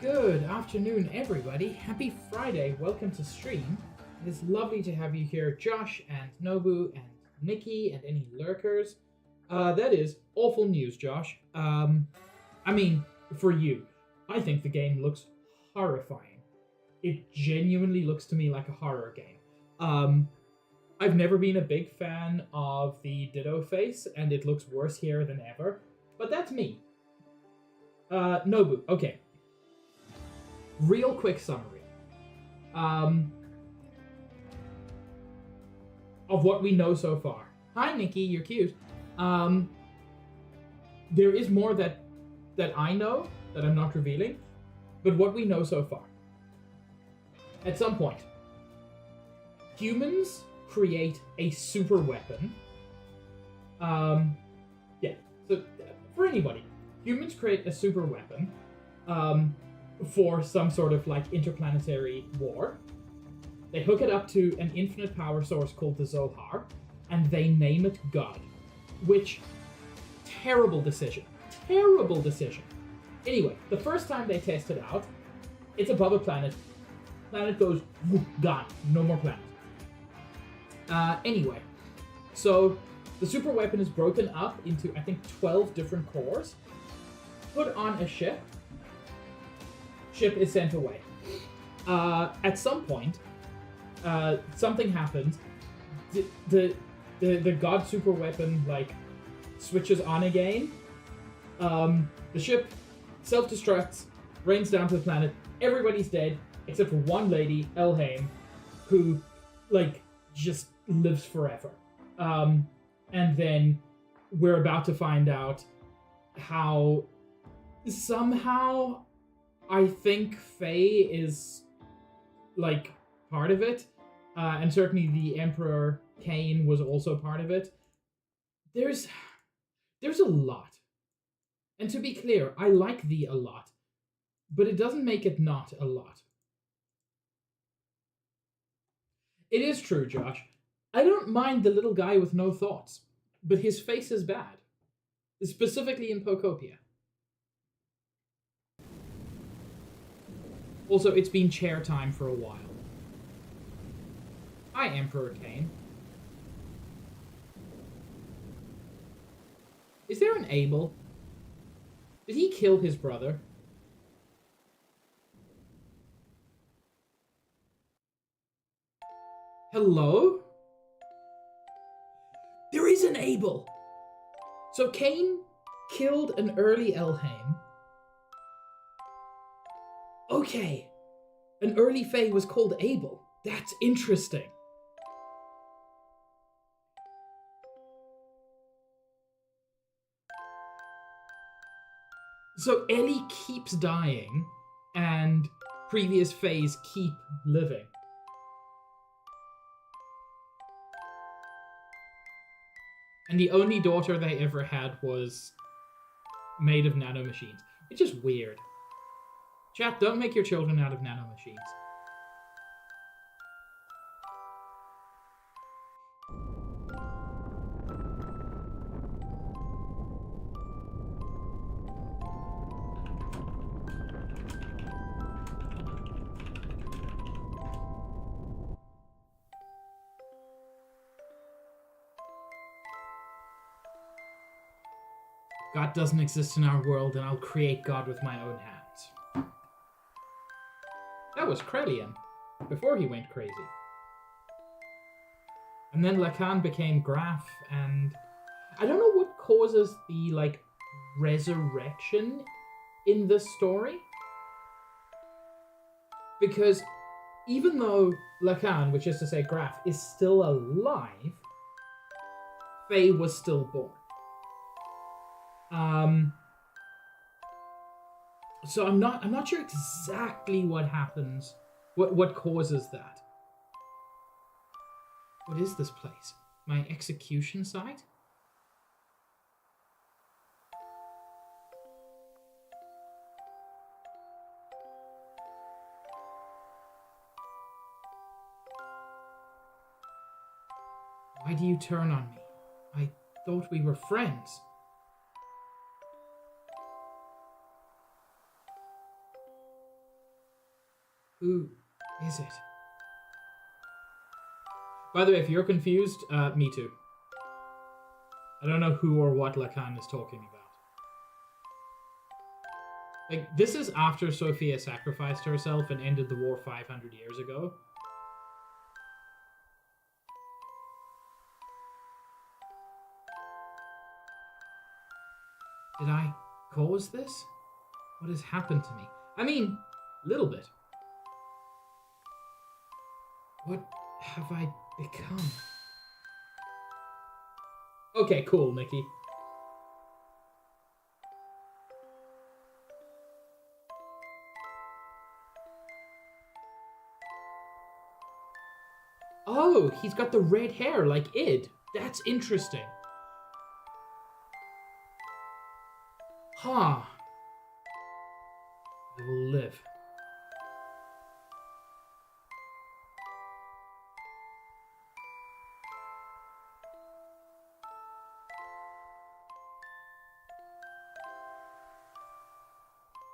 Good afternoon, everybody. Happy Friday. Welcome to stream. It is lovely to have you here, Josh and Nobu and Nikki and any lurkers. That is awful news, Josh. I mean, for you. I think the game looks horrifying. It genuinely looks to me like a horror game. I've never been a big fan of the Ditto face, and it looks worse here than ever. But that's me. Nobu, okay. Real quick summary of what we know so far. Hi, Nikki, you're cute. There is more that I know that I'm not revealing, but what we know so far. At some point, humans create a super weapon. Yeah. So for anybody, humans create a super weapon. For some sort of like interplanetary war. They hook it up to an infinite power source called the Zohar, and they name it God. Which, terrible decision. Terrible decision. Anyway, the first time they test it out, it's above a planet. Planet goes, gone. No more planet. Anyway, so the super weapon is broken up into, I think, 12 different cores, put on a ship. Ship is sent away. At some point, something happens. The God super weapon like switches on again, The ship self-destructs, rains down to the planet. Everybody's dead except for one lady, Elhaim, who, like, just lives forever. And then we're about to find out how somehow I think Faye is, like, part of it. And certainly the Emperor Cain was also part of it. There's a lot. And to be clear, I like the a lot, but it doesn't make it not a lot. It is true, Josh. I don't mind the little guy with no thoughts, but his face is bad. Specifically in Pocopia. Also, it's been chair time for a while. Hi, Emperor Cain. Is there an Abel? Did he kill his brother? Hello? There is an Abel! So Cain killed an early Elhaim. Okay. An early Fae was called Abel. That's interesting. So Ellie keeps dying, and previous Faes keep living. And the only daughter they ever had was made of nanomachines, which is weird. Chat, don't make your children out of nanomachines. God doesn't exist in our world, and I'll create God with my own hands. That was Krelian, before he went crazy. And then Lacan became Graf, and I don't know what causes the, like, resurrection in this story. Because even though Lacan, which is to say Graf, is still alive, Faye was still born. So I'm not sure exactly what happens, what causes that. What is this place? My execution site? Why do you turn on me? I thought we were friends. Who is it? By the way, if you're confused, me too. I don't know who or what Lacan is talking about. Like, this is after Sophia sacrificed herself and ended the war 500 years ago. Did I cause this? What has happened to me? I mean, a little bit. What have I become? Okay, cool, Nikki. Oh, he's got the red hair like Id. That's interesting. Huh. I will live.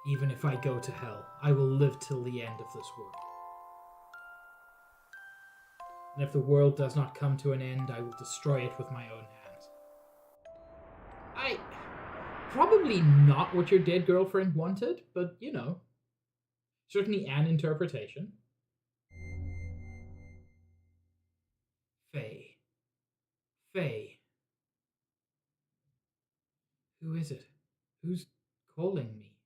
Even if I go to hell, I will live till the end of this world. And if the world does not come to an end, I will destroy it with my own hands. Probably not what your dead girlfriend wanted, but, you know, certainly an interpretation. Faye. Faye. Who is it? Who's calling me?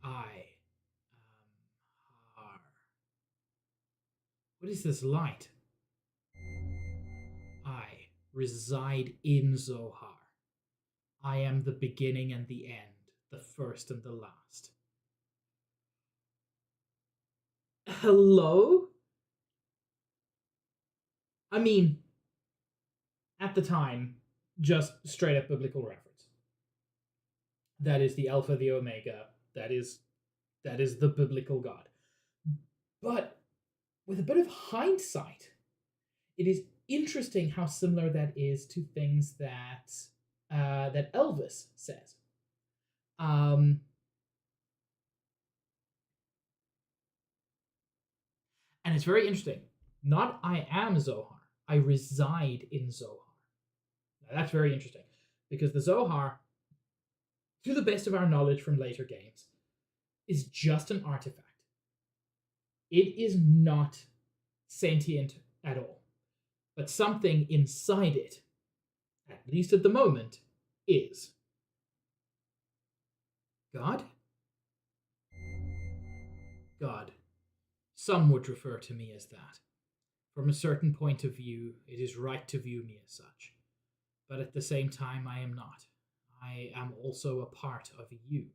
I Har. What is this light? I reside in Zohar. I am the beginning and the end, the first and the last. Hello? I mean, at the time, just straight up biblical reference. That is the Alpha, the Omega. That is the biblical God. But with a bit of hindsight, it is interesting how similar that is to things that Elvis says. Um, and it's very interesting. Not I am Zohar, I reside in Zohar. Now, that's very interesting because the Zohar, to the best of our knowledge from later games, is just an artifact. It is not sentient at all, but something inside it, at least at the moment, is. God? God. Some would refer to me as that. From a certain point of view, it is right to view me as such. But at the same time, I am not. I am also a part of you.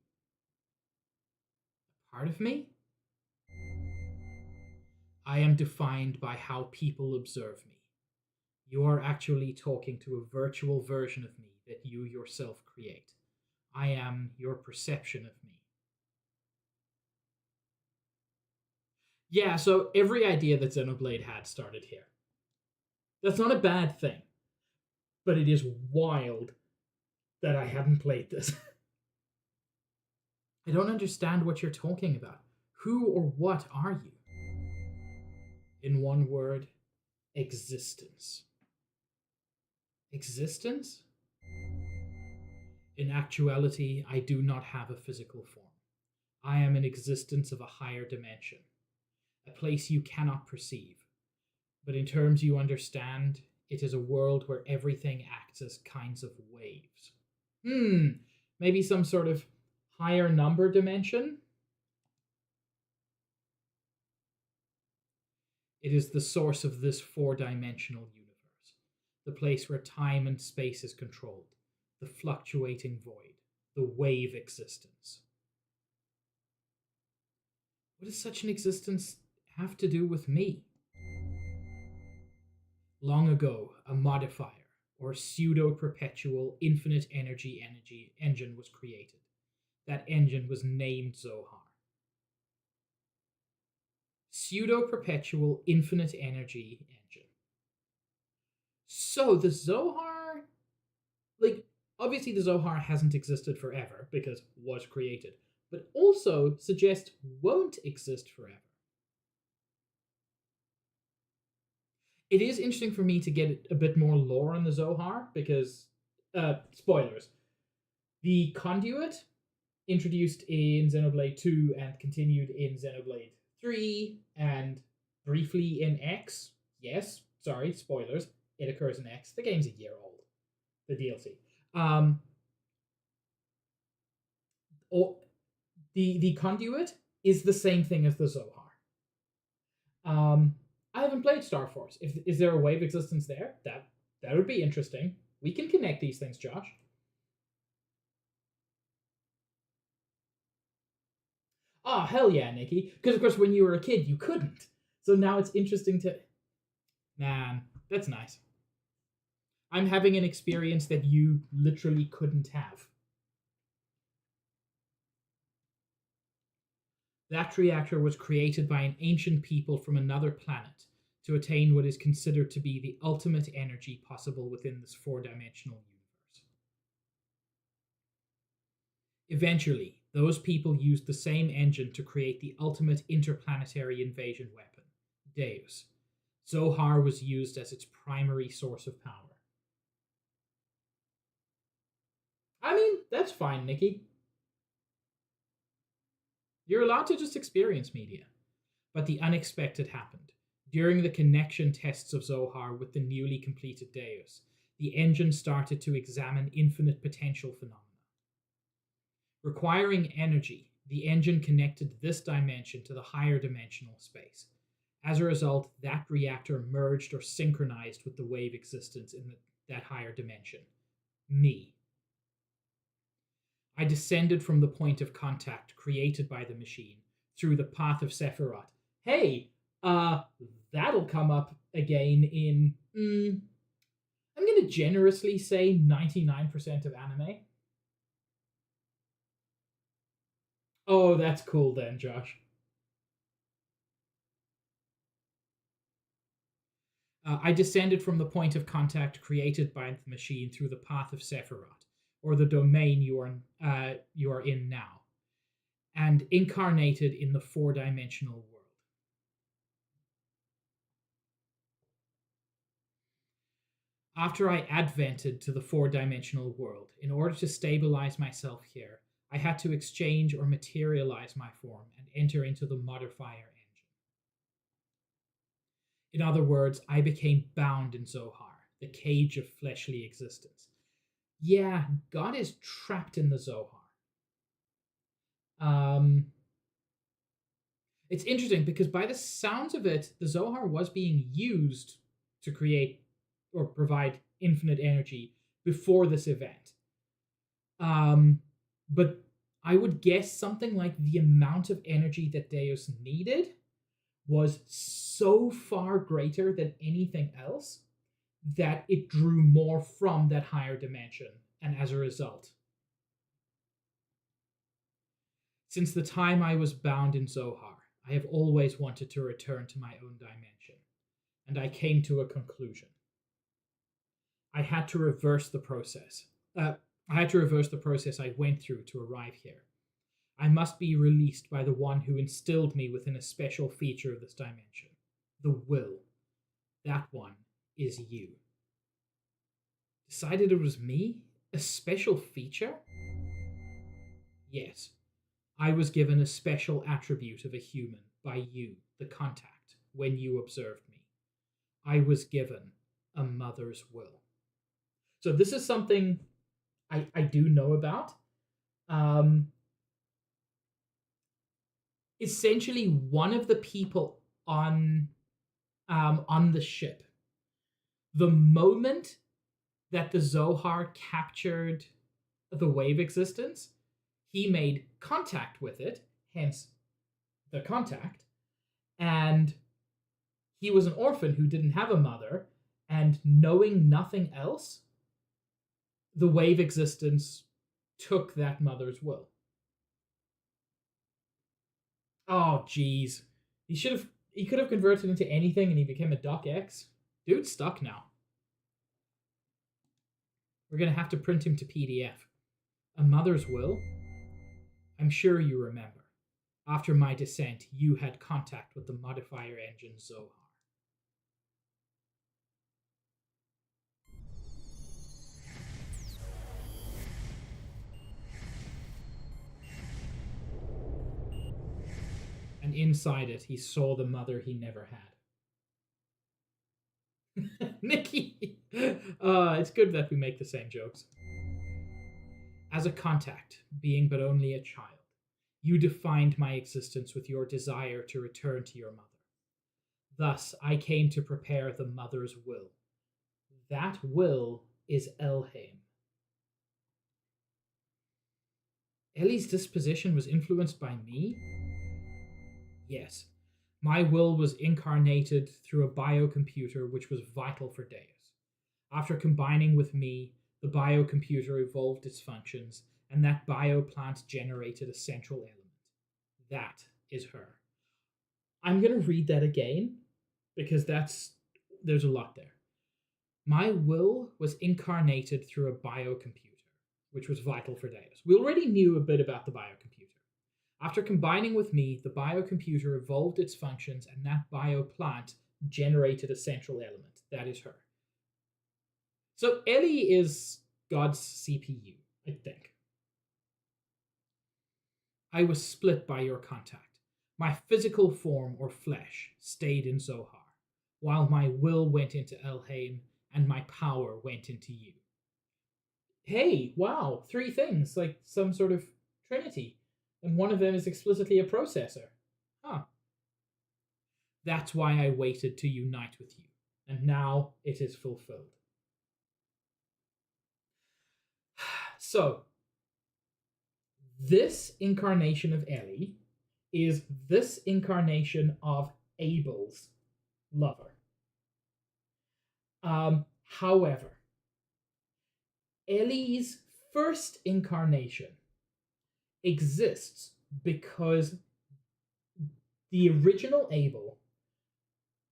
A part of me? I am defined by how people observe me. You are actually talking to a virtual version of me that you yourself create. I am your perception of me. Yeah, so every idea that Xenoblade had started here. That's not a bad thing, but it is wild that I haven't played this. I don't understand what you're talking about. Who or what are you? In one word, existence. Existence? In actuality, I do not have a physical form. I am an existence of a higher dimension, a place you cannot perceive. But in terms you understand, it is a world where everything acts as kinds of waves. Maybe some sort of higher number dimension? It is the source of this four-dimensional universe, the place where time and space is controlled, the fluctuating void, the wave existence. What does such an existence have to do with me? Long ago, a modifier, or pseudo-perpetual infinite energy engine was created. That engine was named Zohar. Pseudo-perpetual infinite energy engine. So the Zohar, obviously the Zohar hasn't existed forever because was created, but also suggest won't exist forever. It is interesting for me to get a bit more lore on the Zohar because, spoilers, the conduit introduced in Xenoblade 2 and continued in Xenoblade 3 and briefly in X. Yes, sorry, spoilers. It occurs in X. The game's a year old. The DLC. The conduit is the same thing as the Zohar. I haven't played Star Force. Is there a wave existence there? That would be interesting. We can connect these things, Josh. Oh, hell yeah, Nikki. Because, of course, when you were a kid, you couldn't. So now it's interesting to. Man, that's nice. I'm having an experience that you literally couldn't have. That reactor was created by an ancient people from another planet to attain what is considered to be the ultimate energy possible within this four-dimensional universe. Eventually, those people used the same engine to create the ultimate interplanetary invasion weapon, Deus. Zohar was used as its primary source of power. I mean, that's fine, Nikki. You're allowed to just experience media. But the unexpected happened. During the connection tests of Zohar with the newly completed Deus, the engine started to examine infinite potential phenomena. Requiring energy, the engine connected this dimension to the higher dimensional space. As a result, that reactor merged or synchronized with the wave existence in that higher dimension. Me. I descended from the point of contact created by the machine through the path of Sephiroth. Hey, that'll come up again in, I'm going to generously say 99% of anime. Oh, that's cool then, Josh. I descended from the point of contact created by the machine through the path of Sephiroth, or the domain you are in now, and incarnated in the four-dimensional world. After I advented to the four-dimensional world, in order to stabilize myself here, I had to exchange or materialize my form and enter into the modifier engine. In other words, I became bound in Zohar, the cage of fleshly existence. Yeah, God is trapped in the Zohar. It's interesting because by the sounds of it, the Zohar was being used to create or provide infinite energy before this event. But I would guess something like the amount of energy that Deus needed was so far greater than anything else that it drew more from that higher dimension, and as a result. Since the time I was bound in Zohar, I have always wanted to return to my own dimension, and I came to a conclusion. I had to reverse the process. I went through to arrive here. I must be released by the one who instilled me within a special feature of this dimension. The will. That one is you. Decided it was me? A special feature? Yes. I was given a special attribute of a human by you, the contact, when you observed me. I was given a mother's will. So this is something I do know about. Essentially, one of the people on the ship, the moment that the Zohar captured the wave existence, he made contact with it, hence the contact, and he was an orphan who didn't have a mother, and knowing nothing else, the wave existence took that mother's will. Oh, jeez. He could have converted into anything and he became a Doc X. Dude's stuck now. We're going to have to print him to PDF. A mother's will? I'm sure you remember. After my descent, you had contact with the modifier engine Zohar. And inside it, he saw the mother he never had. Nikki! It's good that we make the same jokes. As a contact, being but only a child, you defined my existence with your desire to return to your mother. Thus, I came to prepare the mother's will. That will is Elheim. Ellie's disposition was influenced by me? Yes. My will was incarnated through a biocomputer which was vital for Deus. After combining with me, the biocomputer evolved its functions, and that bioplant generated a central element. That is her. I'm going to read that again because there's a lot there. My will was incarnated through a biocomputer, which was vital for Deus. We already knew a bit about the biocomputer. After combining with me, the biocomputer evolved its functions, and that bioplant generated a central element. That is her. So Ellie is God's CPU, I think. I was split by your contact. My physical form or flesh stayed in Zohar, while my will went into Elheim and my power went into you. Hey, wow, three things, like some sort of trinity. And one of them is explicitly a processor. Huh. That's why I waited to unite with you, and now it is fulfilled. So, this incarnation of Ellie is this incarnation of Abel's lover. However, Ellie's first incarnation exists because the original Abel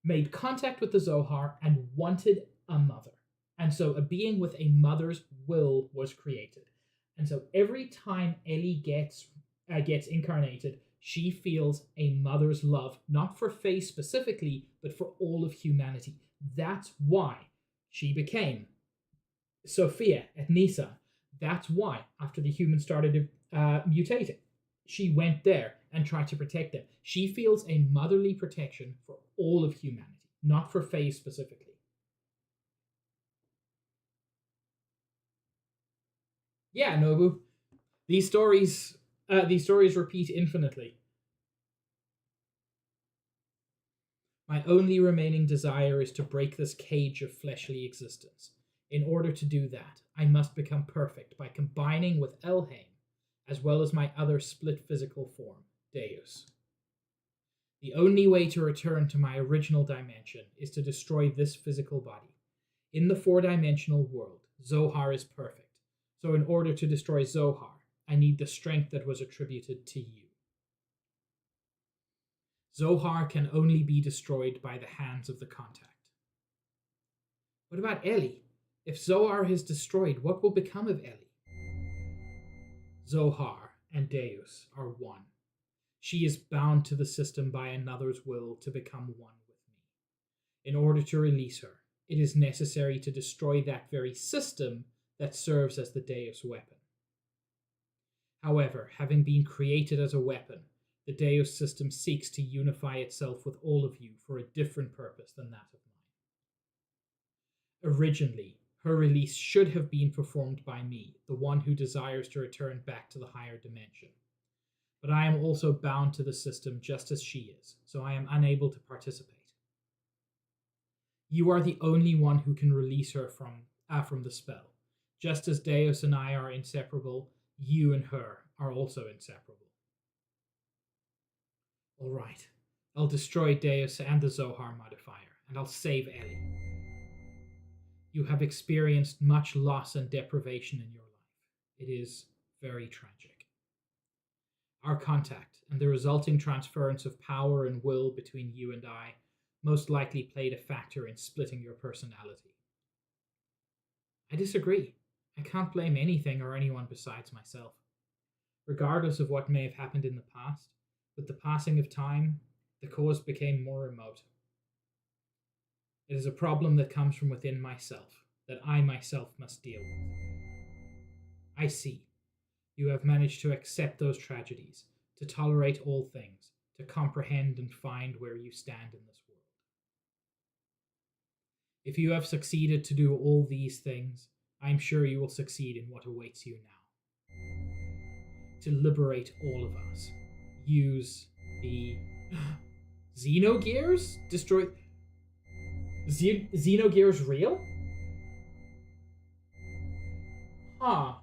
made contact with the Zohar and wanted a mother. And so a being with a mother's will was created. And so every time Ellie gets incarnated, she feels a mother's love, not for Faye specifically, but for all of humanity. That's why she became Sophia at Nisa. That's why, after the humans started mutating, she went there and tried to protect them. She feels a motherly protection for all of humanity, not for Faye specifically. Yeah, Nobu. These stories repeat infinitely. My only remaining desire is to break this cage of fleshly existence. In order to do that, I must become perfect by combining with Elhain, as well as my other split physical form, Deus. The only way to return to my original dimension is to destroy this physical body. In the four-dimensional world, Zohar is perfect, so in order to destroy Zohar, I need the strength that was attributed to you. Zohar can only be destroyed by the hands of the contact. What about Ellie? If Zohar is destroyed, what will become of Ellie? Zohar and Deus are one. She is bound to the system by another's will to become one with me. In order to release her, it is necessary to destroy that very system that serves as the Deus weapon. However, having been created as a weapon, the Deus system seeks to unify itself with all of you for a different purpose than that of mine. Originally, her release should have been performed by me, the one who desires to return back to the higher dimension. But I am also bound to the system just as she is, so I am unable to participate. You are the only one who can release her from the spell. Just as Deus and I are inseparable, you and her are also inseparable. All right, I'll destroy Deus and the Zohar modifier, and I'll save Ellie. You have experienced much loss and deprivation in your life. It is very tragic. Our contact and the resulting transference of power and will between you and I most likely played a factor in splitting your personality. I disagree. I can't blame anything or anyone besides myself. Regardless of what may have happened in the past, with the passing of time, the cause became more remote. It is a problem that comes from within myself, that I myself must deal with. I see. You have managed to accept those tragedies, to tolerate all things, to comprehend and find where you stand in this world. If you have succeeded to do all these things, I am sure you will succeed in what awaits you now. To liberate all of us, use the Xenogears? Destroy... Xenogears real? Huh.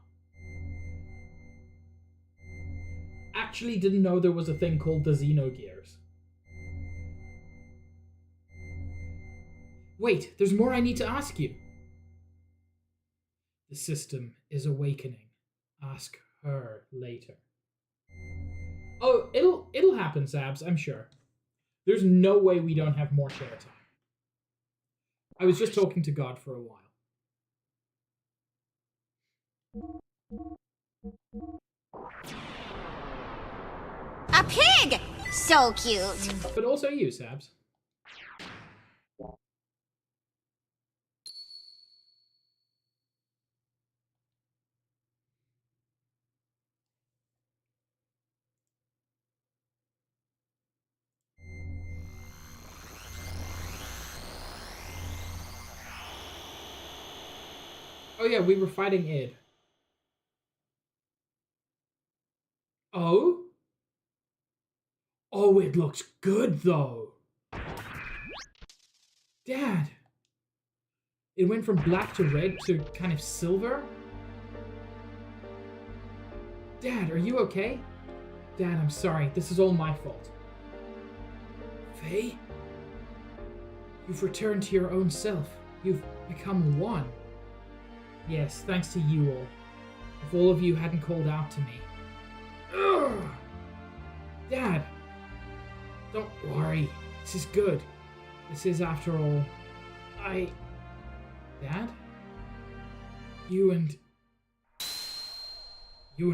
Actually didn't know there was a thing called the Xenogears. Wait, there's more I need to ask you. The system is awakening. Ask her later. Oh, it'll happen, Sabs, I'm sure. There's no way we don't have more share time. I was just talking to God for a while. A pig! So cute. But also you, Sabs. yeah, we were fighting Id. Oh? Oh, it looks good, though. Dad. It went from black to red to kind of silver? Dad, are you okay? Dad, I'm sorry. This is all my fault. Faye? You've returned to your own self. You've become one. Yes, thanks to you all. If all of you hadn't called out to me. Ugh! Dad! Don't worry. This is good. This is, after all, Dad? You and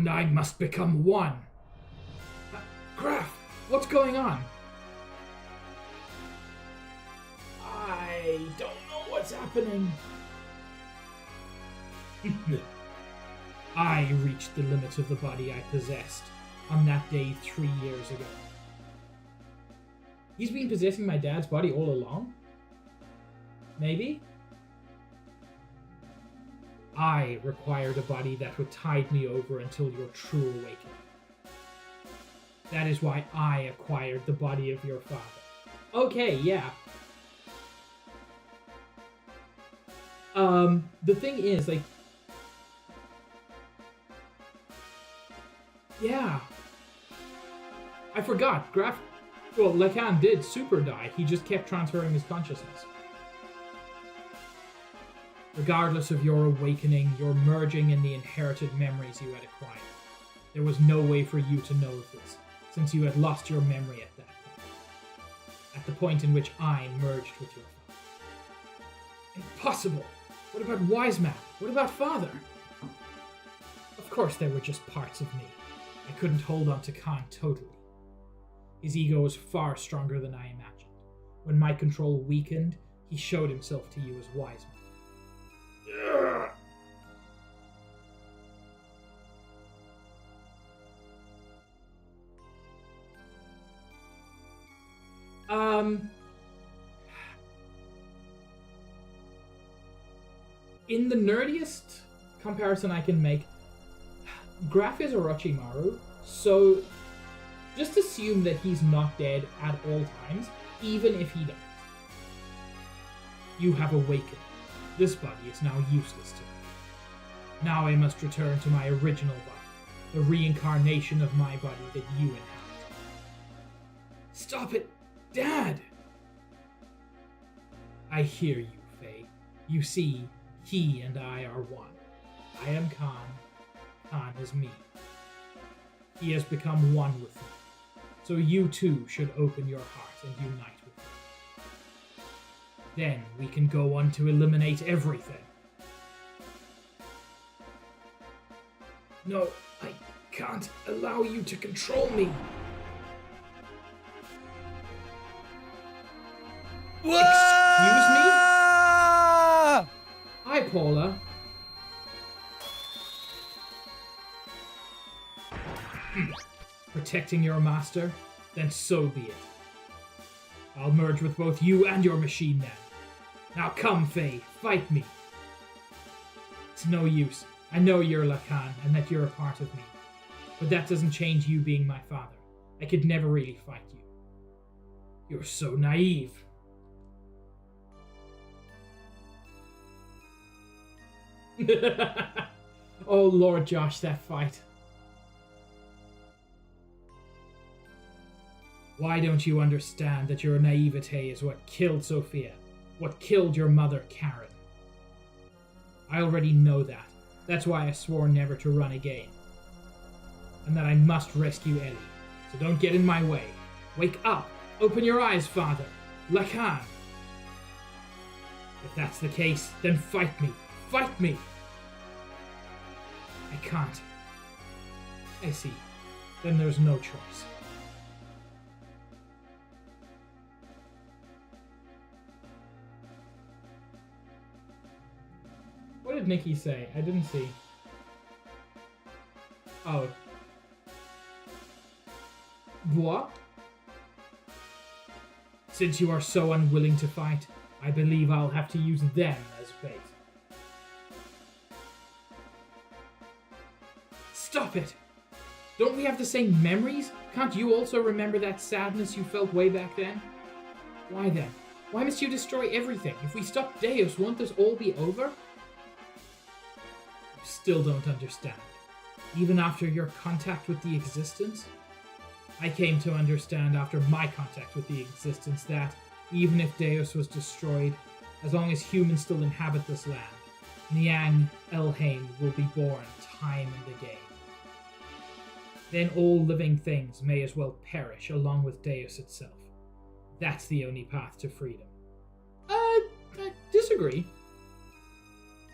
I must become one. Graf, what's going on? I don't know what's happening. I reached the limit of the body I possessed on that day 3 years ago. He's been possessing my dad's body all along? Maybe? I required a body that would tide me over until your true awakening. That is why I acquired the body of your father. Okay, yeah. The thing is, like... Yeah. I forgot. Well, Lacan did super die. He just kept transferring his consciousness. Regardless of your awakening, you're merging in the inherited memories you had acquired. There was no way for you to know of this, since you had lost your memory at that point. At the point in which I merged with your father. Impossible! What about Wise Man? What about Father? Of course they were just parts of me. I couldn't hold on to Khan totally. His ego was far stronger than I imagined. When my control weakened, he showed himself to you as Wise Man. In the nerdiest comparison I can make, Graf is Orochimaru, so just assume that he's not dead at all times, even if he dies. You have awakened. This body is now useless to me. Now I must return to my original body, the reincarnation of my body that you inhabit. Stop it, Dad! I hear you, Faye. You see, he and I are one. I am Khan. Khan is me. He has become one with me. So you too should open your heart and unite with me. Then we can go on to eliminate everything. No, I can't allow you to control me. Excuse me? Hi, Paula. Protecting your master? Then so be it. I'll merge with both you and your machine then. Now come, Faye, fight me. It's no use. I know you're Lacan and that you're a part of me. But that doesn't change you being my father. I could never really fight you. You're so naive. Oh Lord Josh, that fight. Why don't you understand that your naivete is what killed Sophia? What killed your mother, Karen? I already know that. That's why I swore never to run again. And that I must rescue Ellie. So don't get in my way. Wake up! Open your eyes, Father! Lacan! If that's the case, then fight me! Fight me! I can't. I see. Then there's no choice. What did Nikki say? I didn't see. Oh. What? Since you are so unwilling to fight, I believe I'll have to use them as bait. Stop it! Don't we have the same memories? Can't you also remember that sadness you felt way back then? Why then? Why must you destroy everything? If we stop Deus, won't this all be over? You still don't understand. Even after your contact with the existence? I came to understand after my contact with the existence that, even if Deus was destroyed, as long as humans still inhabit this land, Niang Elhain will be born time and again. Then all living things may as well perish along with Deus itself. That's the only path to freedom. I disagree.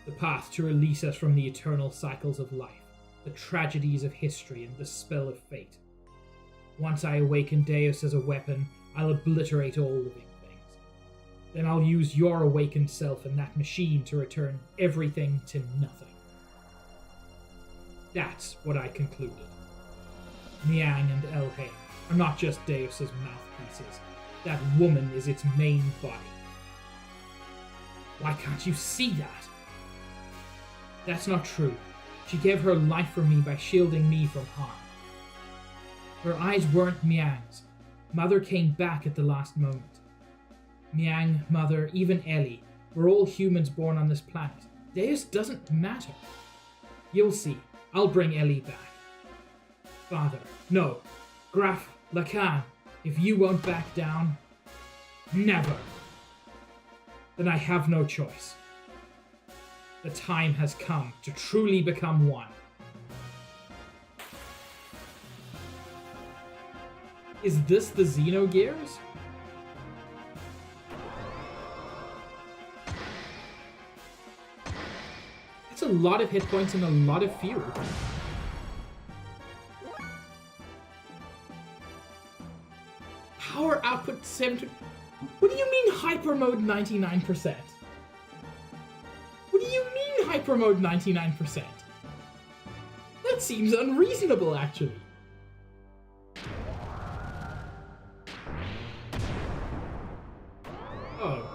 The path to release us from the eternal cycles of life, the tragedies of history, and the spell of fate. Once I awaken Deus as a weapon, I'll obliterate all living things. Then I'll use your awakened self and that machine to return everything to nothing. That's what I concluded. Niang and Elhain are not just Deus's mouthpieces. That woman is its main body. Why can't you see that? That's not true. She gave her life for me by shielding me from harm. Her eyes weren't Miang's. Mother came back at the last moment. Miang, Mother, even Ellie, we're all humans born on this planet. Deus doesn't matter. You'll see. I'll bring Ellie back. Father, no. Graf, Lacan, if you won't back down, never. Then I have no choice. The time has come to truly become one. Is this the Xenogears? It's a lot of hit points and a lot of fuel. Power output 7. What do you mean hyper mode 99%? What do you mean hyper mode 99%? That seems unreasonable, actually. Oh.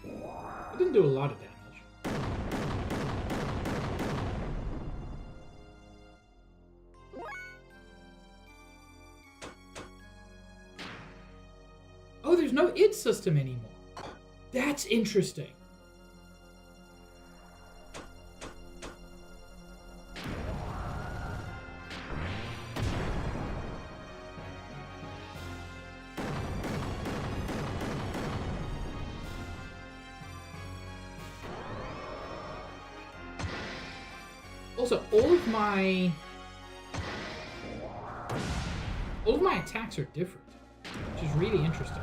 It didn't do a lot of damage. Oh, there's no id system anymore. That's interesting. Also, all of my attacks are different, which is really interesting.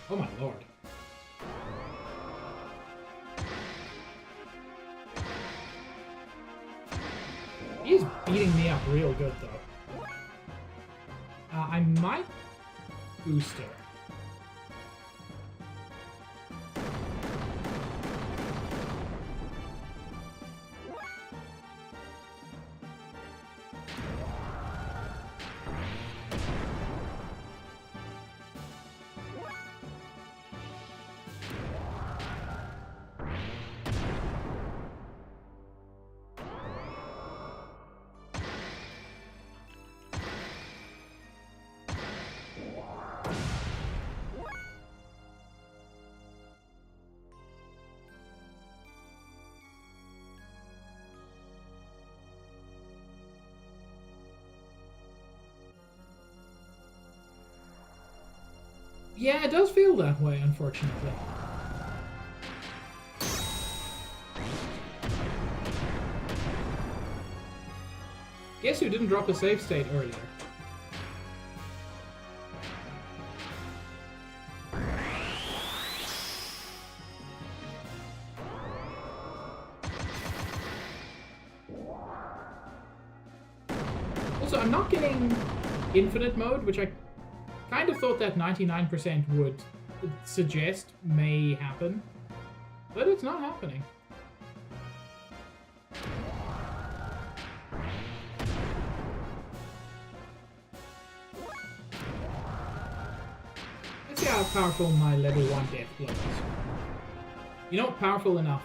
Oh my lord. He's beating me up real good, though. I might boost her. Yeah, it does feel that way, unfortunately. Guess who didn't drop a save state earlier? Also, I'm not getting infinite mode, which I kind of thought that 99% would suggest may happen, but it's not happening. Let's see how powerful my level 1 death blow is. You know, powerful enough.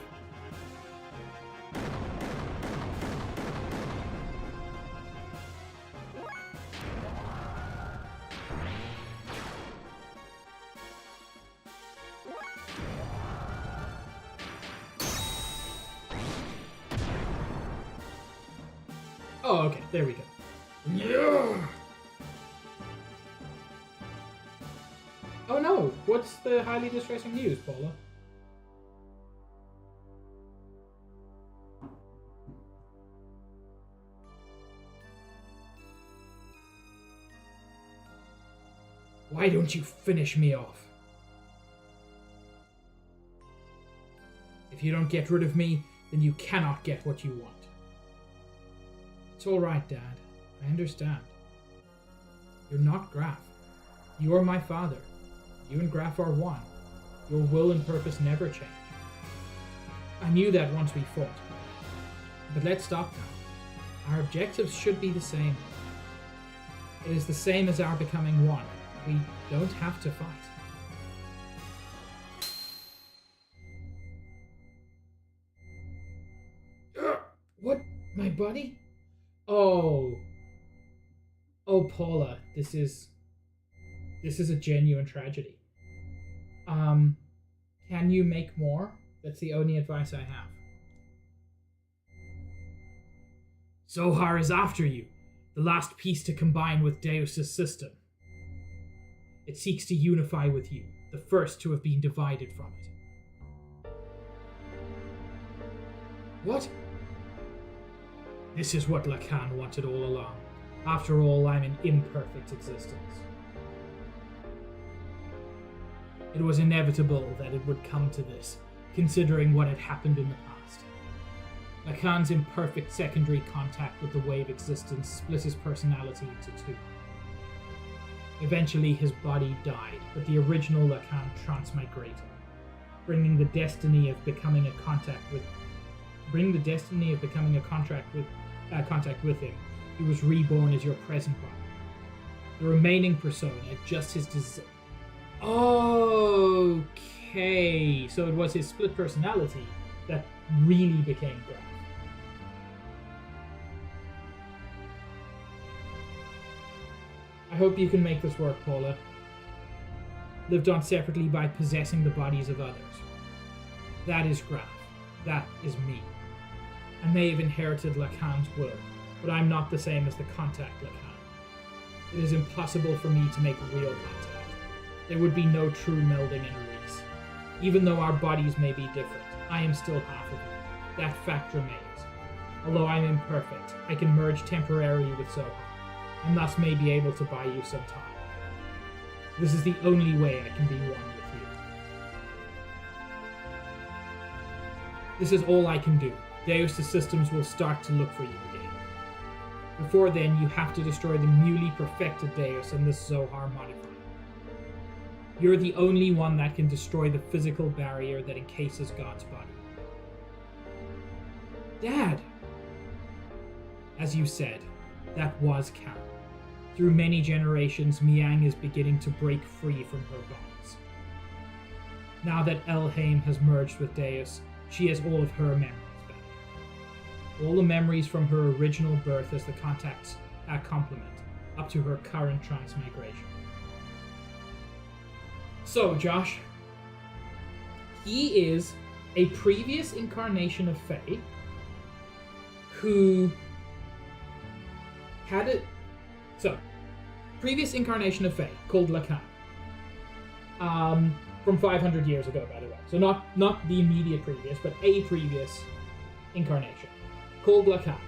Oh, okay, there we go. Yeah. Oh no, what's the highly distressing news, Paula? Why don't you finish me off? If you don't get rid of me, then you cannot get what you want. It's all right, Dad. I understand. You're not Graf. You are my father. You and Graf are one. Your will and purpose never change. I knew that once we fought. But let's stop now. Our objectives should be the same. It is the same as our becoming one. We don't have to fight. What? My buddy? Oh. Oh, Paula, this is a genuine tragedy. Can you make more? That's the only advice I have. Zohar is after you, the last piece to combine with Deus' system. It seeks to unify with you, the first to have been divided from it. What? This is what Lacan wanted all along. After all, I'm an imperfect existence. It was inevitable that it would come to this, considering what had happened in the past. Lacan's imperfect secondary contact with the wave existence split his personality into two. Eventually his body died, but the original Lacan transmigrated, bringing the destiny of becoming a contact with him. He was reborn as your present body. The remaining persona, just his desire. Okay, so it was his split personality that really became Graf. I hope you can make this work, Paula. Lived on separately by possessing the bodies of others. That is Graf. That is me. I may have inherited Lacan's will, but I'm not the same as the contact Lacan. It is impossible for me to make real contact. There would be no true melding and release. Even though our bodies may be different, I am still half of you. That fact remains. Although I'm imperfect, I can merge temporarily with Zohar, and thus may be able to buy you some time. This is the only way I can be one with you. This is all I can do. Deus' systems will start to look for you again. Before then, you have to destroy the newly perfected Deus and this Zohar modifier. You're the only one that can destroy the physical barrier that encases God's body. Dad! As you said, that was canon. Through many generations, Miang is beginning to break free from her bonds. Now that Elheim has merged with Deus, she has all of her memories back. All the memories from her original birth as the contact's complement, up to her current transmigration. So, Josh, he is a previous incarnation of Fae who had it. So, previous incarnation of Fae called Lacan. From 500 years ago, by the way. So not the immediate previous, but a previous incarnation called Lacan.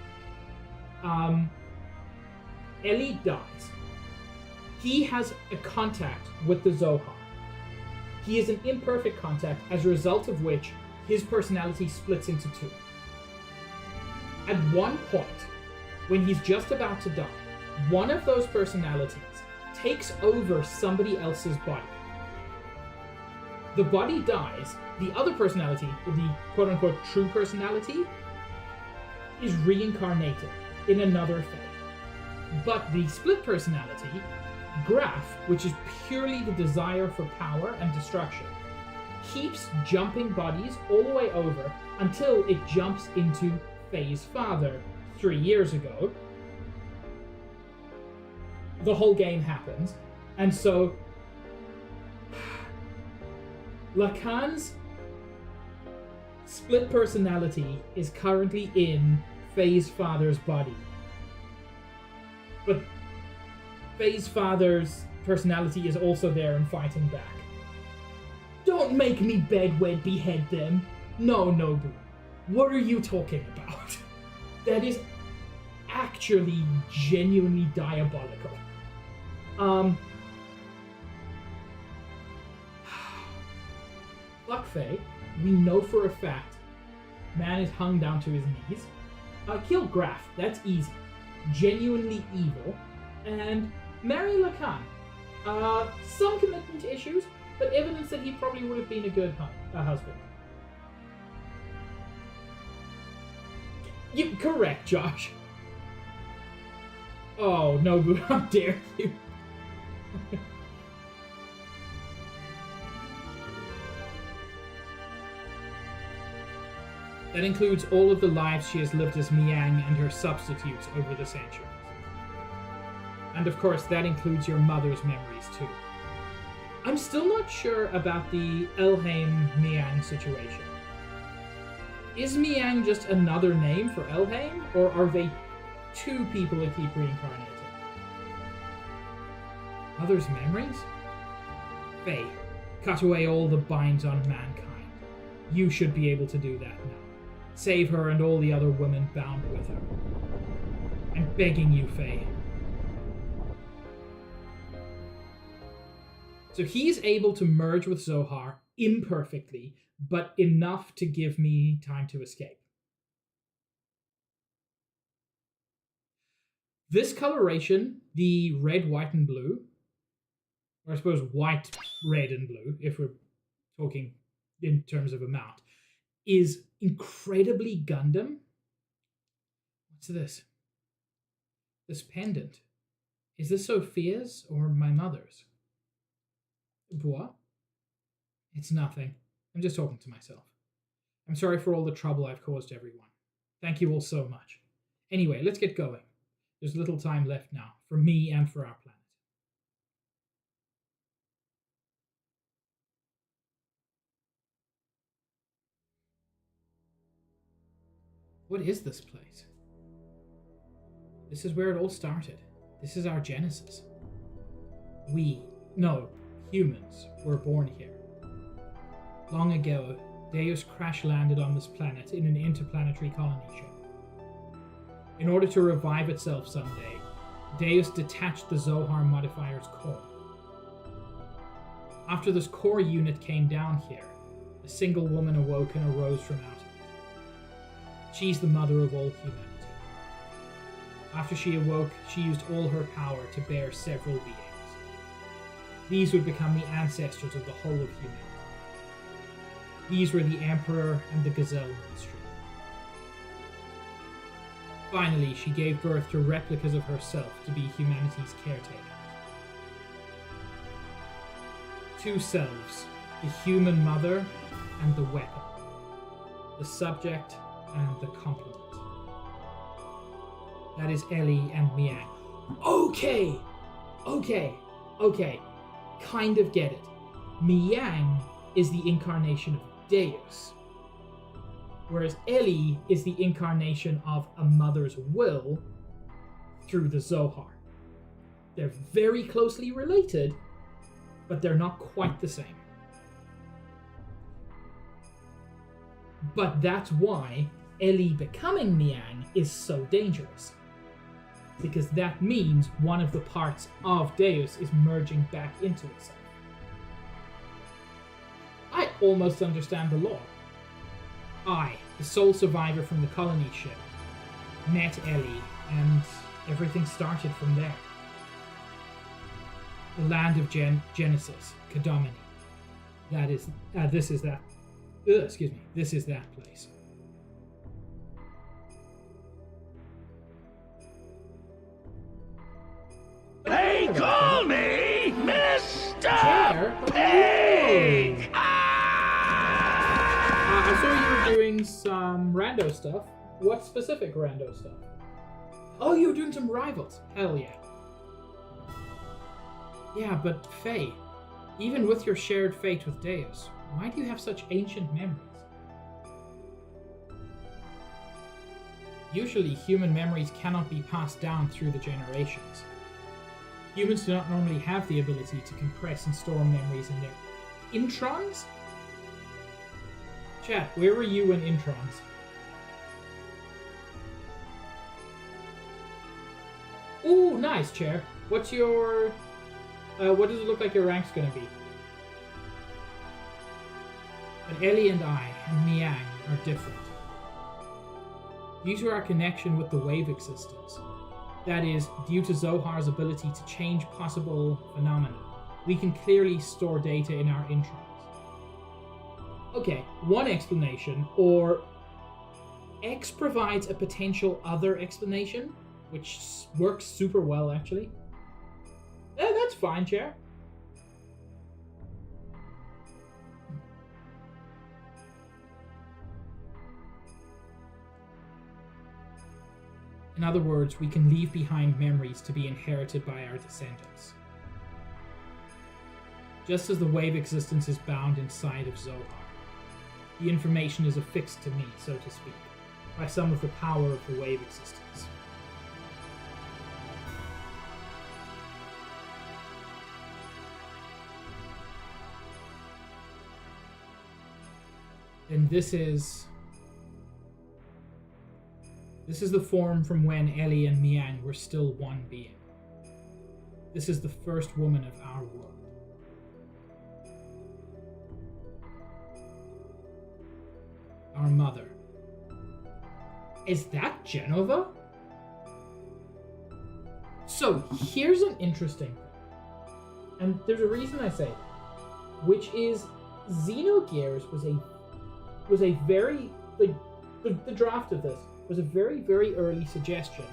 Ellie dies. He has a contact with the Zohar. He is an imperfect contact, as a result of which his personality splits into two. At one point, when he's just about to die, one of those personalities takes over somebody else's body. the body dies, the other personality, the quote-unquote true personality, is reincarnated in another Fae. But the split personality, Graph, which is purely the desire for power and destruction, keeps jumping bodies all the way over until it jumps into Faye's father 3 years ago. The whole game happens, and so Lacan's split personality is currently in Faye's father's body. But Faye's father's personality is also there and fighting back. Don't make me bedwed behead them. No, Nobu. What are you talking about? That is actually genuinely diabolical. Fuck Faye. We know for a fact man is hung down to his knees. Kill Graph. That's easy. Genuinely evil. And marry Lacan. Some commitment issues, but evidence that he probably would have been a good husband. You correct, Josh. Oh, Nobu, how dare you? That includes all of the lives she has lived as Miang and her substitutes over the centuries. And of course, that includes your mother's memories too. I'm still not sure about the Elhain-Miang situation. Is Miang just another name for Elhain, or are they two people that keep reincarnating? Mother's memories? Faye, cut away all the binds on mankind. You should be able to do that now. Save her and all the other women bound with her. I'm begging you, Faye. So he's able to merge with Zohar imperfectly, but enough to give me time to escape. This coloration, the red, white, and blue, or I suppose white, red, and blue, if we're talking in terms of amount, is incredibly Gundam. What's this? This pendant. Is this Sophia's or my mother's? What? It's nothing. I'm just talking to myself. I'm sorry for all the trouble I've caused everyone. Thank you all so much. Anyway, let's get going. There's little time left now, for me and for our planet. What is this place? This is where it all started. This is our genesis. Humans were born here. Long ago, Deus crash-landed on this planet in an interplanetary colony ship. In order to revive itself someday, Deus detached the Zohar modifier's core. After this core unit came down here, a single woman awoke and arose from out of it. She's the mother of all humanity. After she awoke, she used all her power to bear several beings. These would become the ancestors of the whole of humanity. These were the Emperor and the Gazelle Ministry. Finally, she gave birth to replicas of herself to be humanity's caretakers. Two selves, the human mother and the weapon, the subject and the complement. That is Ellie and Miang. Okay. Kind of get it. Miang is the incarnation of Deus, whereas Ellie is the incarnation of a mother's will through the Zohar. They're very closely related, but they're not quite the same. But that's why Ellie becoming Miang is so dangerous. Because that means one of the parts of Deus is merging back into itself. I almost understand the lore. I, the sole survivor from the colony ship, met Ellie, and everything started from there. The land of Genesis, Kadomini. That is, this is that, excuse me, this is that place. They call me Mr. Chair? Pig! I saw you were doing some rando stuff. What specific rando stuff? Oh, you were doing some rivals. Hell yeah. Yeah, but Faye, even with your shared fate with Deus, why do you have such ancient memories? Usually, human memories cannot be passed down through the generations. Humans do not normally have the ability to compress and store memories in their introns? Chat, where were you in introns? Ooh, nice, Chair. What's your... what does it look like your rank's gonna be? But Ellie and I, and Miang, are different. Due to our connection with the wave existence, that is, due to Zohar's ability to change possible phenomena, we can clearly store data in our introns. Okay, one explanation, or X provides a potential other explanation, which works super well, actually. That's fine, Chair. In other words, we can leave behind memories to be inherited by our descendants. Just as the wave existence is bound inside of Zohar, the information is affixed to me, so to speak, by some of the power of the wave existence. And this is the form from when Ellie and Miang were still one being. This is the first woman of our world. Our mother. Is that Genova? So, here's an interesting thing. And there's a reason I say that. Which is, Xenogears was a very, like, the draft of this was a very, very early suggestion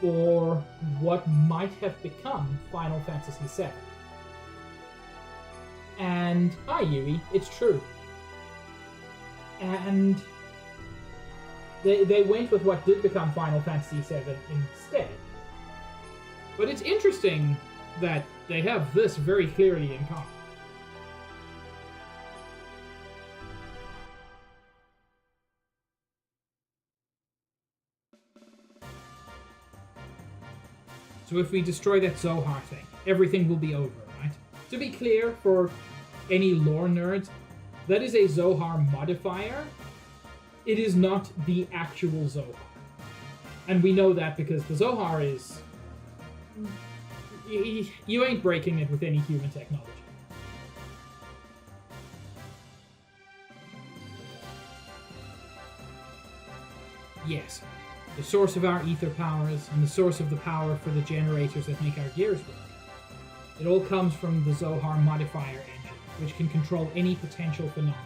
for what might have become Final Fantasy VII. And, hi Yui, it's true. And they went with what did become Final Fantasy VII instead. But it's interesting that they have this very clearly in common. So if we destroy that Zohar thing, everything will be over, right? To be clear, for any lore nerds, that is a Zohar modifier. It is not the actual Zohar. And we know that because the Zohar is... You ain't breaking it with any human technology. Yes. The source of our ether powers, and the source of the power for the generators that make our gears work. It all comes from the Zohar modifier engine, which can control any potential phenomenon.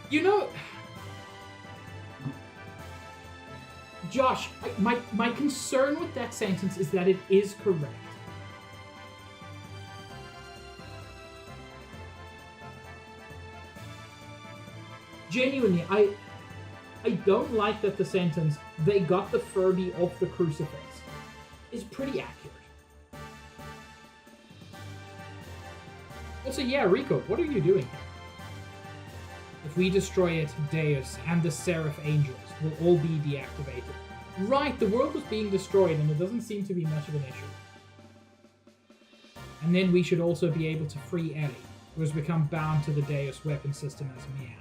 You know... Josh, my concern with that sentence is that it is correct. Genuinely, I don't like that the sentence, "they got the Furby off the crucifix," is pretty accurate. Also, yeah, Rico, what are you doing here? If we destroy it, Deus and the Seraph Angels will all be deactivated. Right, the world was being destroyed and it doesn't seem to be much of an issue. And then we should also be able to free Ellie, who has become bound to the Deus weapon system as Mian.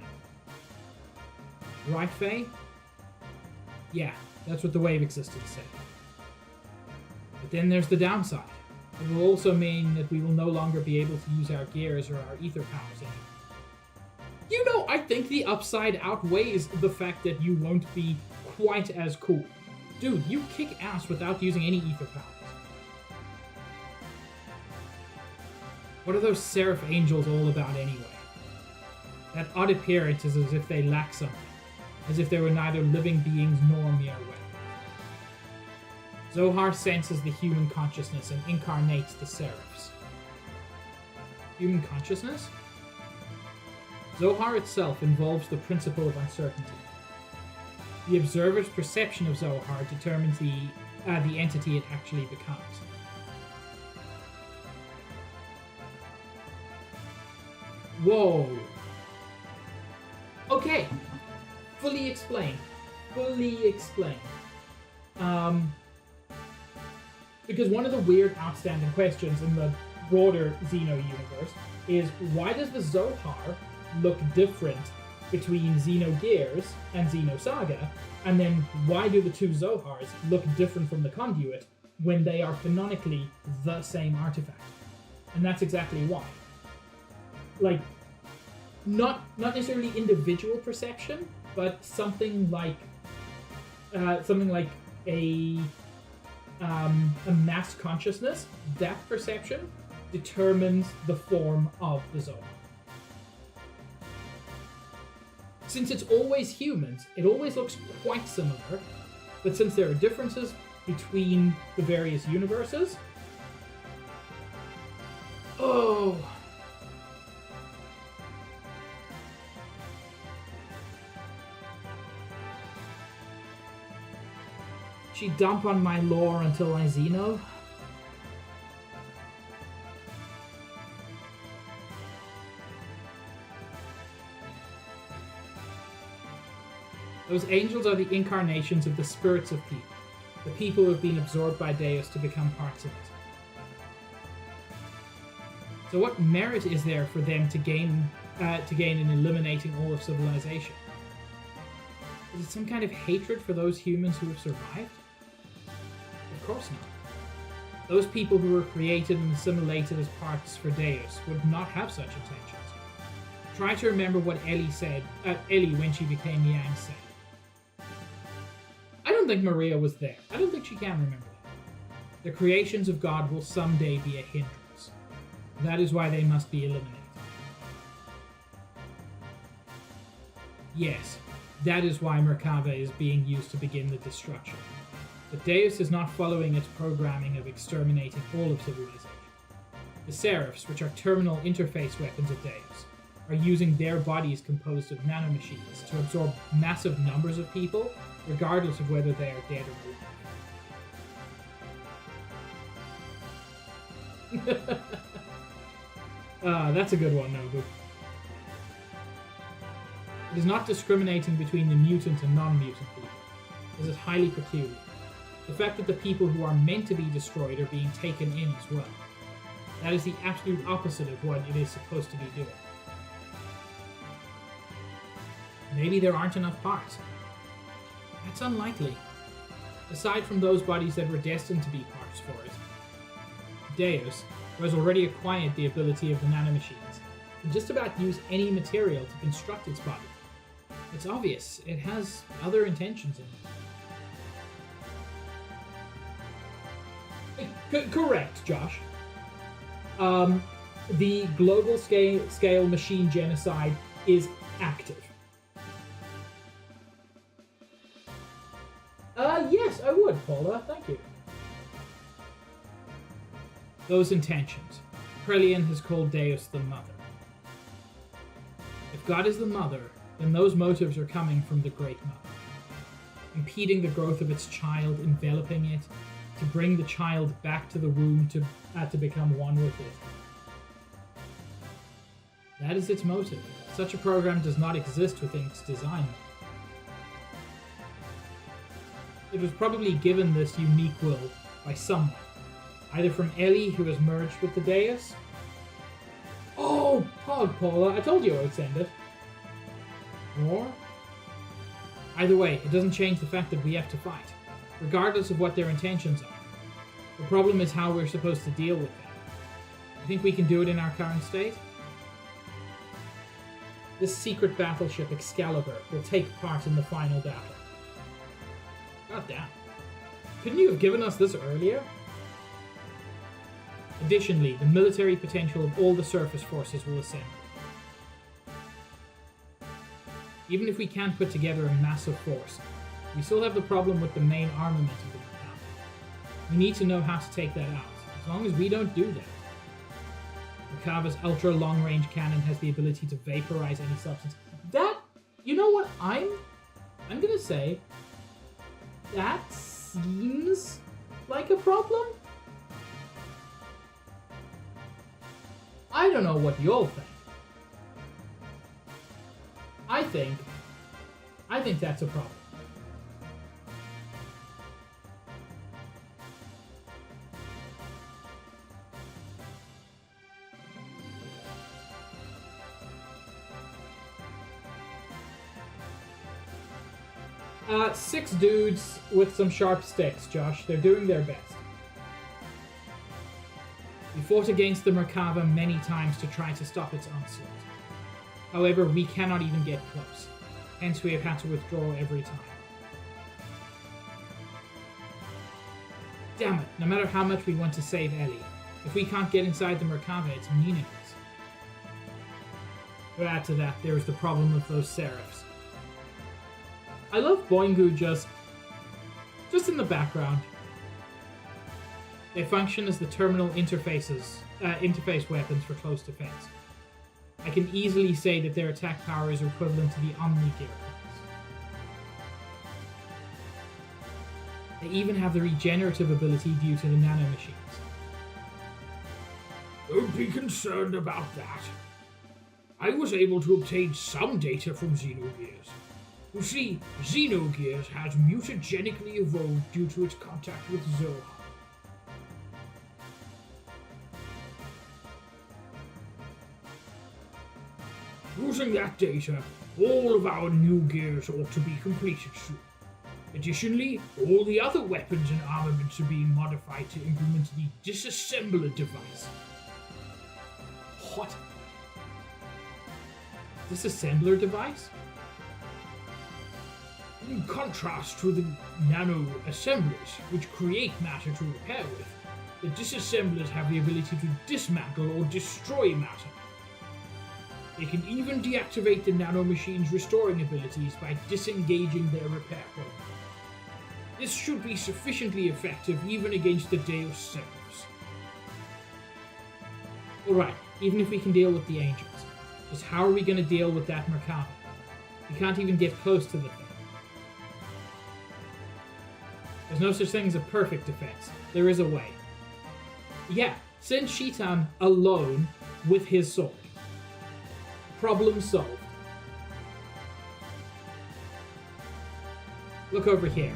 Right, Faye? Yeah, that's what the wave existence said. But then there's the downside. It will also mean that we will no longer be able to use our gears or our ether powers anymore. You know, I think the upside outweighs the fact that you won't be quite as cool. Dude, you kick ass without using any ether powers. What are those seraph angels all about anyway? That odd appearance is as if they lack something, as if they were neither living beings nor mere weapons. Zohar senses the human consciousness and incarnates the seraphs. Human consciousness? Zohar itself involves the principle of uncertainty. The observer's perception of Zohar determines the entity it actually becomes. Whoa. Okay. Fully explained. Fully explained. Because one of the weird outstanding questions in the broader Xeno universe is, why does the Zohar look different between Xenogears and Xenosaga, and then why do the two Zohars look different from the Conduit when they are canonically the same artifact? And that's exactly why. Like, not necessarily individual perception, but something like a mass consciousness. That perception determines the form of the Zohar. Since it's always humans, it always looks quite similar, but since there are differences between the various universes... Oh... She dump on my lore until I Xeno? Those angels are the incarnations of the spirits of people, the people who have been absorbed by Deus to become parts of it. So what merit is there for them to gain in eliminating all of civilization? Is it some kind of hatred for those humans who have survived? Of course not. Those people who were created and assimilated as parts for Deus would not have such intentions. Try to remember what Ellie said, Ellie when she became Yang said. I don't think Maria was there. I don't think she can remember that. The creations of God will someday be a hindrance. That is why they must be eliminated. Yes, that is why Merkava is being used to begin the destruction. But Deus is not following its programming of exterminating all of civilization. The Seraphs, which are terminal interface weapons of Deus, are using their bodies composed of nanomachines to absorb massive numbers of people, regardless of whether they are dead or alive. That's a good one, Nobu. It is not discriminating between the mutant and non-mutant people. This is highly peculiar. The fact that the people who are meant to be destroyed are being taken in as well. That is the absolute opposite of what it is supposed to be doing. Maybe there aren't enough parts. That's unlikely. Aside from those bodies that were destined to be parts for it, Deus, who has already acquired the ability of the nanomachines, can just about use any material to construct its body. It's obvious, it has other intentions in it. Correct, Josh. The global scale machine genocide is active. Yes, I would, Paula. Thank you. Those intentions. Krelian has called Deus the Mother. If God is the Mother, then those motives are coming from the Great Mother. Impeding the growth of its child, enveloping it, to bring the child back to the womb to become one with it. That is its motive. Such a program does not exist within its design. It was probably given this unique will by someone, either from Ellie, who has merged with the Deus. Oh, Pog, Paula, I told you I would send it. Or? Either way, it doesn't change the fact that we have to fight, regardless of what their intentions are. The problem is how we're supposed to deal with them. You think we can do it in our current state? This secret battleship, Excalibur, will take part in the final battle. God damn. Couldn't you have given us this earlier? Additionally, the military potential of all the surface forces will ascend. Even if we can't put together a massive force, we still have the problem with the main armament of the Merkava. We need to know how to take that out. As long as we don't do that. Merkava's ultra long-range cannon has the ability to vaporize any substance. That, you know what, I'm gonna say, that seems like a problem? I don't know what y'all think. I think that's a problem. Six dudes with some sharp sticks, Josh. They're doing their best. We fought against the Merkava many times to try to stop its onslaught. However, we cannot even get close. Hence, we have had to withdraw every time. Damn it, no matter how much we want to save Ellie, if we can't get inside the Merkava, it's meaningless. To add to that, there is the problem of those Seraphs. I love Boingu just in the background. They function as the terminal interface weapons for close defense. I can easily say that their attack power is equivalent to the Omni-Gear class. They even have the regenerative ability due to the nanomachines. Don't be concerned about that. I was able to obtain some data from Xenogears. You see, Xenogears has mutagenically evolved due to its contact with Zoha. Using that data, all of our new gears ought to be completed soon. Additionally, all the other weapons and armaments are being modified to implement the disassembler device. What? Disassembler device? In contrast to the nano-assemblers, which create matter to repair with, the disassemblers have the ability to dismantle or destroy matter. They can even deactivate the nanomachine's restoring abilities by disengaging their repair program. This should be sufficiently effective even against the Deus Seraphs. Alright, even if we can deal with the Angels, just how are we going to deal with that Merkava? We can't even get close to the thing. There's no such thing as a perfect defense. There is a way. Yeah, send Shitan alone with his sword. Problem solved. Look over here.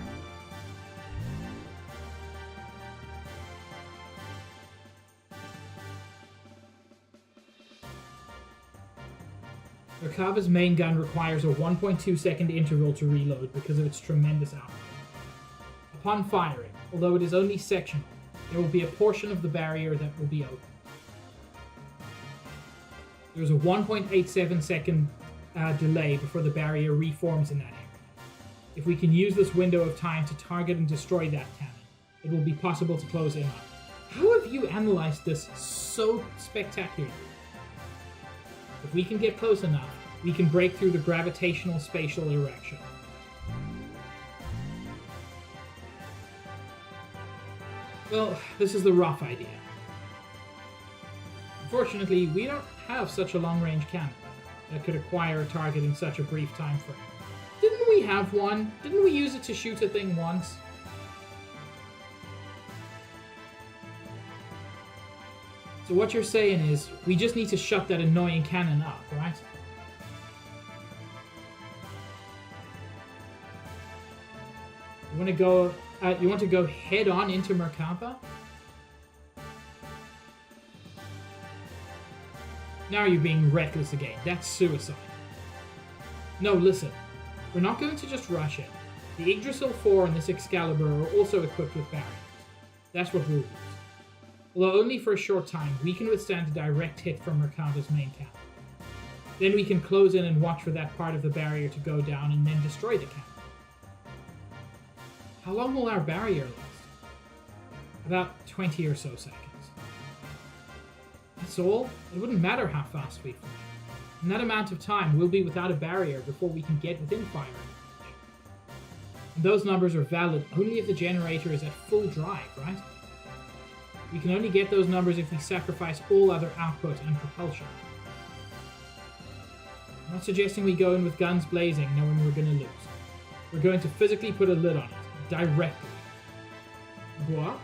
Merkava's main gun requires a 1.2 second interval to reload because of its tremendous output. Upon firing, although it is only sectional, there will be a portion of the barrier that will be open. There is a 1.87 second delay before the barrier reforms in that area. If we can use this window of time to target and destroy that cannon, it will be possible to close in on it. How have you analyzed this so spectacularly? If we can get close enough, we can break through the gravitational spatial erection. Well, this is the rough idea. Unfortunately, we don't have such a long-range cannon that could acquire a target in such a brief time frame. Didn't we have one? Didn't we use it to shoot a thing once? So what you're saying is, we just need to shut that annoying cannon up, right? You want to go head on into Merkava? Now you're being reckless again. That's suicide. No, listen. We're not going to just rush it. The Yggdrasil 4 and this Excalibur are also equipped with barriers. That's what we'll use. Although only for a short time, we can withstand a direct hit from Merkava's main cannon. Then we can close in and watch for that part of the barrier to go down and then destroy the cannon. How long will our barrier last? About 20 or so seconds. That's all. It wouldn't matter how fast we fly. In that amount of time, we'll be without a barrier before we can get within firing range. And those numbers are valid only if the generator is at full drive, right? We can only get those numbers if we sacrifice all other output and propulsion. I'm not suggesting we go in with guns blazing, knowing we're going to lose. We're going to physically put a lid on it, directly. What?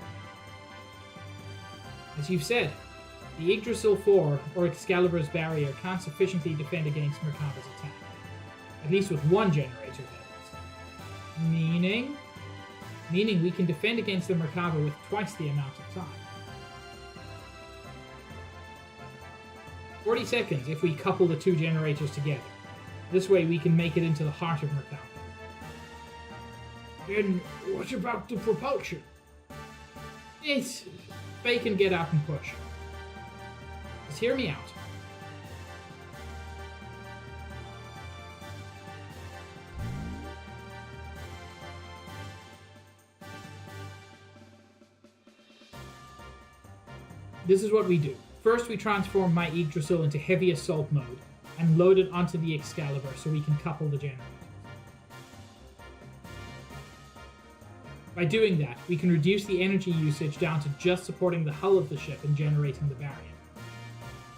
As you've said, the Yggdrasil 4, or Excalibur's barrier, can't sufficiently defend against Merkava's attack. At least with one generator, that is. Meaning we can defend against the Merkava with twice the amount of time. 40 seconds if we couple the two generators together. This way we can make it into the heart of Merkava. Then what about the propulsion? It's... They can get out and push. Just hear me out. This is what we do. First, we transform my Yggdrasil into heavy assault mode and load it onto the Excalibur so we can couple the generators. By doing that, we can reduce the energy usage down to just supporting the hull of the ship and generating the barrier.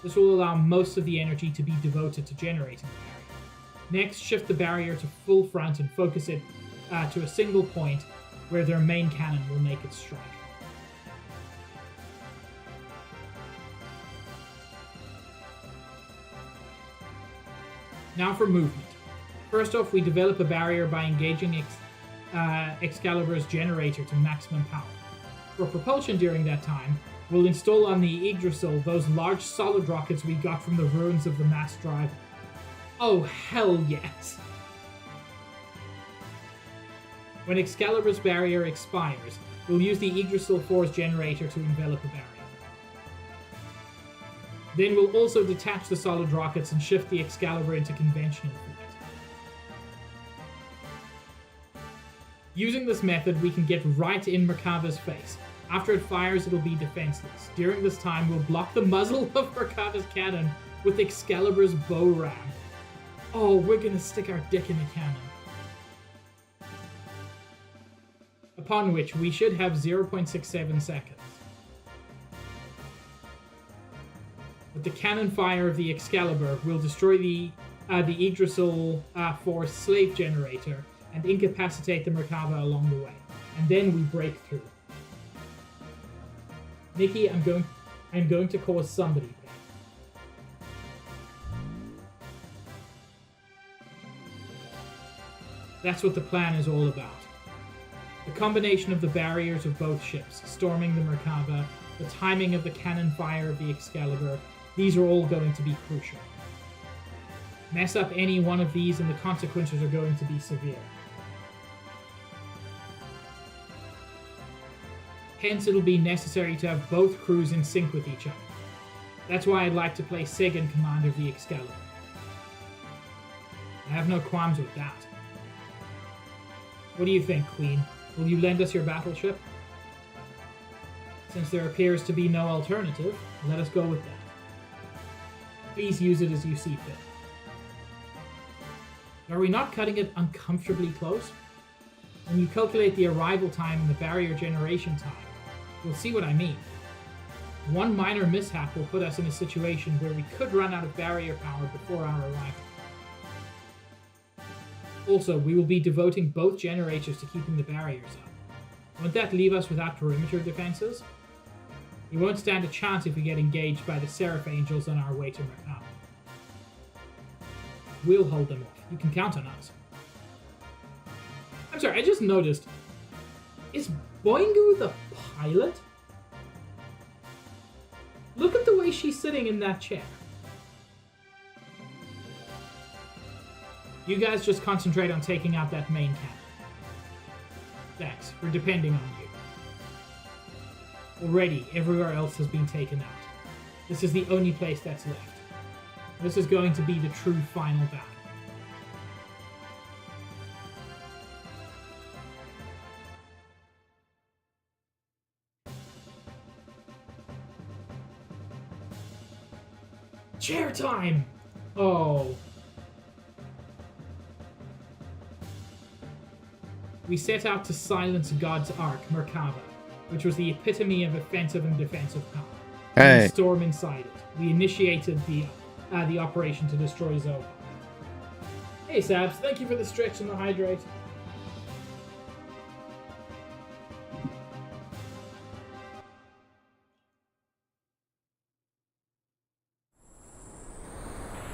This will allow most of the energy to be devoted to generating the barrier. Next, shift the barrier to full front and focus it to a single point where their main cannon will make its strike. Now for movement. First off, we develop a barrier by engaging Excalibur's generator to maximum power. For propulsion during that time, we'll install on the Yggdrasil those large solid rockets we got from the ruins of the mass drive. Oh, hell yes! When Excalibur's barrier expires, we'll use the Yggdrasil 4's generator to envelop a barrier. Then we'll also detach the solid rockets and shift the Excalibur into conventional flight. Using this method, we can get right in Merkava's face. After it fires, it'll be defenseless. During this time, we'll block the muzzle of Merkava's cannon with Excalibur's bow ram. Oh, we're gonna stick our dick in a cannon. Upon which, we should have 0.67 seconds. With the cannon fire of the Excalibur, we'll destroy the Yggdrasil 4 slave generator and incapacitate the Merkava along the way. And then we break through. Nikki, I'm going to cause somebody pain. That's what the plan is all about. The combination of the barriers of both ships, storming the Merkava, the timing of the cannon fire of the Excalibur, these are all going to be crucial. Mess up any one of these and the consequences are going to be severe. Hence, it'll be necessary to have both crews in sync with each other. That's why I'd like to place Sig in command of the Excalibur. I have no qualms with that. What do you think, Queen? Will you lend us your battleship? Since there appears to be no alternative, let us go with that. Please use it as you see fit. Are we not cutting it uncomfortably close? When you calculate the arrival time and the barrier generation time, you'll see what I mean. One minor mishap will put us in a situation where we could run out of barrier power before our arrival. Also, we will be devoting both generators to keeping the barriers up. Won't that leave us without perimeter defenses? We won't stand a chance if we get engaged by the Seraph Angels on our way to Merkava. We'll hold them off. You can count on us. I'm sorry, I just noticed. Is Boingu the pilot? Look at the way she's sitting in that chair. You guys just concentrate on taking out that main cannon. Thanks, we're depending on you. Already, everywhere else has been taken out. This is the only place that's left. This is going to be the true final battle. Chair time! Oh. We set out to silence God's Ark, Merkaba, which was the epitome of offensive and defensive power. Hey. We storm inside it. We initiated the operation to destroy Zohan. Hey, Sabs, thank you for the stretch and the hydrate.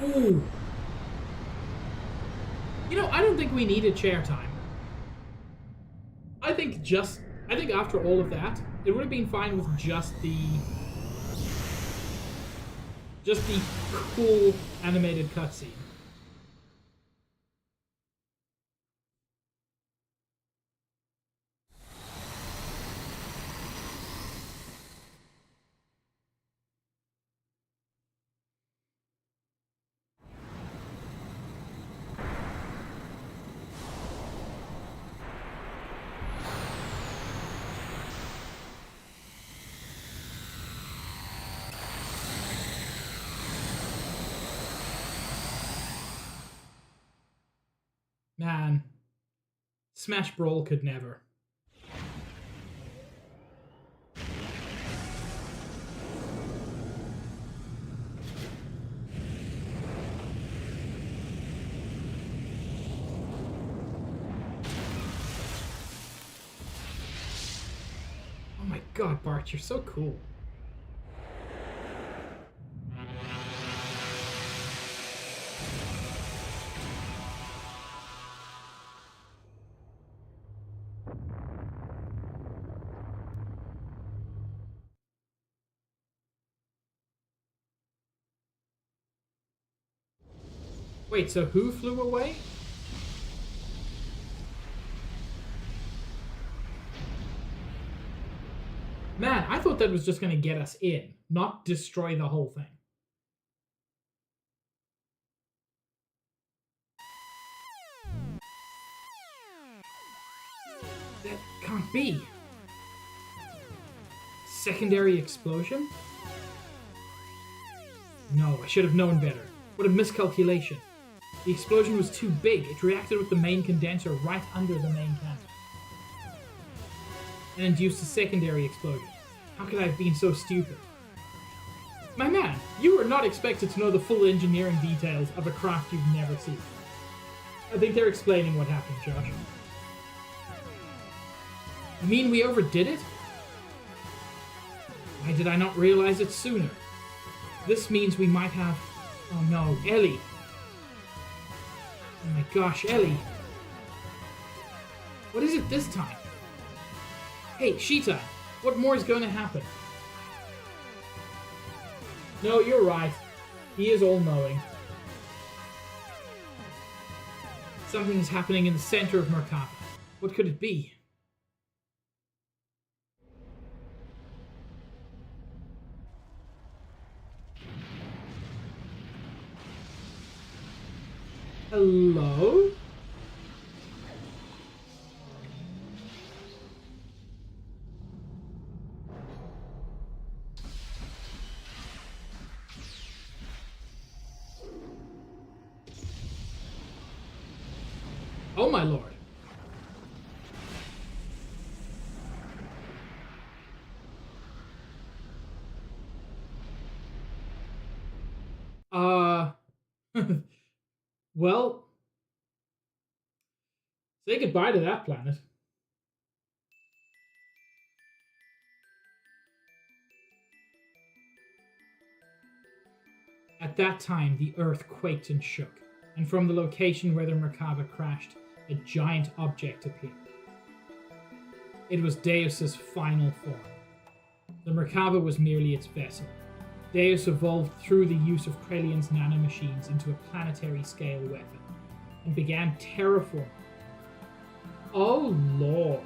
Ooh. You know, I don't think we needed chair time. I think after all of that, it would have been fine with just the cool animated cutscene. Man, Smash Brawl could never. Oh my god, Bart, you're so cool. Wait, so who flew away? Man, I thought that was just going to get us in, not destroy the whole thing. That can't be. Secondary explosion? No, I should have known better. What a miscalculation. The explosion was too big. It reacted with the main condenser right under the main cannon and induced a secondary explosion. How could I have been so stupid? My man, you were not expected to know the full engineering details of a craft you've never seen. I think they're explaining what happened, Josh. You mean we overdid it? Why did I not realize it sooner? This means we might have... Oh no, Ellie. Oh my gosh, Ellie. What is it this time? Hey, Sheeta, what more is going to happen? No, you're right. He is all-knowing. Something is happening in the center of Merkaba. What could it be? Hello? Oh my lord. Well, say goodbye to that planet. At that time, the earth quaked and shook, and from the location where the Merkaba crashed, a giant object appeared. It was Deus's final form. The Merkaba was merely its vessel. Deus evolved through the use of Krelian's nanomachines into a planetary-scale weapon, and began terraforming. Oh lord.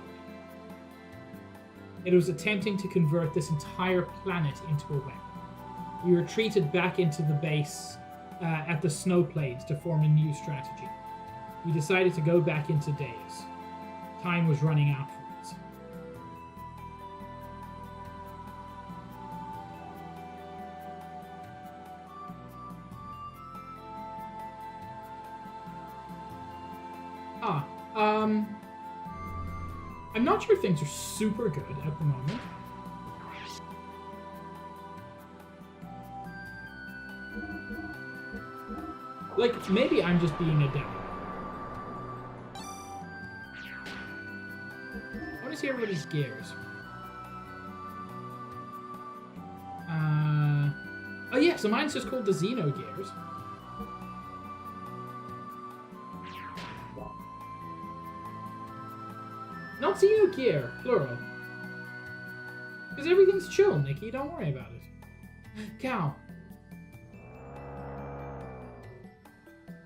It was attempting to convert this entire planet into a weapon. We retreated back into the base at the snow plains to form a new strategy. We decided to go back into Deus. Time was running out for us. I'm not sure things are super good at the moment. Like, maybe I'm just being a dad. I want to see everybody's gears. Oh yeah, so mine's just called the Xenogears. Not Xenogear, plural. Because everything's chill, Nikki, don't worry about it. Cow.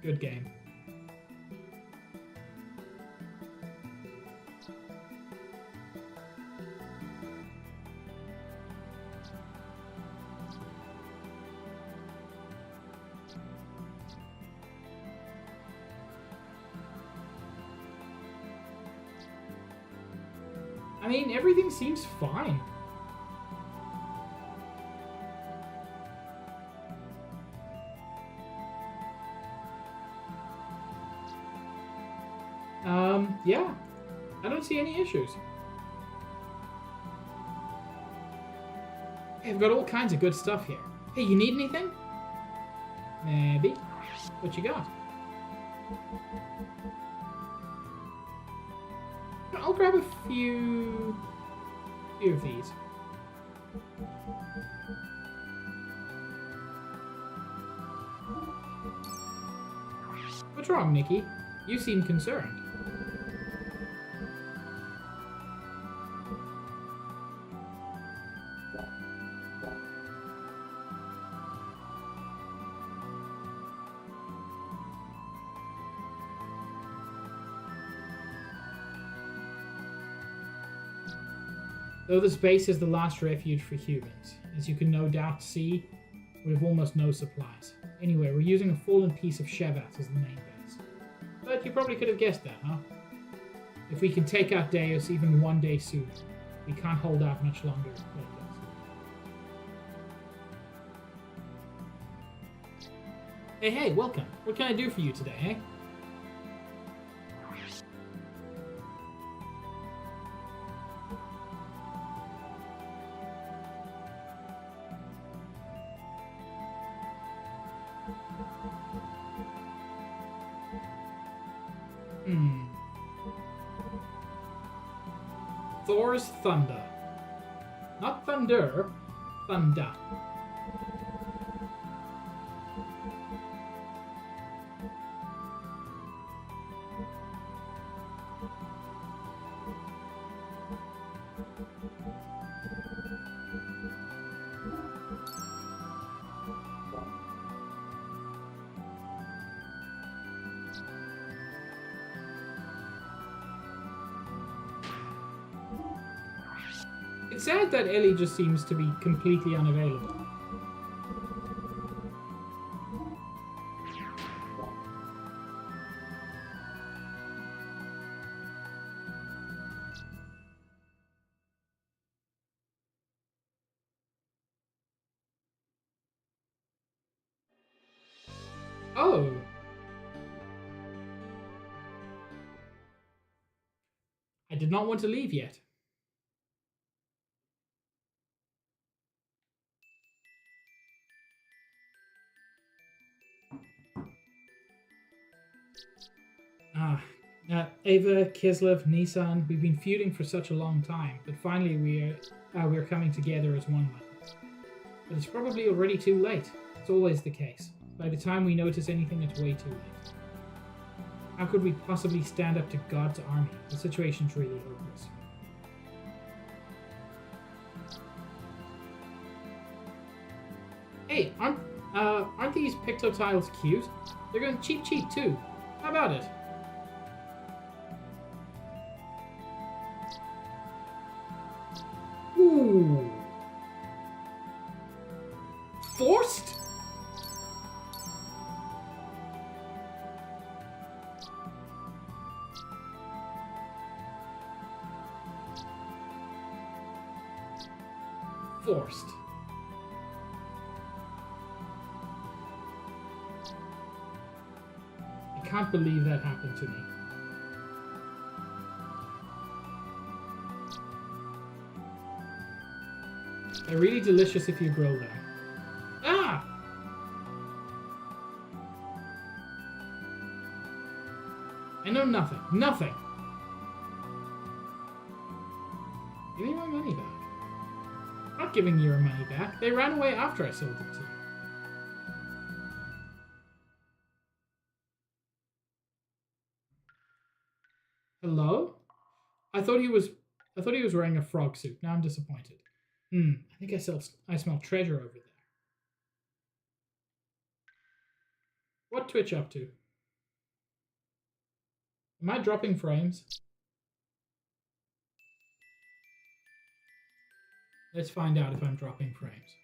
Good game. I mean, everything seems fine. Yeah. I don't see any issues. Hey, I've got all kinds of good stuff here. Hey, you need anything? Maybe. What you got? I'll grab a few of these. What's wrong, Nikki? You seem concerned. Though this base is the last refuge for humans, as you can no doubt see, we have almost no supplies. Anyway, we're using a fallen piece of Shevat as the main base. But you probably could have guessed that, huh? If we can take out Deus even one day sooner, we can't hold out much longer like this. Hey, welcome. What can I do for you today, eh? Thor's Thunder. Not Thunder, Thunder. It's sad that Ellie just seems to be completely unavailable. Oh. I did not want to leave yet. Ava, Kislev, Nissan, we've been feuding for such a long time, but finally we're coming together as one man. But it's probably already too late. It's always the case. By the time we notice anything, it's way too late. How could we possibly stand up to God's army? The situation's really hopeless. Hey, aren't these picto tiles cute? They're going cheap too. How about it? Ooh. Forced? Forced. I can't believe that happened to me. They're really delicious if you grill them. Ah! I know nothing. Nothing! Give me my money back. I'm not giving you your money back. They ran away after I sold them to you. Hello? I thought he was wearing a frog suit. Now I'm disappointed. I think I smell treasure over there. What Twitch up to? Am I dropping frames? Let's find out if I'm dropping frames.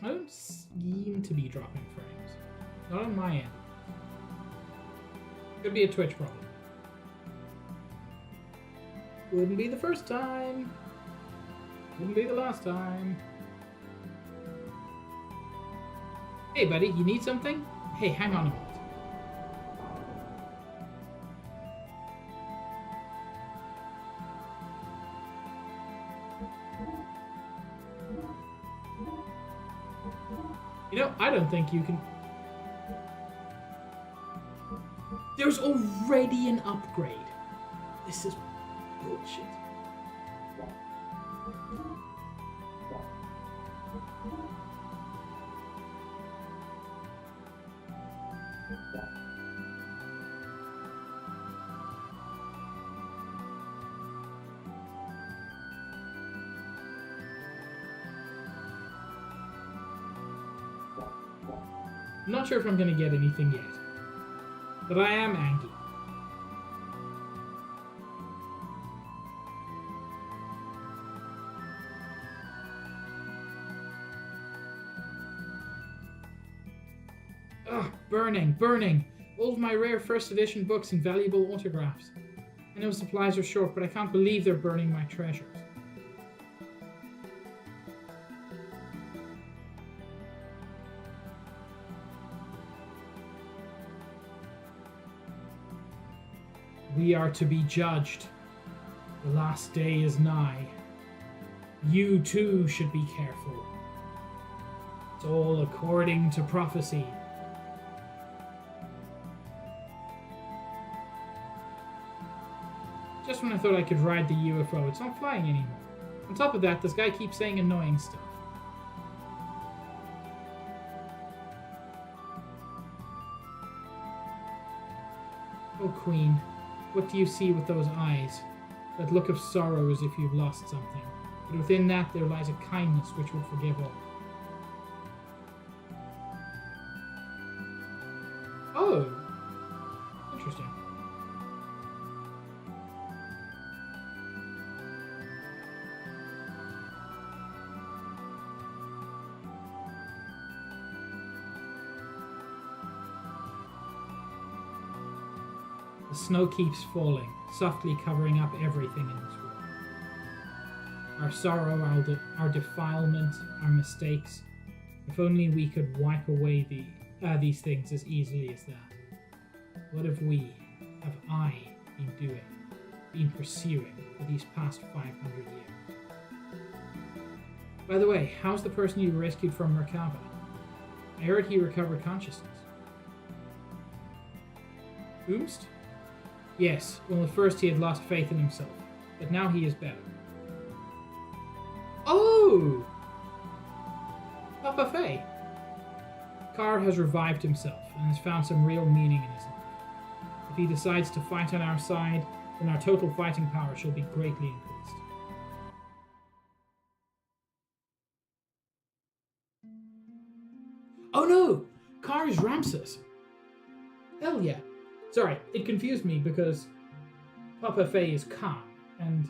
I don't seem to be dropping frames. Not on my end. Could be a Twitch problem. Wouldn't be the first time. Wouldn't be the last time. Hey buddy, you need something? Hey, hang on a minute. You know, I don't think you can... There's already an upgrade. This is bullshit. I'm not sure if I'm going to get anything yet, but I am angry. Ugh, burning. All of my rare first edition books and valuable autographs. I know supplies are short, but I can't believe they're burning my treasures. We are to be judged. The last day is nigh. You too should be careful. It's all according to prophecy. Just when I thought I could ride the UFO, it's not flying anymore. On top of that, this guy keeps saying annoying stuff. Oh, Queen, what do you see with those eyes? That look of sorrow as if you've lost something. But within that there lies a kindness which will forgive all. Oh, interesting. The snow keeps falling, softly covering up everything in this world. Our sorrow, our defilement, our mistakes. If only we could wipe away these things as easily as that. What have I been pursuing for these past 500 years? By the way, how's the person you rescued from Merkava? I heard he recovered consciousness. Oomst? Yes, well at first he had lost faith in himself, but now he is better. Oh! Papa Faye! Carr has revived himself and has found some real meaning in his life. If he decides to fight on our side, then our total fighting power shall be greatly increased. Oh no! Carr is Ramses! Hell yeah! Sorry, it confused me because Papa Faye is Khan, and...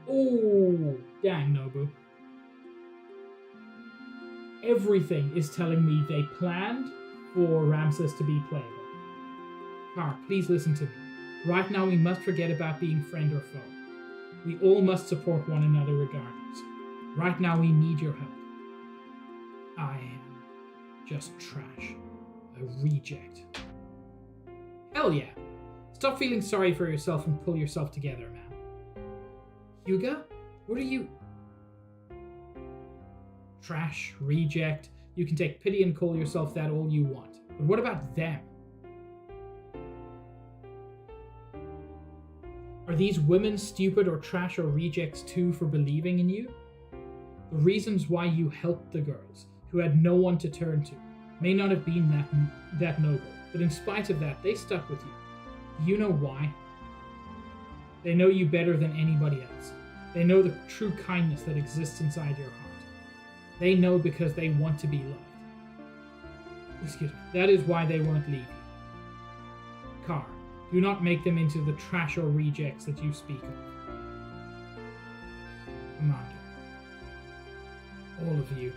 Oh, dang, Nobu. Everything is telling me they planned for Ramses to be playable. Carr, please listen to me. Right now we must forget about being friend or foe. We all must support one another regardless. Right now we need your help. I am just trash. A reject. Hell yeah. Stop feeling sorry for yourself and pull yourself together, man. Hyuga? What are you... Trash, reject. You can take pity and call yourself that all you want. But what about them? Are these women stupid or trash or rejects too for believing in you? The reasons why you helped the girls, who had no one to turn to, may not have been that noble, but in spite of that, they stuck with you. Do you know why? They know you better than anybody else. They know the true kindness that exists inside your heart. They know because they want to be loved. Excuse me. That is why they won't leave you. Car, do not make them into the trash or rejects that you speak of. Commander. All of you.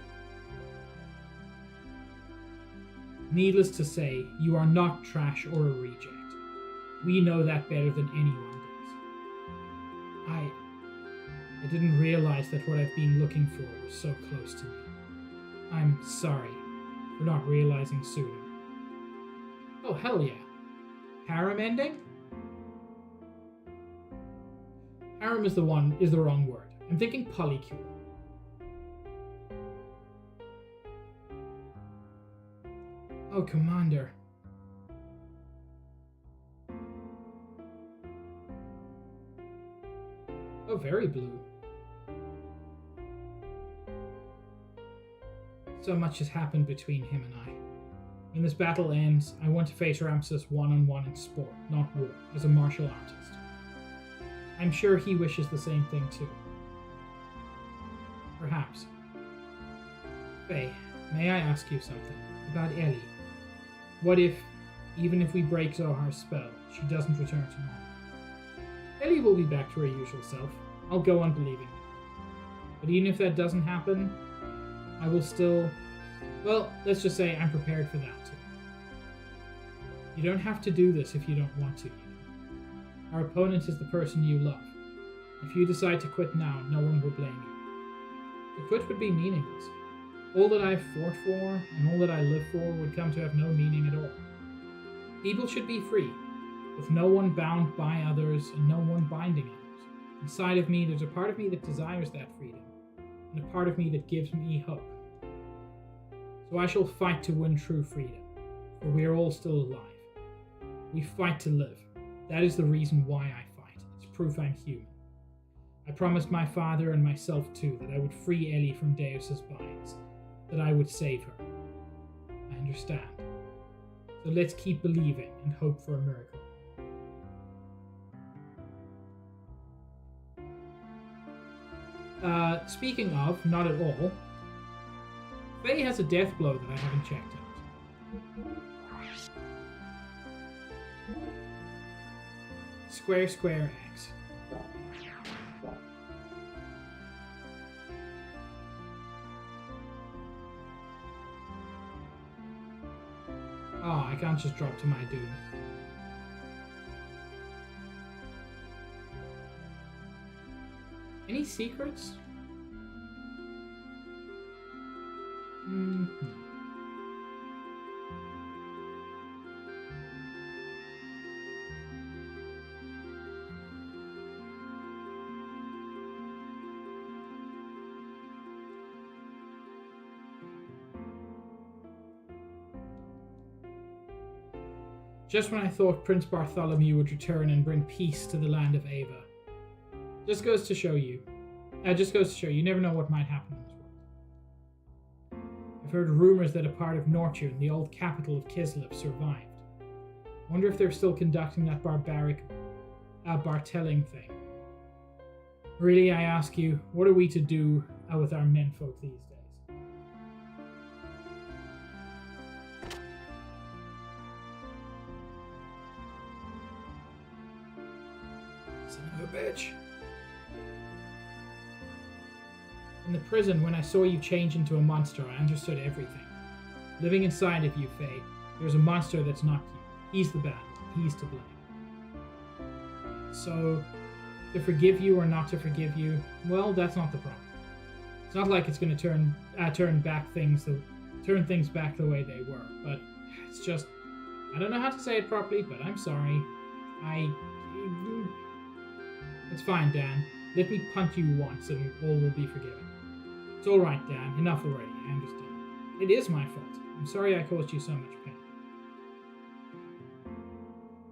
Needless to say, you are not trash or a reject. We know that better than anyone does. I didn't realize that what I've been looking for was so close to me. I'm sorry for not realizing sooner. Oh, hell yeah. Harem ending? Harem is the wrong word. I'm thinking polycule. Oh, Commander. Oh, very blue. So much has happened between him and I. When this battle ends, I want to face Ramses one-on-one in sport, not war, as a martial artist. I'm sure he wishes the same thing too. Perhaps. Faye, may I ask you something about Ellie? What if, even if we break Zohar's spell, she doesn't return to normal? Ellie will be back to her usual self. I'll go on believing that. But even if that doesn't happen, I will still... Well, let's just say I'm prepared for that too. You don't have to do this if you don't want to, you know. Our opponent is the person you love. If you decide to quit now, no one will blame you. To quit would be meaningless. All that I've fought for, and all that I live for, would come to have no meaning at all. People should be free, with no one bound by others and no one binding others. Inside of me, there's a part of me that desires that freedom, and a part of me that gives me hope. So I shall fight to win true freedom, for we are all still alive. We fight to live. That is the reason why I fight. It's proof I'm human. I promised my father and myself too that I would free Ellie from Deus's binds, that I would save her. I understand. So let's keep believing and hope for a miracle. Speaking of, not at all, Faye has a death blow that I haven't checked out. Square, square, X. Oh, I can't just drop to my doom. Any secrets? No. Just when I thought Prince Bartholomew would return and bring peace to the land of Ava. Just goes to show you. You never know what might happen in this world. I've heard rumors that a part of Nortune, the old capital of Kislev, survived. I wonder if they're still conducting that barbaric bartelling thing. Really, I ask you, what are we to do with our menfolk these days? Son of a bitch. In the prison, when I saw you change into a monster, I understood everything. Living inside of you, Faye, there's a monster that's not you. He's the bad one. He's to blame. So, to forgive you or not to forgive you, well, that's not the problem. It's not like it's going to turn back things turn things back the way they were. But it's just, I don't know how to say it properly, but I'm sorry. It's fine, Dan. Let me punt you once and all will be forgiven. It's alright, Dan. Enough already. I understand. It is my fault. I'm sorry I caused you so much pain.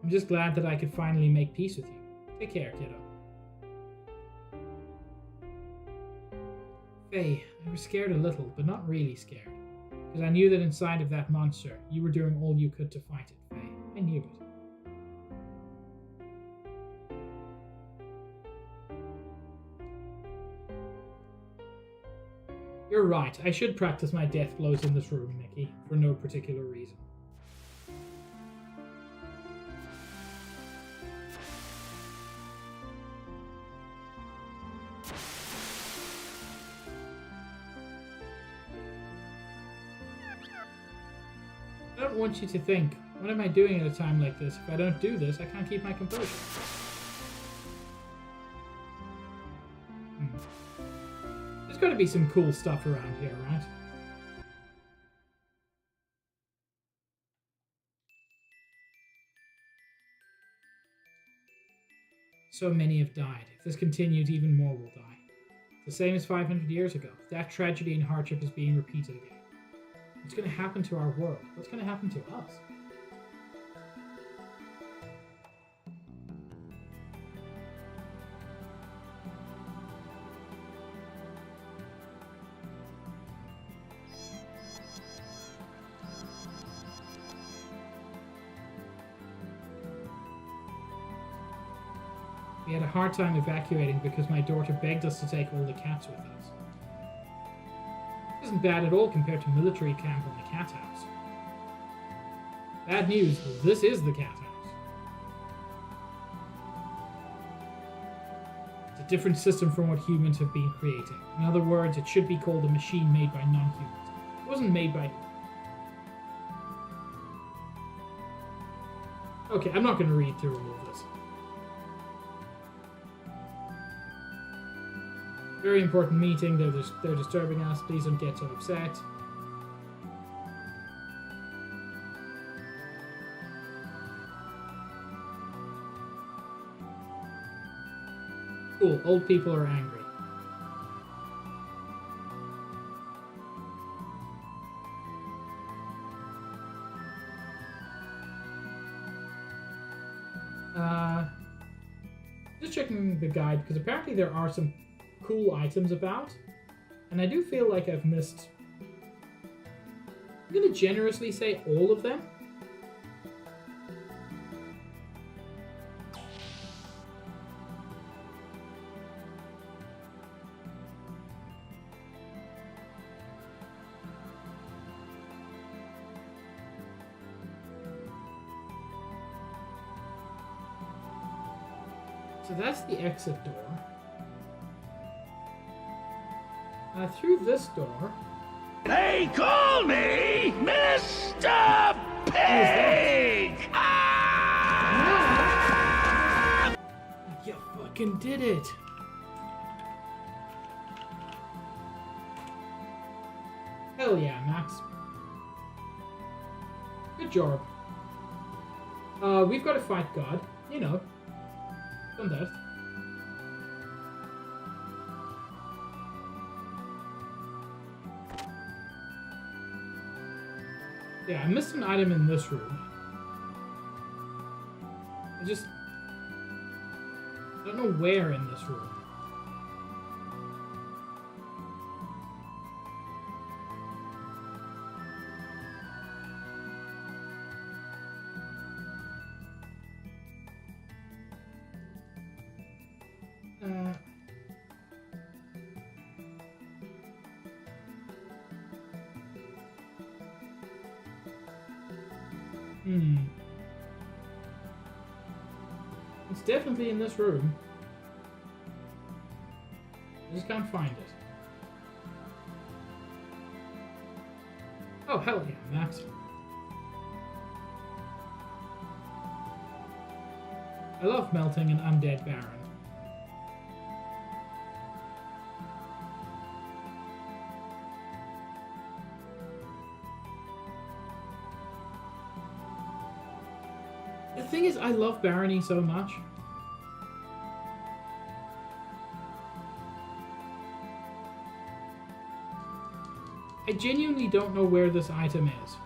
I'm just glad that I could finally make peace with you. Take care, kiddo. Faye, I was scared a little, but not really scared. Because I knew that inside of that monster, you were doing all you could to fight it, Faye. I knew it. You're right. I should practice my death blows in this room, Nikki, for no particular reason. I don't want you to think, what am I doing at a time like this? If I don't do this, I can't keep my composure. There's got to be some cool stuff around here, right? So many have died. If this continues, even more will die. The same as 500 years ago. That tragedy and hardship is being repeated again. What's going to happen to our world? What's going to happen to us? We had a hard time evacuating because my daughter begged us to take all the cats with us. It isn't bad at all compared to military camp and the cat house. Bad news, this is the cat house. It's a different system from what humans have been creating. In other words, it should be called a machine made by non-humans. It wasn't made by... Okay, I'm not going to read through all of this. Very important meeting. They're disturbing us. Please don't get so upset. Cool. Old people are angry. Just checking the guide because apparently there are some cool items about, and I do feel like I've missed, I'm gonna generously say all of them. So that's the exit door. Through this door... They call me Mr. Pig! Ah! You fucking did it! Hell yeah, Max. Good job. We've got to fight God. You know. Done that. Yeah, I missed an item in this room. I don't know where in this room. It's definitely in this room. I just can't find it. Oh, hell yeah, Max. I love melting an undead baron. The thing is, I love Barony so much. I genuinely don't know where this item is.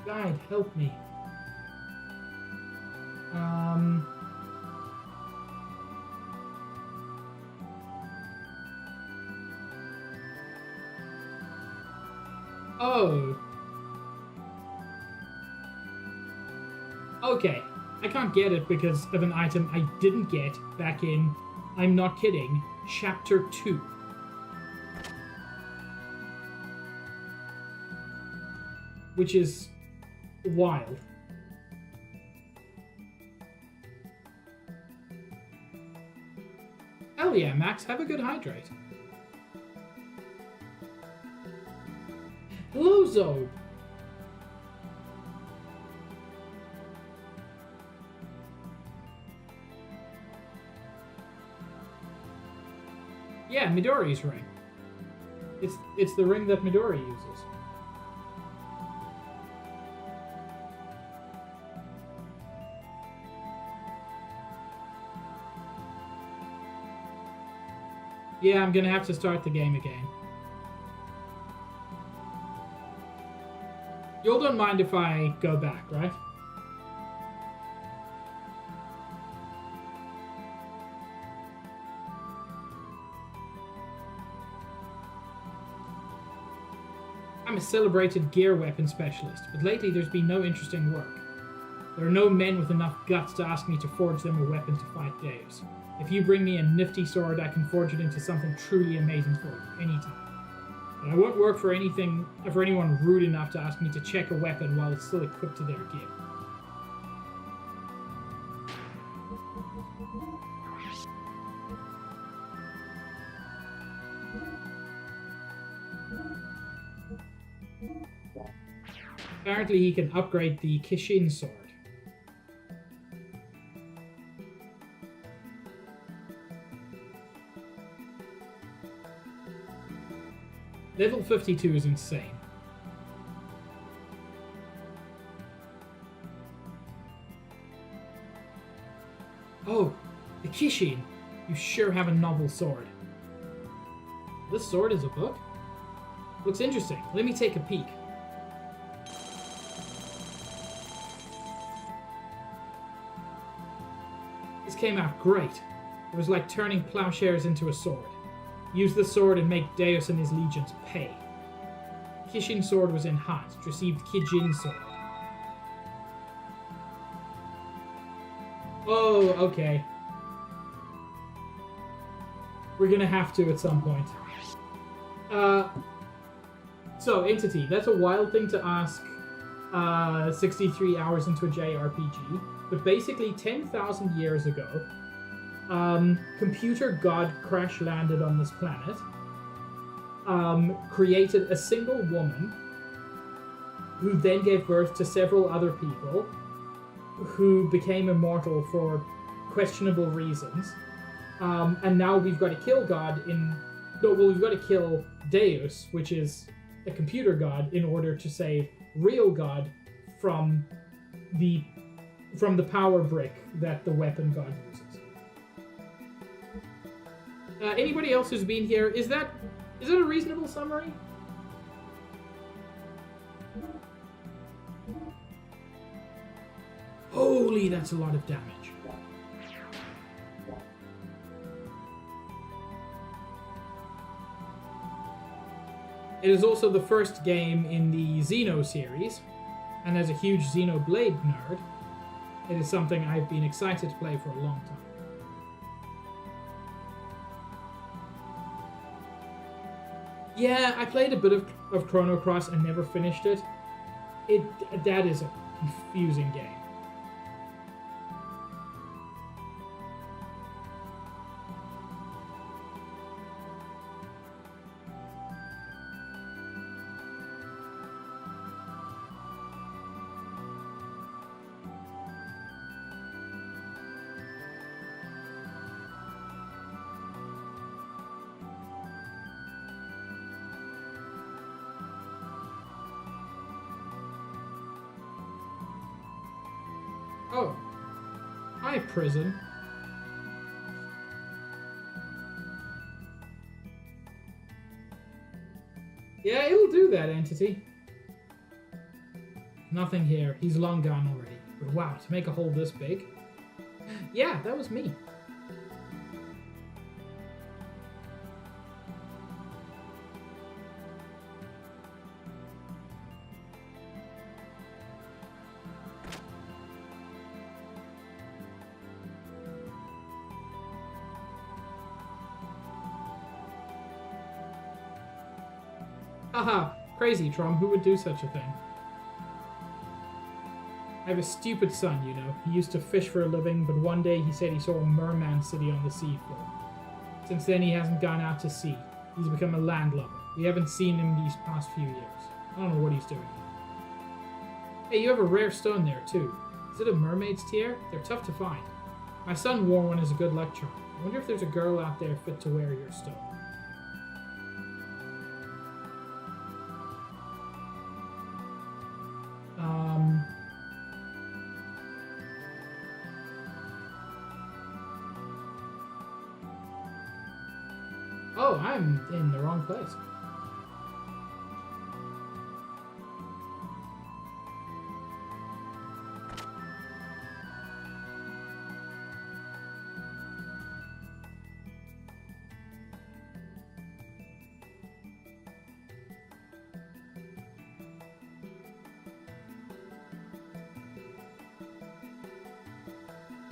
Guide, help me. Oh. Okay. I can't get it because of an item I didn't get back in, I'm not kidding, Chapter 2. Which is wild. Hell yeah, Max, have a good hydrate. Hello, Zoe. Yeah, Midori's ring. It's the ring that Midori uses. Yeah, I'm gonna have to start the game again. You'll don't mind if I go back, right? I'm a celebrated gear weapon specialist, but lately there's been no interesting work. There are no men with enough guts to ask me to forge them a weapon to fight Deus. If you bring me a nifty sword, I can forge it into something truly amazing for you, anytime. But I won't work for anyone rude enough to ask me to check a weapon while it's still equipped to their gear. Apparently he can upgrade the Kishin sword. Level 52 is insane. Oh, the Kishin. You sure have a novel sword. This sword is a book? Looks interesting. Let me take a peek. This came out great. It was like turning plowshares into a sword. Use the sword and make Deus and his legions pay. Kishin sword was enhanced, received Kijin sword. Oh, okay. We're gonna have to at some point. So, Entity, that's a wild thing to ask 63 hours into a JRPG, but basically 10,000 years ago, computer god crash landed on this planet, created a single woman, who then gave birth to several other people, who became immortal for questionable reasons, and now we've got to kill we've got to kill Deus, which is a computer god, in order to save real god from the power brick that the weapon god uses. Anybody else who's been here, is that a reasonable summary? Holy, that's a lot of damage. It is also the first game in the Xeno series, and as a huge Xenoblade nerd, it is something I've been excited to play for a long time. Yeah, I played a bit of Chrono Cross and never finished it. That is a confusing game. Oh. Hi, prison. Yeah, it'll do that, entity. Nothing here. He's long gone already. But wow, to make a hole this big. Yeah, that was me. Haha, crazy, Trom. Who would do such a thing? I have a stupid son, you know. He used to fish for a living, but one day he said he saw a merman sitting on the seafloor. Since then, he hasn't gone out to sea. He's become a landlubber. We haven't seen him these past few years. I don't know what he's doing. Hey, you have a rare stone there, too. Is it a mermaid's tear? They're tough to find. My son wore one as a good luck charm. I wonder if there's a girl out there fit to wear your stone. Oh, I'm in the wrong place.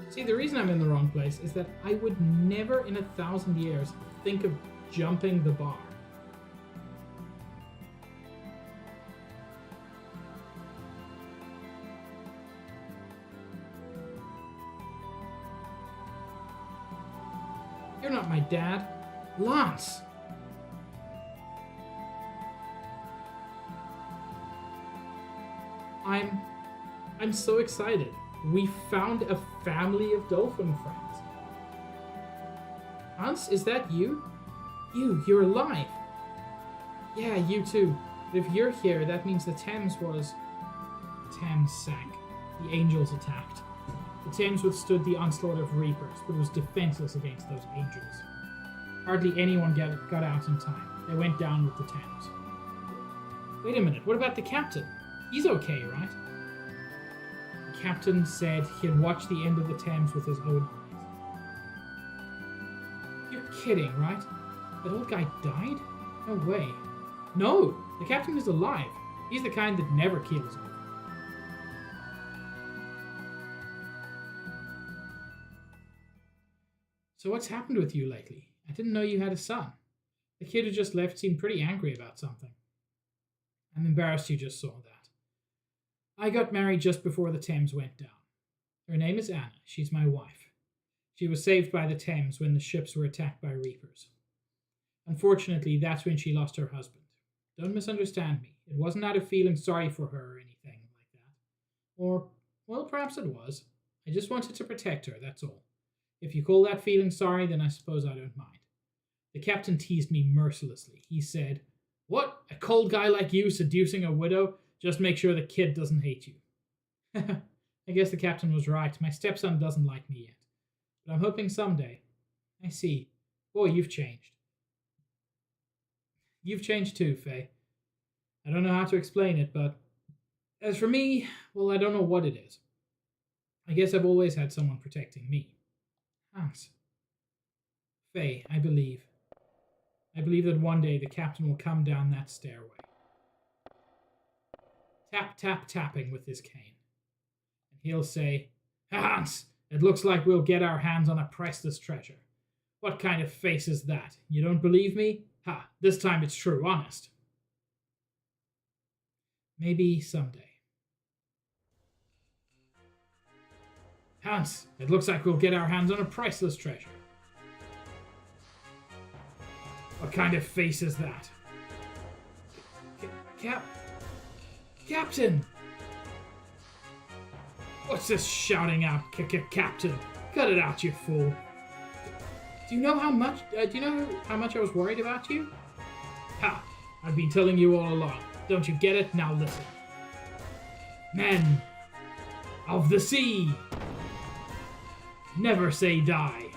See, the reason I'm in the wrong place is that I would never in 1,000 years think of jumping the bar. You're not my dad. Lance! I'm so excited. We found a family of dolphin friends. Hans, is that you? You're alive. Yeah, you too. But if you're here, that means the Thames sank. The angels attacked. The Thames withstood the onslaught of reapers, but was defenseless against those angels. Hardly anyone got out in time. They went down with the Thames. Wait a minute, what about the captain? He's okay, right? The captain said he had watched the end of the Thames with his own eyes. You're kidding, right? That old guy died? No way. No! The captain is alive. He's the kind that never keels over. So what's happened with you lately? I didn't know you had a son. The kid who just left seemed pretty angry about something. I'm embarrassed you just saw that. I got married just before the Thames went down. Her name is Anna. She's my wife. She was saved by the Thames when the ships were attacked by reapers. Unfortunately, that's when she lost her husband. Don't misunderstand me. It wasn't out of feeling sorry for her or anything like that. Or, well, perhaps it was. I just wanted to protect her, that's all. If you call that feeling sorry, then I suppose I don't mind. The captain teased me mercilessly. He said, "What? A cold guy like you seducing a widow? Just make sure the kid doesn't hate you." I guess the captain was right. My stepson doesn't like me yet. But I'm hoping someday. I see. Boy, you've changed. You've changed too, Faye. I don't know how to explain it, but as for me, well, I don't know what it is. I guess I've always had someone protecting me. Hans. Faye, I believe. I believe that one day the captain will come down that stairway. Tap, tap, tapping with his cane. And he'll say, "Hans, it looks like we'll get our hands on a priceless treasure." What kind of face is that? You don't believe me? Ha, this time it's true, honest. Maybe someday. Hans, it looks like we'll get our hands on a priceless treasure. What kind of face is that? Captain! What's this shouting out, Captain? Cut it out, you fool. Do you know how much I was worried about you? Ha! I've been telling you all along. Don't you get it? Now listen. Men of the sea! never say die.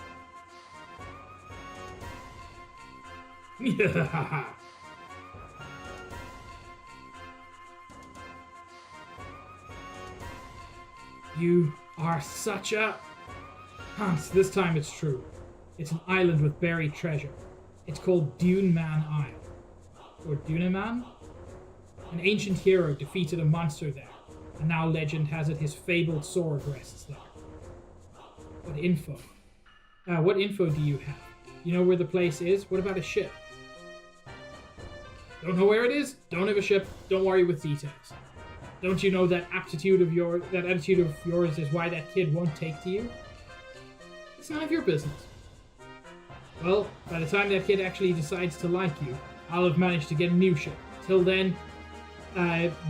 You are such a... Hans, this time it's true. It's an island with buried treasure. It's called Dune Man Isle. Or Duneman? An ancient hero defeated a monster there, and now legend has it his fabled sword rests there. What info? What info do you have? You know where the place is? What about a ship? Don't know where it is? Don't have a ship. Don't worry with details. Don't you know that attitude of yours is why that kid won't take to you? It's none of your business. Well, by the time that kid actually decides to like you, I'll have managed to get a new ship. Till then,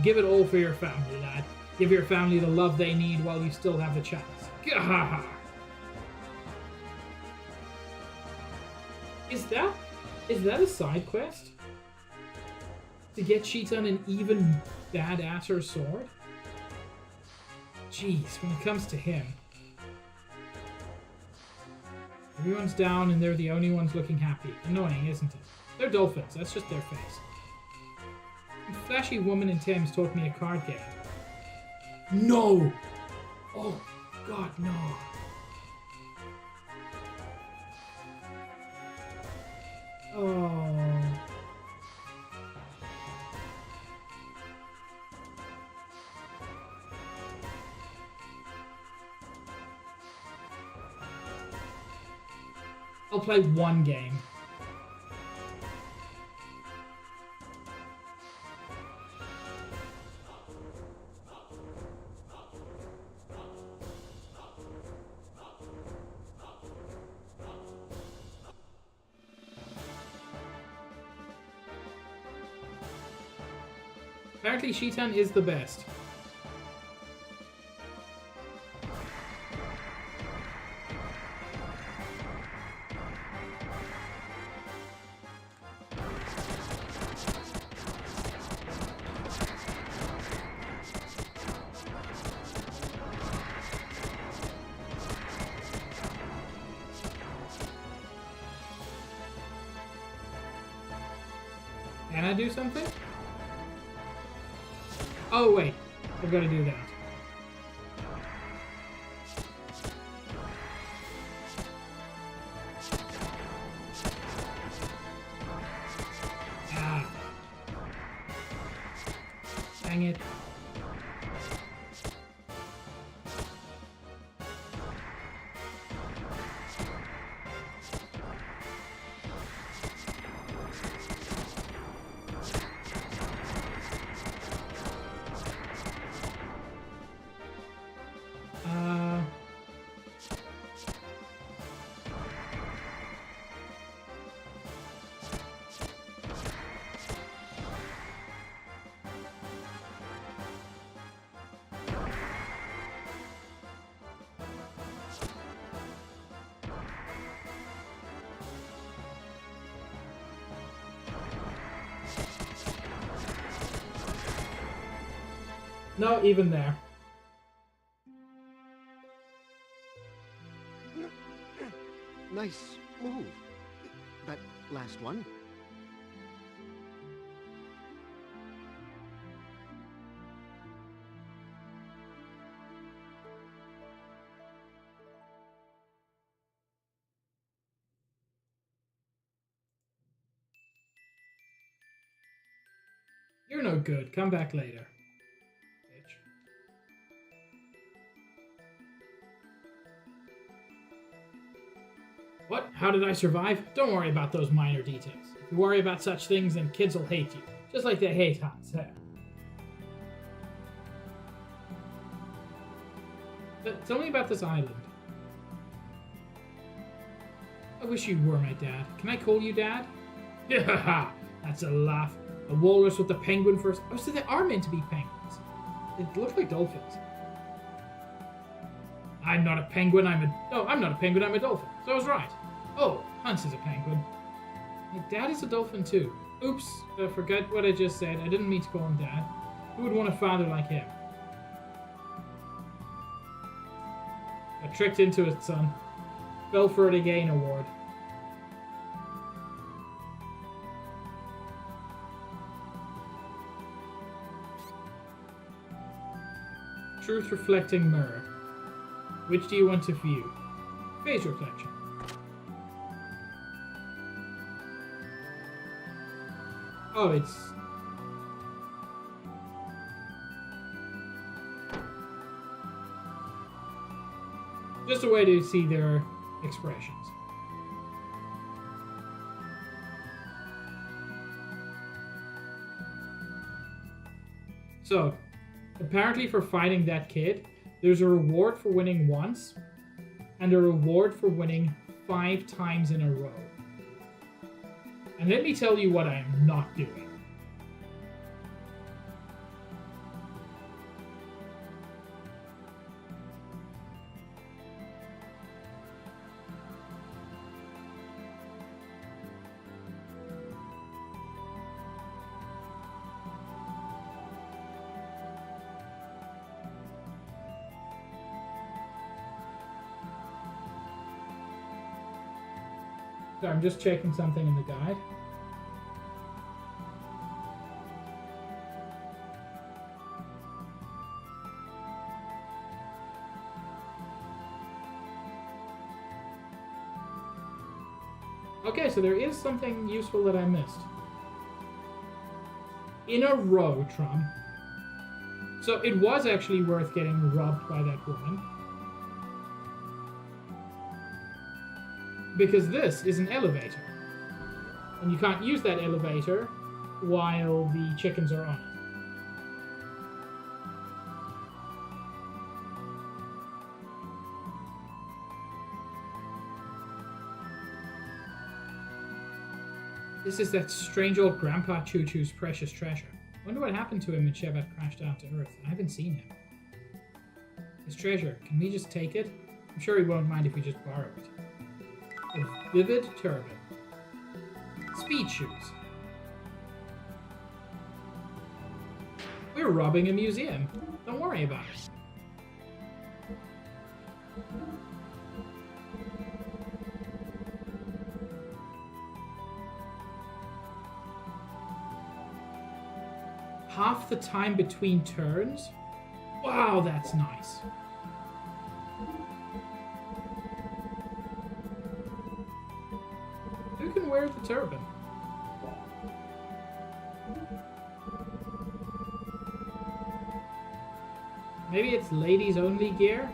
give it all for your family, lad. Give your family the love they need while you still have the chance. Gah! Is that a side quest? To get Cheetah an even badasser sword? Jeez, when it comes to him. Everyone's down and they're the only ones looking happy. Annoying, isn't it? They're dolphins, that's just their face. A flashy woman in Thames taught me a card game. No! Oh, God, no. Oh. I'll play one game. Apparently Shitan is the best. Can I do something? Oh wait, I've got to do that. Ah. Dang it. No, even there. Nice move. That last one. You're no good. Come back later. Bitch. What? How did I survive? Don't worry about those minor details. If you worry about such things, then kids will hate you. Just like they hate Hans. But tell me about this island. I wish you were my dad. Can I call you Dad? Yeah, that's a laugh. A walrus with the penguin first. Oh, so they are meant to be penguins. They look like dolphins. I'm not a penguin, No, I'm not a penguin, I'm a dolphin. So I was right. Oh, Hans is a penguin. My dad is a dolphin too. Oops, forget what I just said. I didn't mean to call him Dad. Who would want a father like him? But tricked into it, son. Fell for it again award. Truth reflecting mirror. Which do you want to view? Phase reflection. Oh, it's... just a way to see their expressions. So, apparently for fighting that kid, there's a reward for winning once, and a reward for winning 5 times in a row. And let me tell you what I am not doing. So I'm just checking something in the guide. Okay, so there is something useful that I missed. In a row, Trum. So it was actually worth getting robbed by that woman. Because this is an elevator. And you can't use that elevator while the chickens are on it. This is that strange old Grandpa Choo Choo's precious treasure. I wonder what happened to him when Shevat crashed down to Earth. I haven't seen him. His treasure, can we just take it? I'm sure he won't mind if we just borrow it. A vivid turban. Speed shoes. We're robbing a museum. Don't worry about it. Half the time between turns? Wow, that's nice. Who can wear the turban? Maybe it's ladies only gear?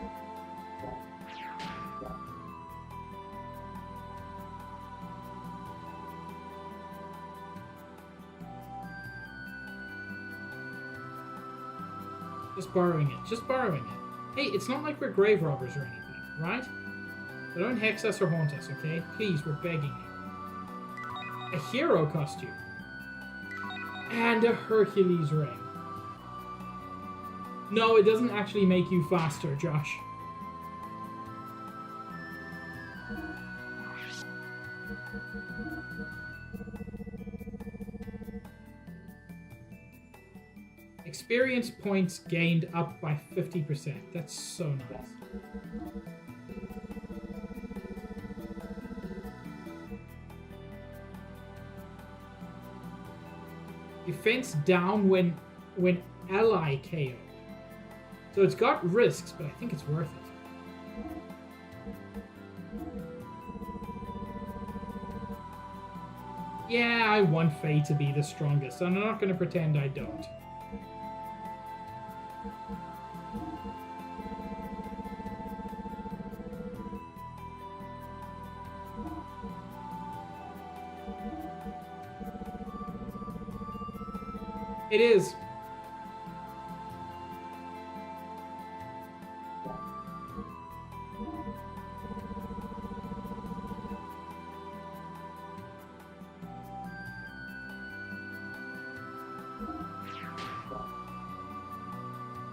Just borrowing it. Just borrowing it. Hey, it's not like we're grave robbers or anything, right? So don't hex us or haunt us, okay? Please, we're begging you. A hero costume. And a Hercules ring. No, it doesn't actually make you faster, Josh. Experience points gained up by 50%. That's so nice. Defense down when ally KO. So it's got risks, but I think it's worth it. Yeah, I want Faye to be the strongest, so I'm not going to pretend I don't. It is.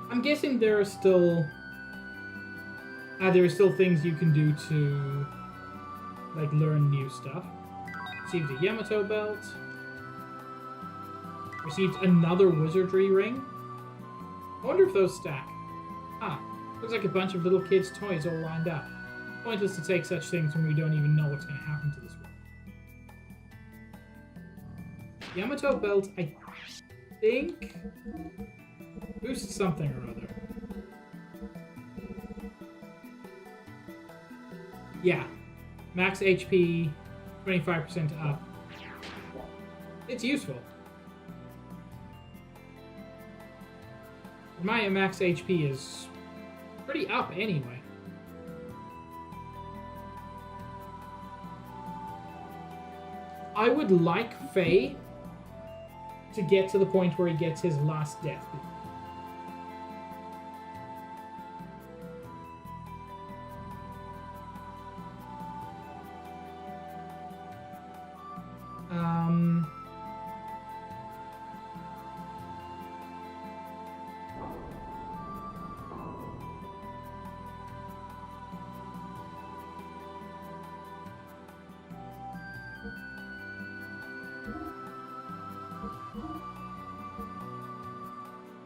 I'm guessing there are still things you can do to like learn new stuff. Received a Yamato belt. Received another wizardry ring. I wonder if those stack. Ah, Looks like a bunch of little kids' toys all lined up. Pointless to take such things when we don't even know what's going to happen to this world. Yamato belt, I think, boosts something or other. Yeah, max HP, 25% up. It's useful. My max HP is pretty up anyway. I would like Faye to get to the point where he gets his last death.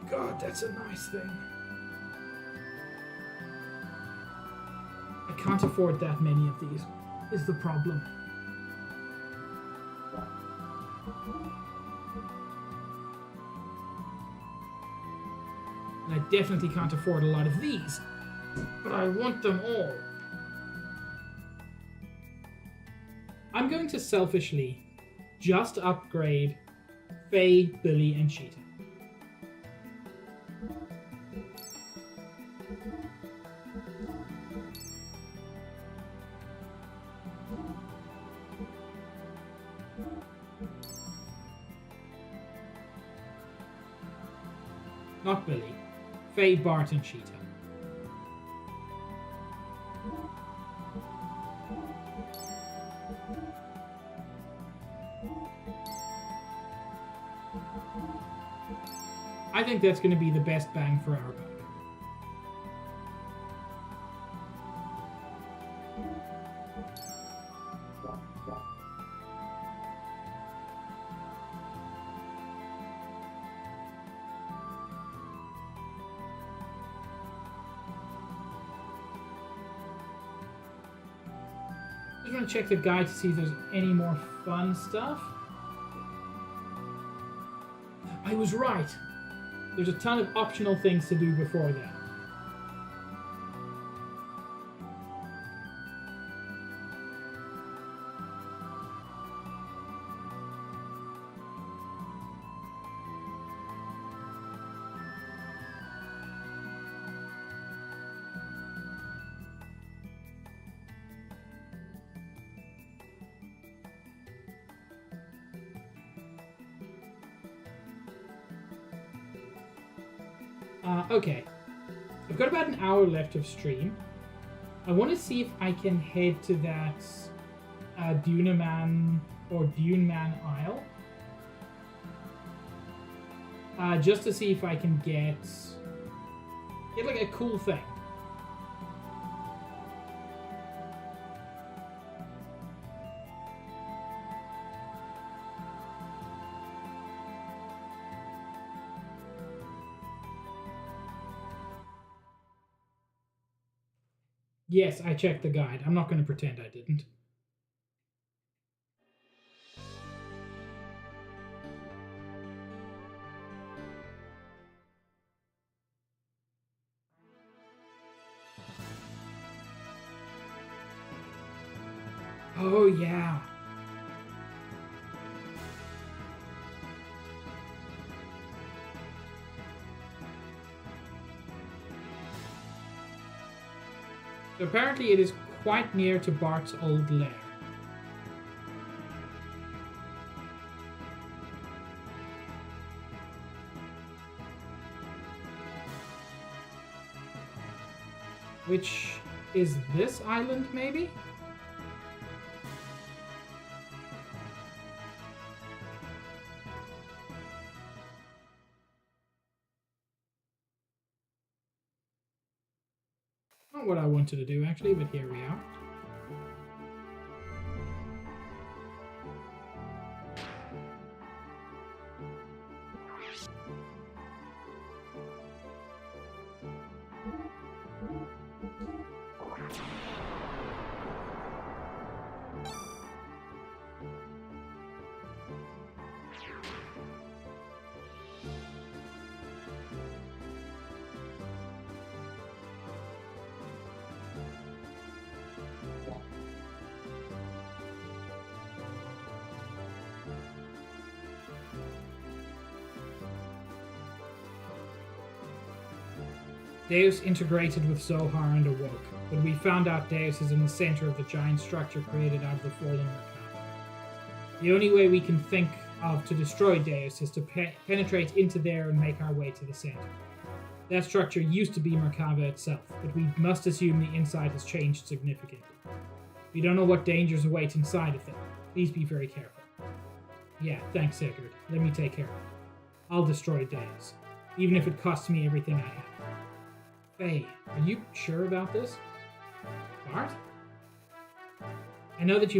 God, that's a nice thing. I can't afford that many of these, is the problem. And I definitely can't afford a lot of these, but I want them all. I'm going to selfishly just upgrade Faye, Billy, and Cheetah. Not Billy. Faye, Bart, and Cheetah. I think that's going to be the best bang for our buck. Just want to check the guide to see if there's any more fun stuff. I was right. There's a ton of optional things to do before that. Okay. I've got about an hour left of stream. I want to see if I can head to that Duneman or Duneman Isle. Just to see if I can get like a cool thing. Yes, I checked the guide. I'm not going to pretend I didn't. Oh, yeah. So apparently it is quite near to Bart's old lair. Which is this island, maybe? Not what I wanted to do, actually, but here we are. Deus integrated with Zohar and awoke, but we found out Deus is in the center of the giant structure created out of the fallen Merkaba. The only way we can think of to destroy Deus is to penetrate into there and make our way to the center. That structure used to be Merkaba itself, but we must assume the inside has changed significantly. We don't know what dangers await inside of them. Please be very careful. Yeah, thanks, Sigurd. Let me take care of it. I'll destroy Deus, even if it costs me everything I have. Faye, are you sure about this? Bart? I know that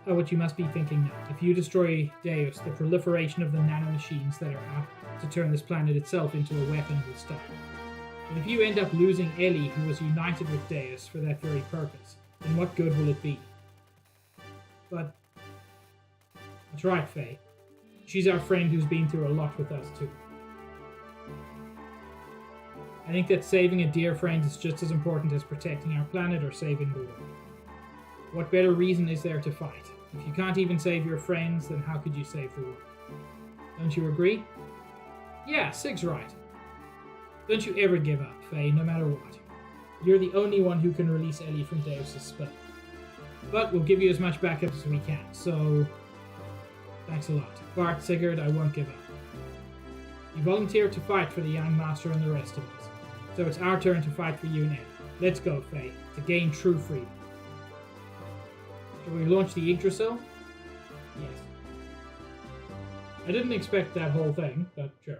what you must be thinking now. If you destroy Deus, the proliferation of the nanomachines that are apt to turn this planet itself into a weapon will stop. But if you end up losing Ellie, who was united with Deus for that very purpose, then what good will it be? But that's right, Faye. She's our friend who's been through a lot with us too. I think that saving a dear friend is just as important as protecting our planet or saving the world. What better reason is there to fight? If you can't even save your friends, then how could you save the world? Don't you agree? Yeah, Sig's right. Don't you ever give up, Faye, no matter what. You're the only one who can release Ellie from Deus' spell. But we'll give you as much backup as we can, so thanks a lot. Bart, Sigurd, I won't give up. You volunteered to fight for the young master and the rest of us. So it's our turn to fight for you now. Let's go, Faye, to gain true freedom. Shall we launch the Yggdrasil? Yes. I didn't expect that whole thing, but sure.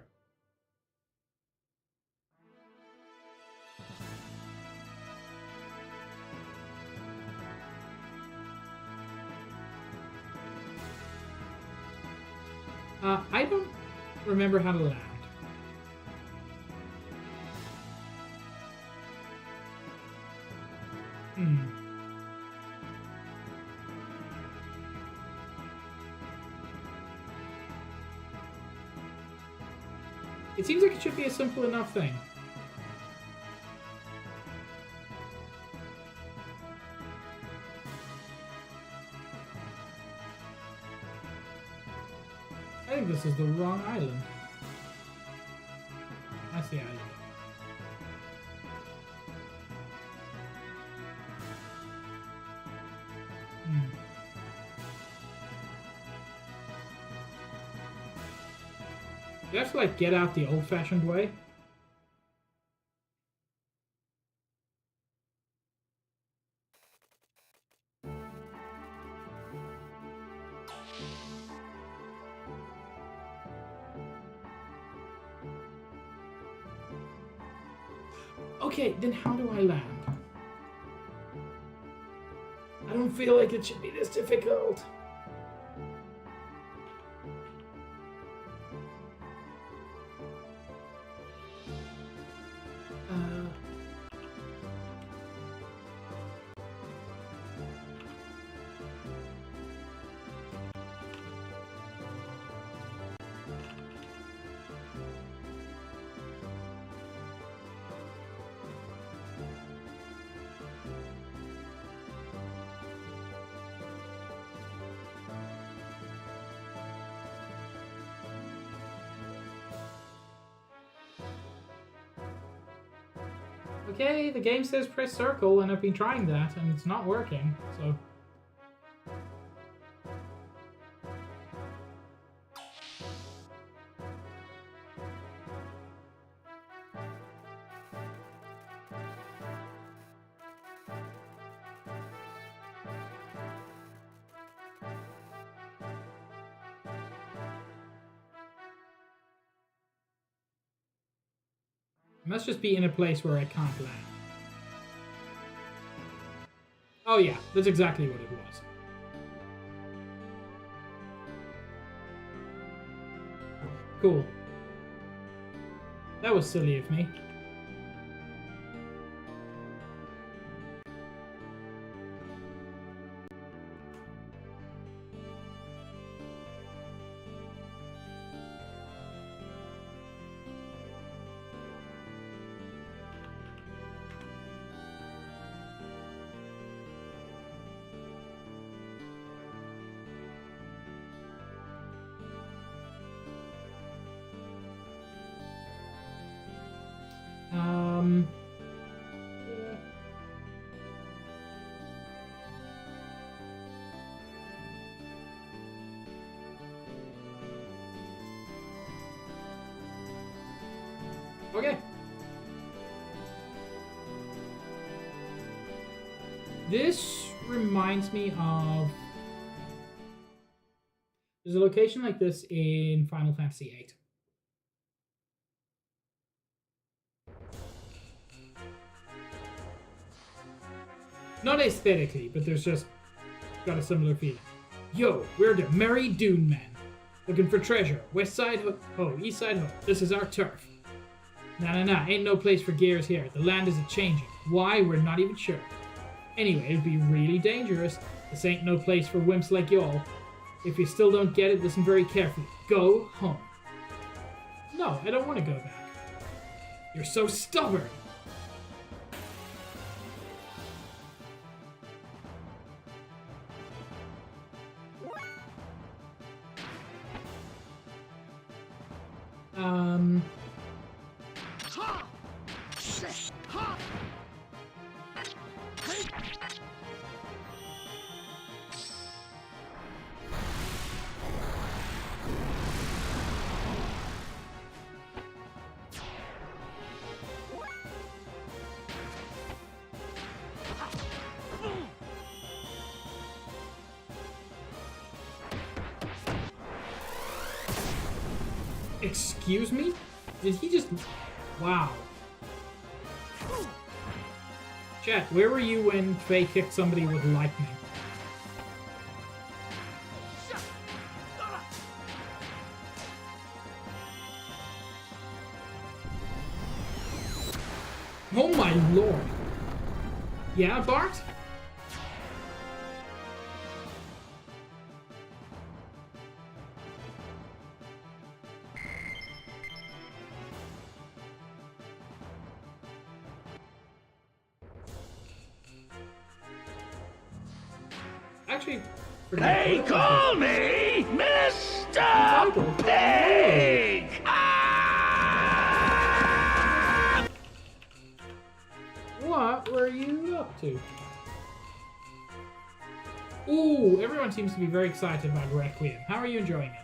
I don't remember how to land. It seems like it should be a simple enough thing. I think this is the wrong island. That's the island. You have to, like, get out the old-fashioned way. Okay, then how do I land? I don't feel like it should be this difficult. Okay, the game says press circle, and I've been trying that, and it's not working, so... I must just be in a place where I can't land. Oh yeah, that's exactly what it was. Cool. That was silly of me. Okay. This reminds me of... There's a location like this in Final Fantasy VIII. Not aesthetically, but there's just got a similar feeling. Yo, we're the Merry Dune Men. Looking for treasure. West side ho, east side ho. This is our turf. Nah, ain't no place for gears here. The land is a-changing. Why? We're not even sure. Anyway, it'd be really dangerous. This ain't no place for wimps like y'all. If you still don't get it, listen very carefully. Go home. No, I don't want to go back. You're so stubborn. Excuse me? Did he just... Wow. Chat, where were you when Faye kicked somebody with lightning? Oh my lord. Yeah, Bart? Actually, They call me Mr. Pig! Ah! What were you up to? Ooh, everyone seems to be very excited about Requiem. How are you enjoying it?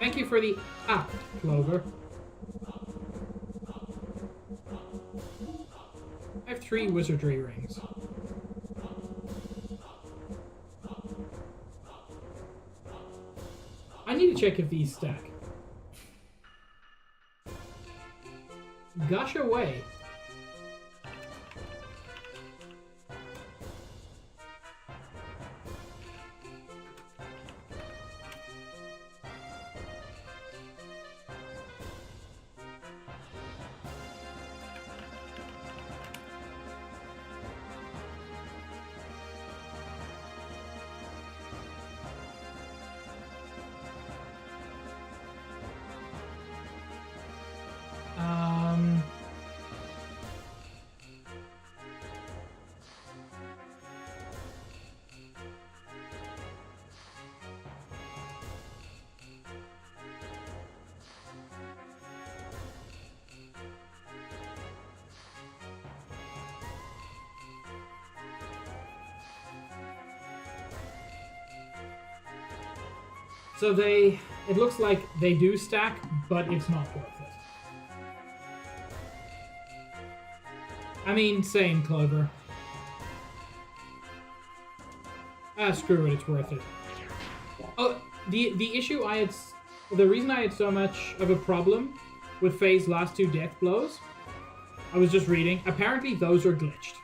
Thank you for the app, Clover. I have 3 wizardry rings. I need to check if these stack. Gush away. So it looks like they do stack, but it's not worth it. I mean, same, Clover. Ah, screw it, it's worth it. Oh, the issue the reason I had so much of a problem with Faye's last 2 death blows, I was just reading, apparently those are glitched.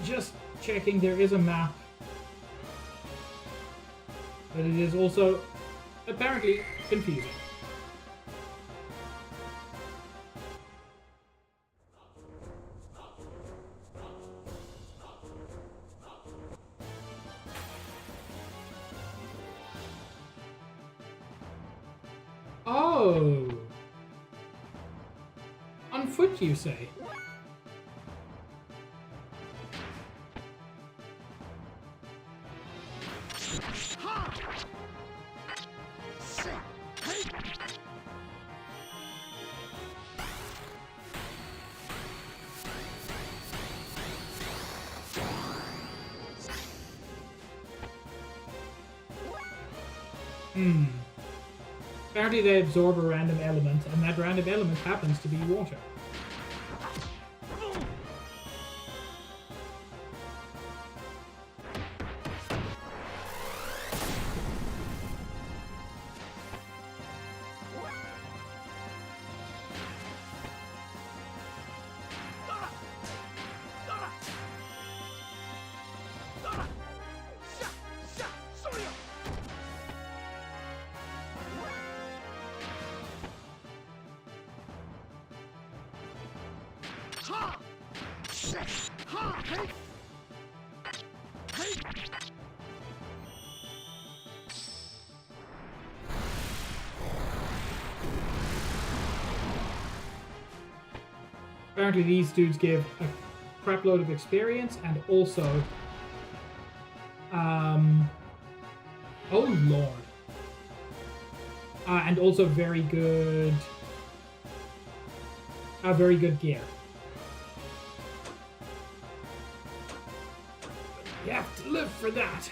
Just checking, there is a map, but it is also apparently confusing. Oh, on foot, you say? Apparently they absorb a random element, and that random element happens to be water. Apparently these dudes give a crap load of experience and also oh lord. And also very good gear. You have to live for that.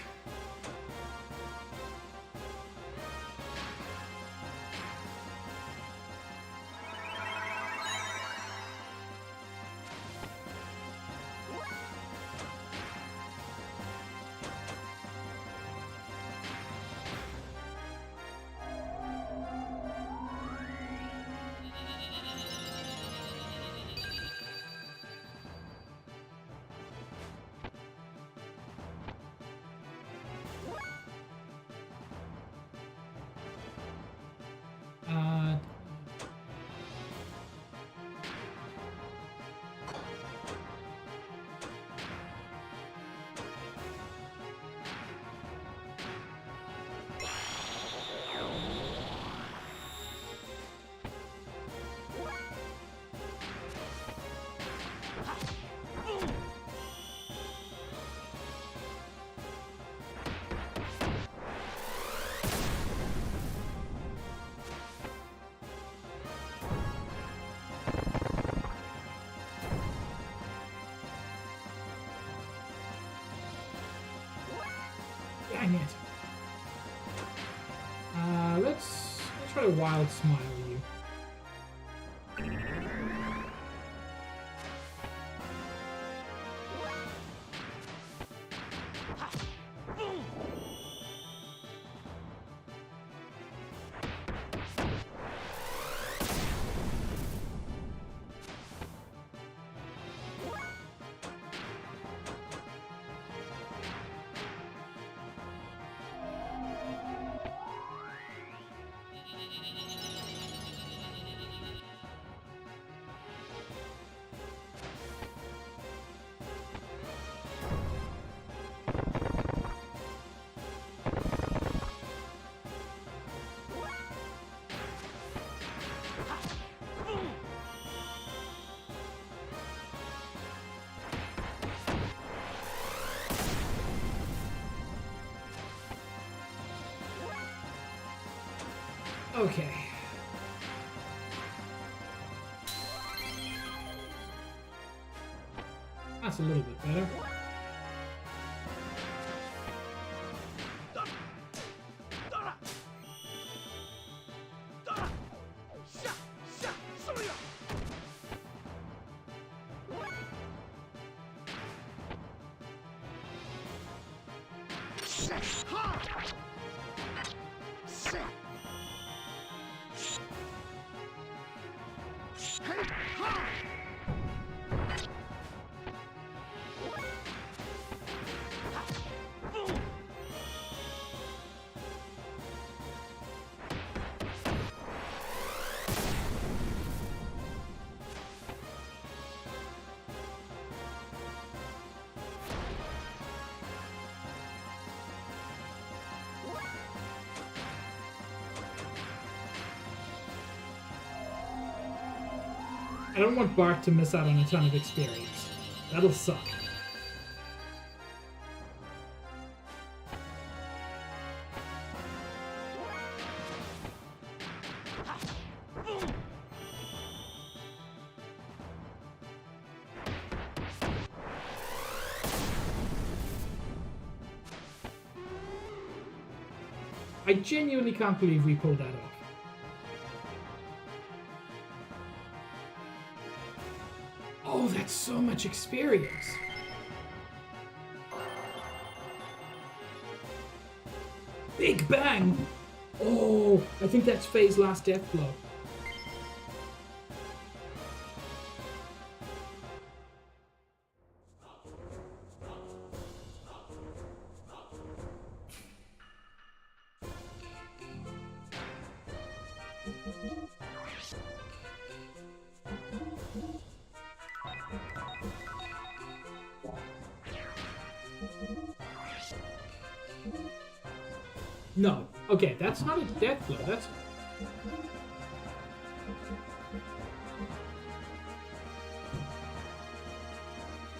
Dang it. Let's try to wild smile you. Okay. That's a little bit better. I don't want Bart to miss out on a ton of experience. That'll suck. I genuinely can't believe we pulled that off. Oh, that's so much experience. Big Bang! Oh, I think that's Faye's last death blow. No. Okay, that's not a death blow. That's...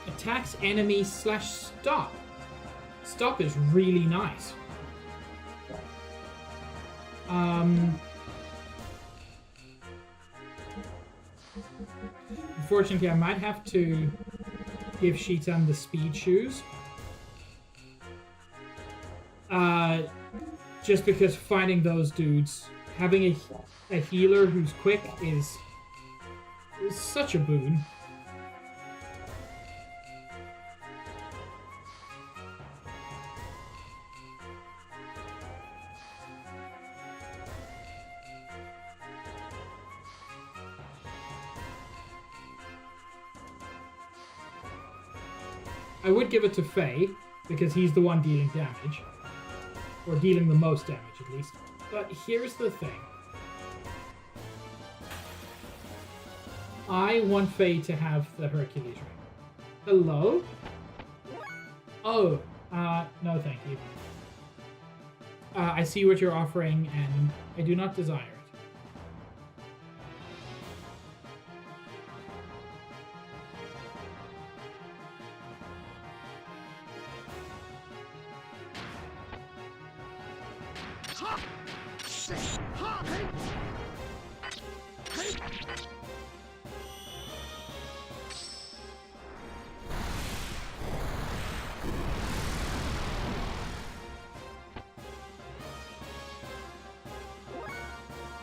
Attacks enemy / stop. Stop is really nice. Unfortunately, I might have to give Sheetan the speed shoes. Just because fighting those dudes, having a healer who's quick is such a boon. I would give it to Faye, because he's the one dealing damage. Or dealing the most damage, at least. But here's the thing. I want Faye to have the Hercules ring. Hello? Oh, no thank you. I see what you're offering, and I do not desire it.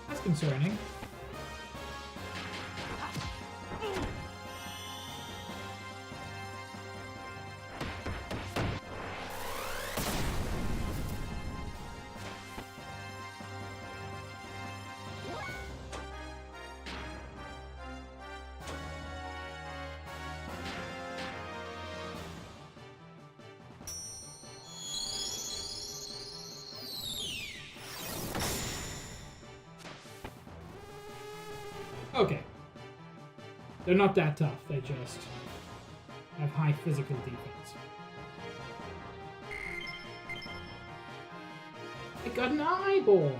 That's concerning. Okay. They're not that tough, they just have high physical defense. I got an eyeball!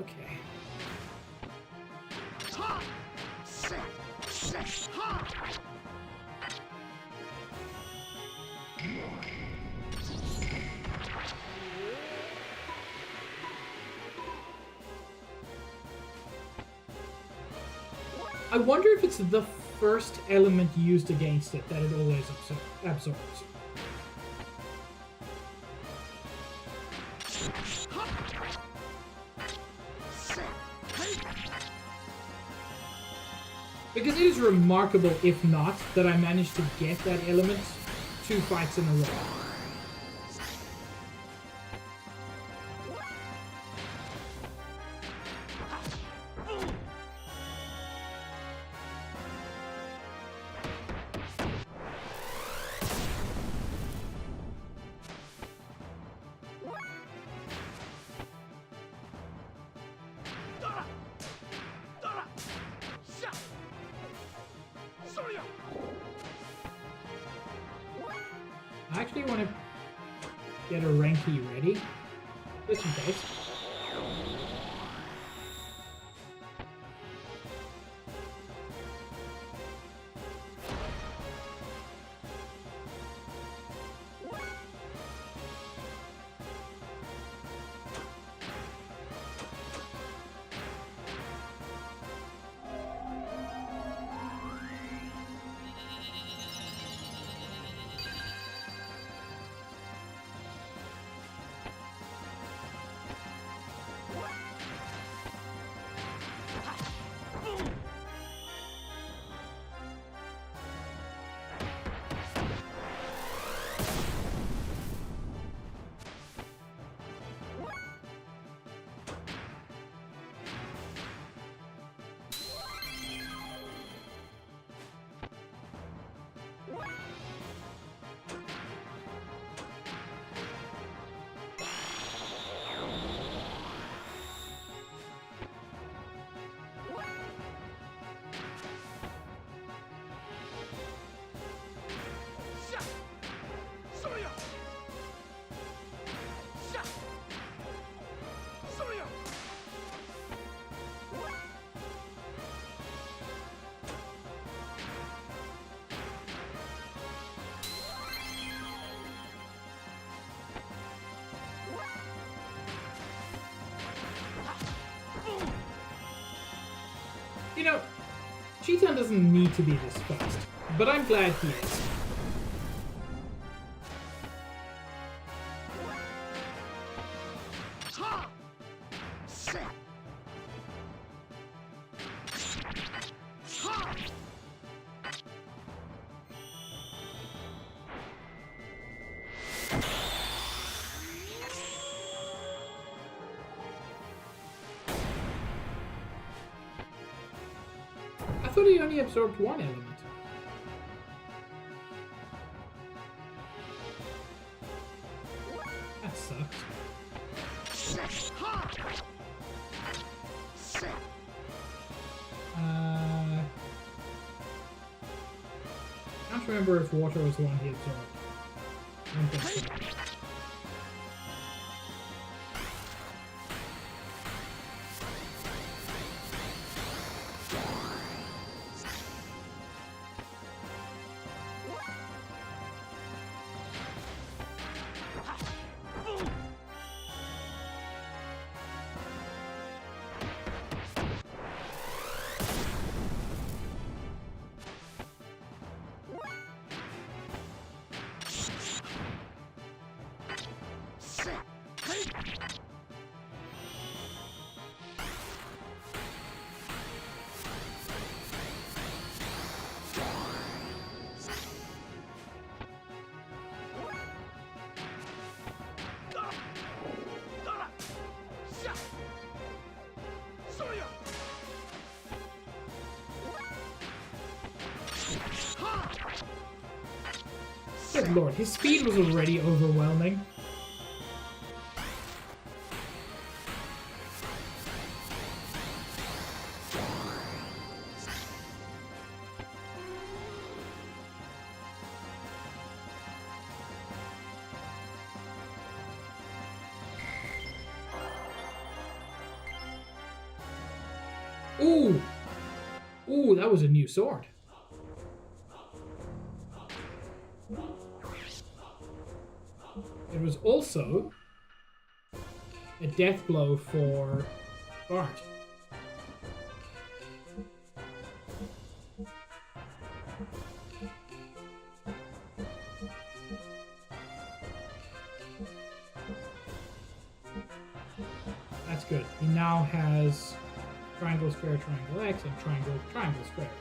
Okay. I wonder if it's the first element used against it that it always absorbs. Because it is remarkable, if not, that I managed to get that element 2 fights in a row. I actually want to get a Renki ready, just in case. You know, Cheetan doesn't need to be this fast, but I'm glad he is. I thought he only absorbed one element. That sucked. I can't remember if water was the one he absorbed. I don't think so. Good lord, his speed was already overwhelming. Ooh! Ooh, that was a new sword. It was also a death blow for Bart. that's good. He now has triangle, square, triangle, X, and triangle, triangle, square, X.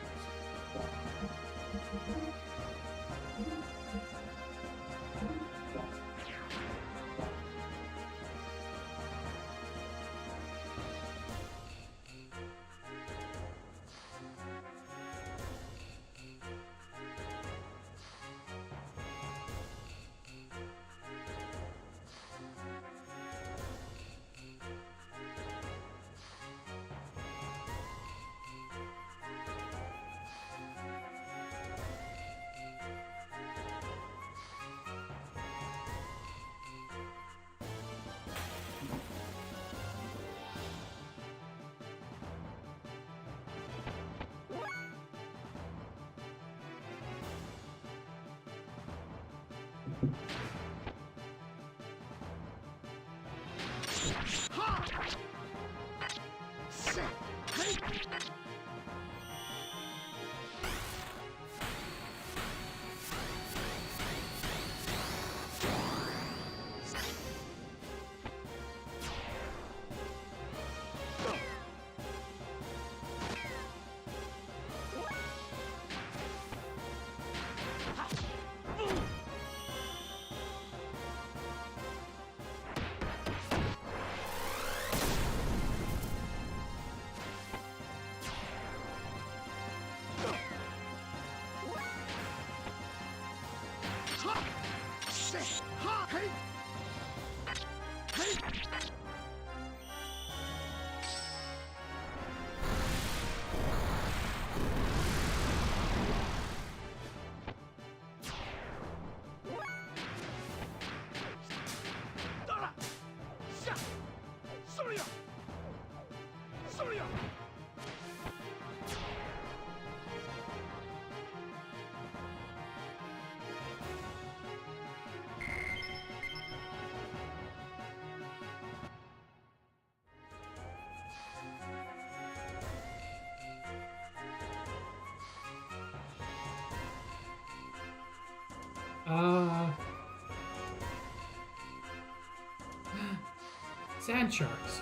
Sand sharks.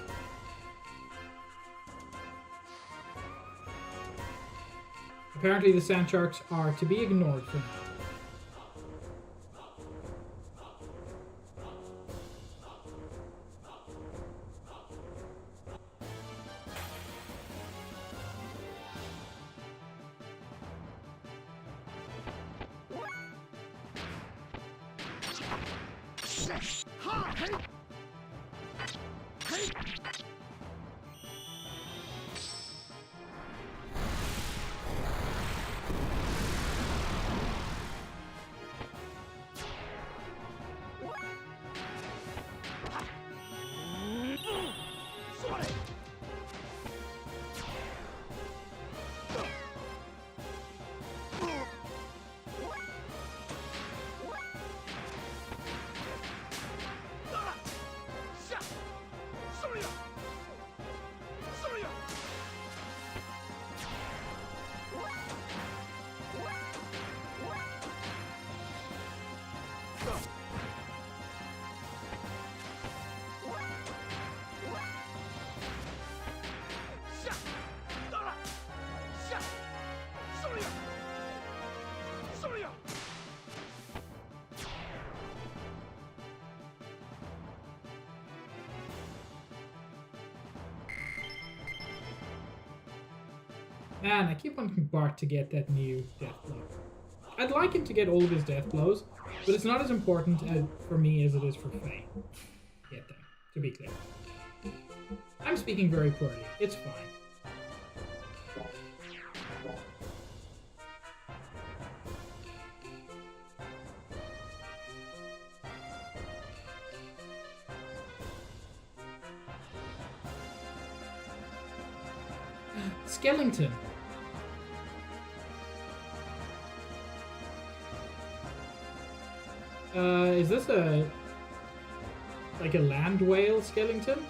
Apparently the sand sharks are to be ignored for now. Man, I keep wanting Bart to get that new death blow. I'd like him to get all of his death blows, but it's not as important for me as it is for Faye. Get that, to be clear. I'm speaking very poorly. It's fine. Skellington. Is this like a land whale skeleton?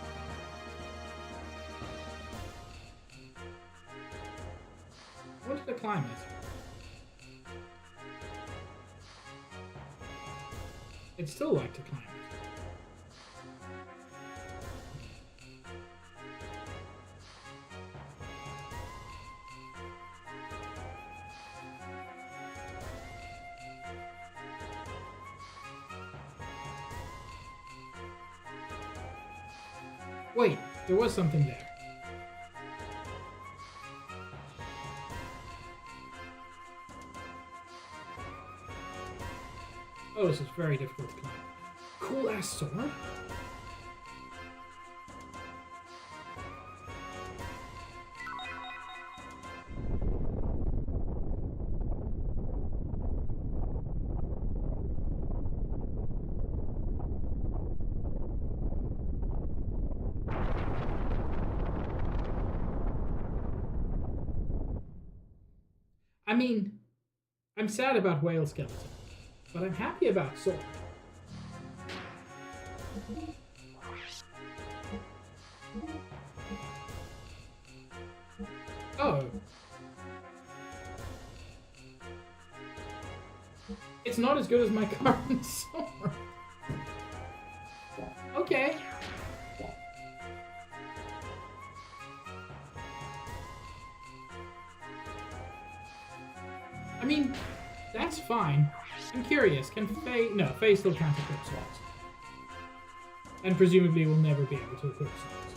I wanted to climb it. I'd still like to climb Wait, there was something there. Oh, this is very difficult to climb. Cool ass sword? I mean, I'm sad about whale skeleton, but I'm happy about sword. Oh. It's not as good as my current sword. Okay. I mean, that's fine. I'm curious, can Faye... No, Faye still can't equip swords. And presumably will never be able to equip swords.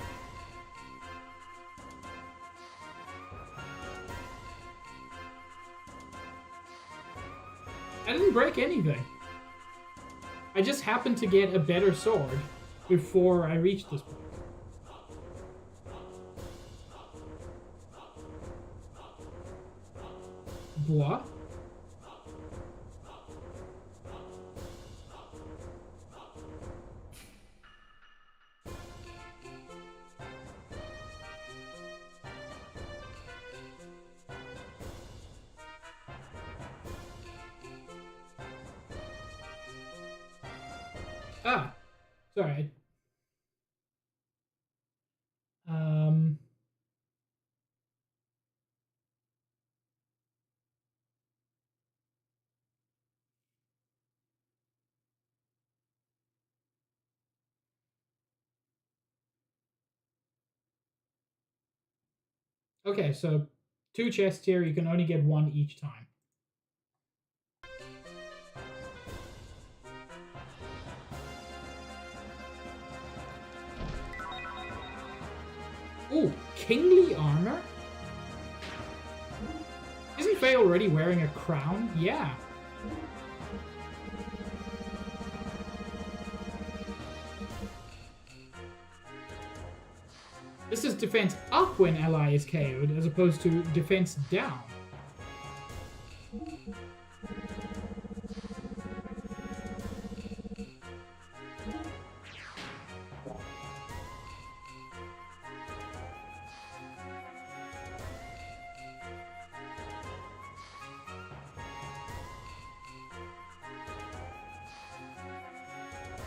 I didn't break anything. I just happened to get a better sword before I reached this point. What? Ah, sorry. Okay, so 2 chests here, you can only get 1 each time. Ooh, kingly armor? Isn't Faye already wearing a crown? Yeah. This is defense up when ally is KO'd, as opposed to defense down.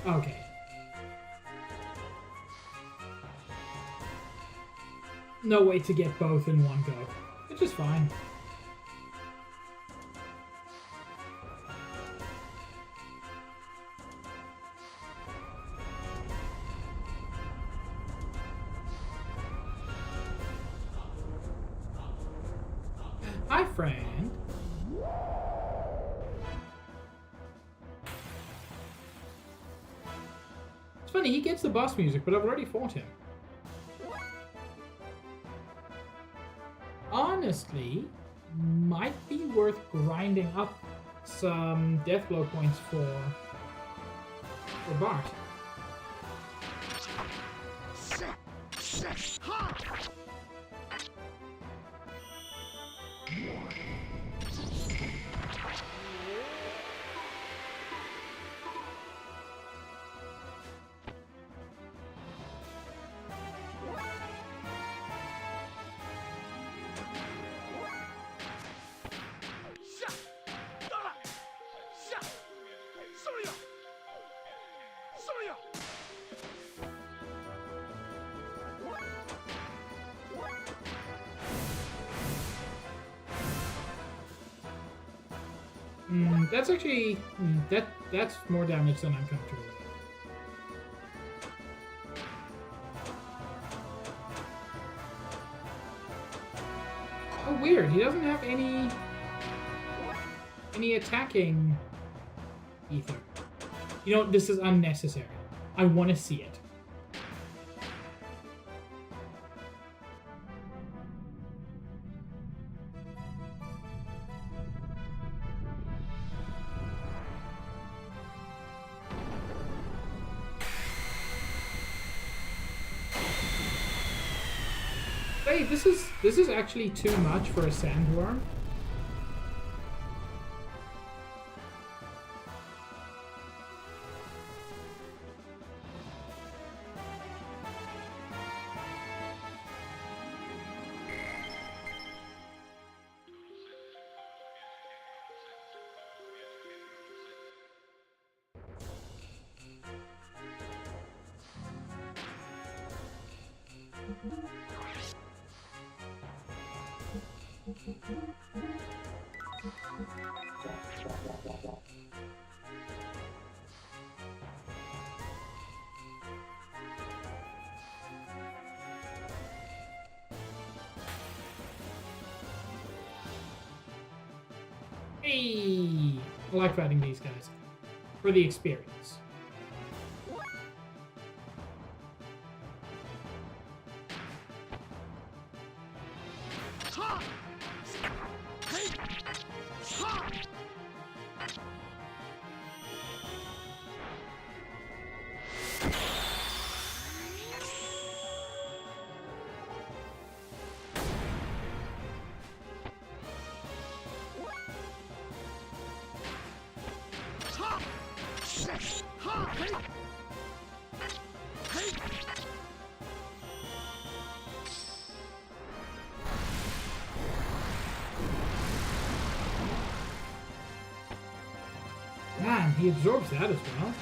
Okay. No way to get both in one go, which is fine. Hi, friend. It's funny, he gets the boss music, but I've already fought him. Honestly, might be worth grinding up some death blow points for Bart. That's actually that's more damage than I'm comfortable with. Oh, weird. He doesn't have any attacking ether. You know, this is unnecessary. I want to see it. Hey, this is actually too much for a sandworm. Hey, I like fighting these guys for the experience. Man, he absorbs that as well.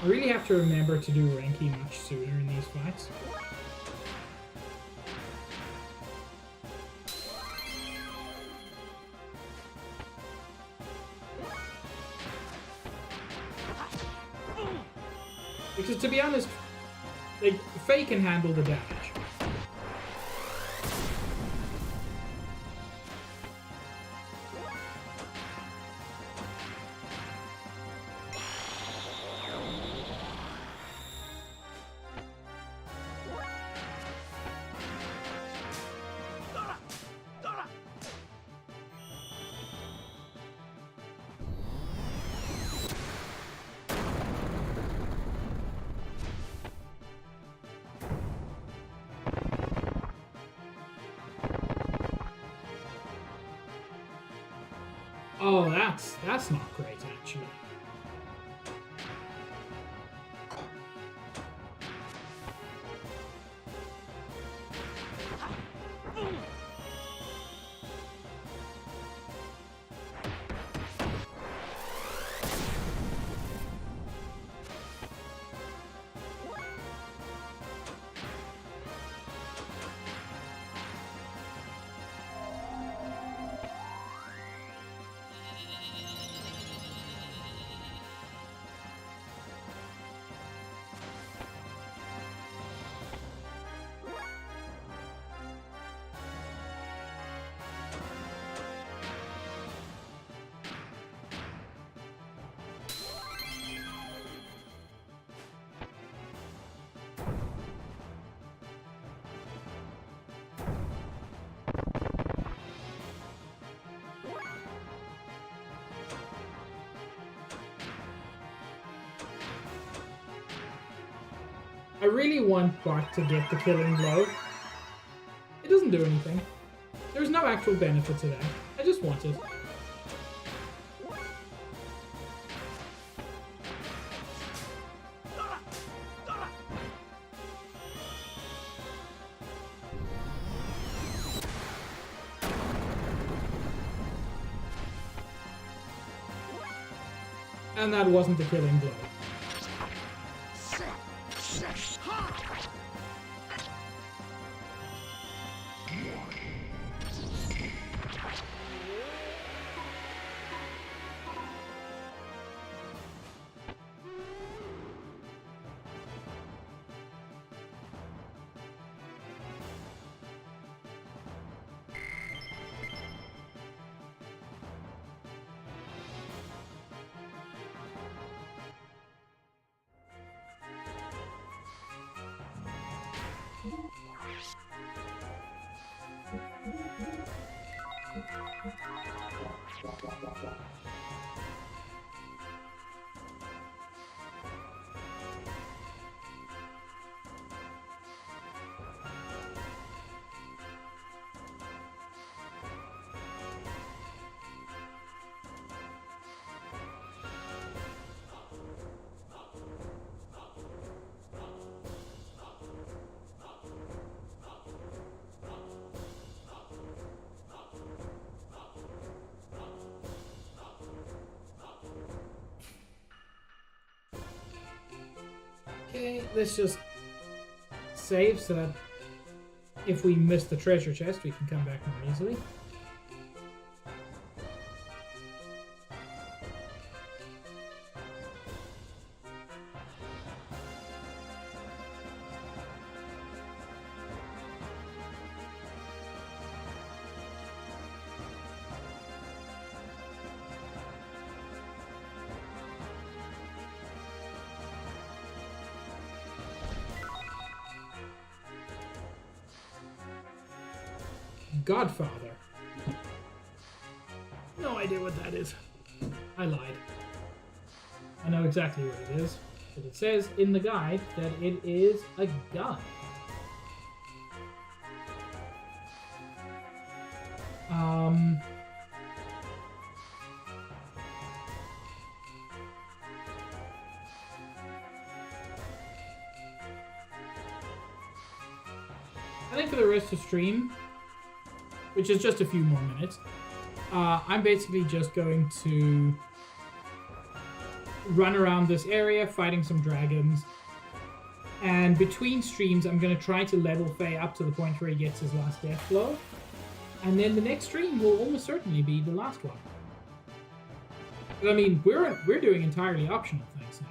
I really have to remember to do Renki much sooner in these fights. Because to be honest, like, Faye can handle the damage. Oh, that's not great, actually. I really want Bart to get the killing blow. It doesn't do anything. There's no actual benefit to that. I just want it. And that wasn't the killing blow. Okay, let's just save so that if we miss the treasure chest, we can come back more easily. Godfather. No idea what that is. I lied. I know exactly what it is, but it says in the guide that it is a gun. I think for the rest of the stream, which is just a few more minutes, I'm basically just going to run around this area fighting some dragons, and between streams I'm going to try to level Faye up to the point where he gets his last death blow, and then the next stream will almost certainly be the last one. But I mean, we're doing entirely optional things now.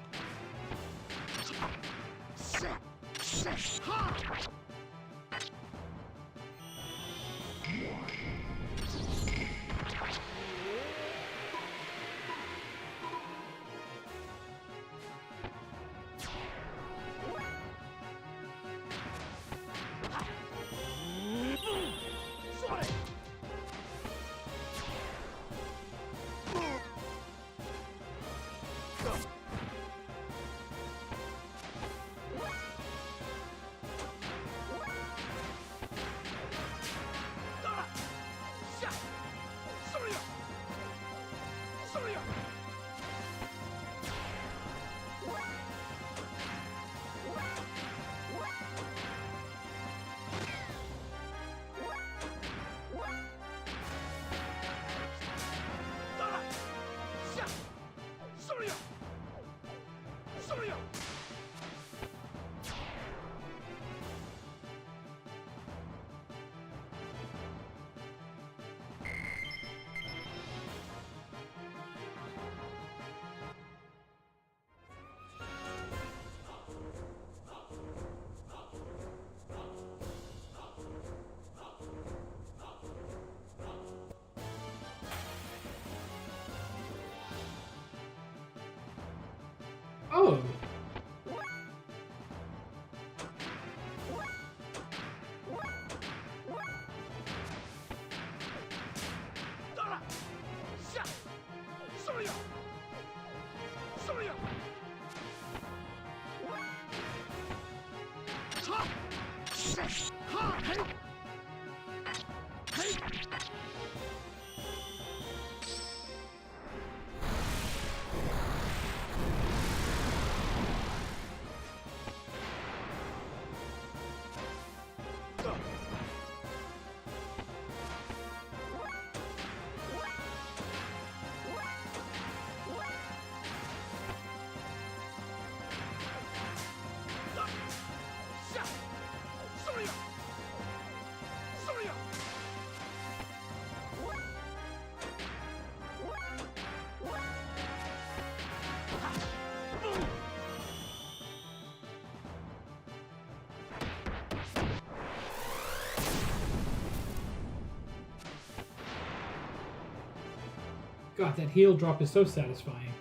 God, that heal drop is so satisfying.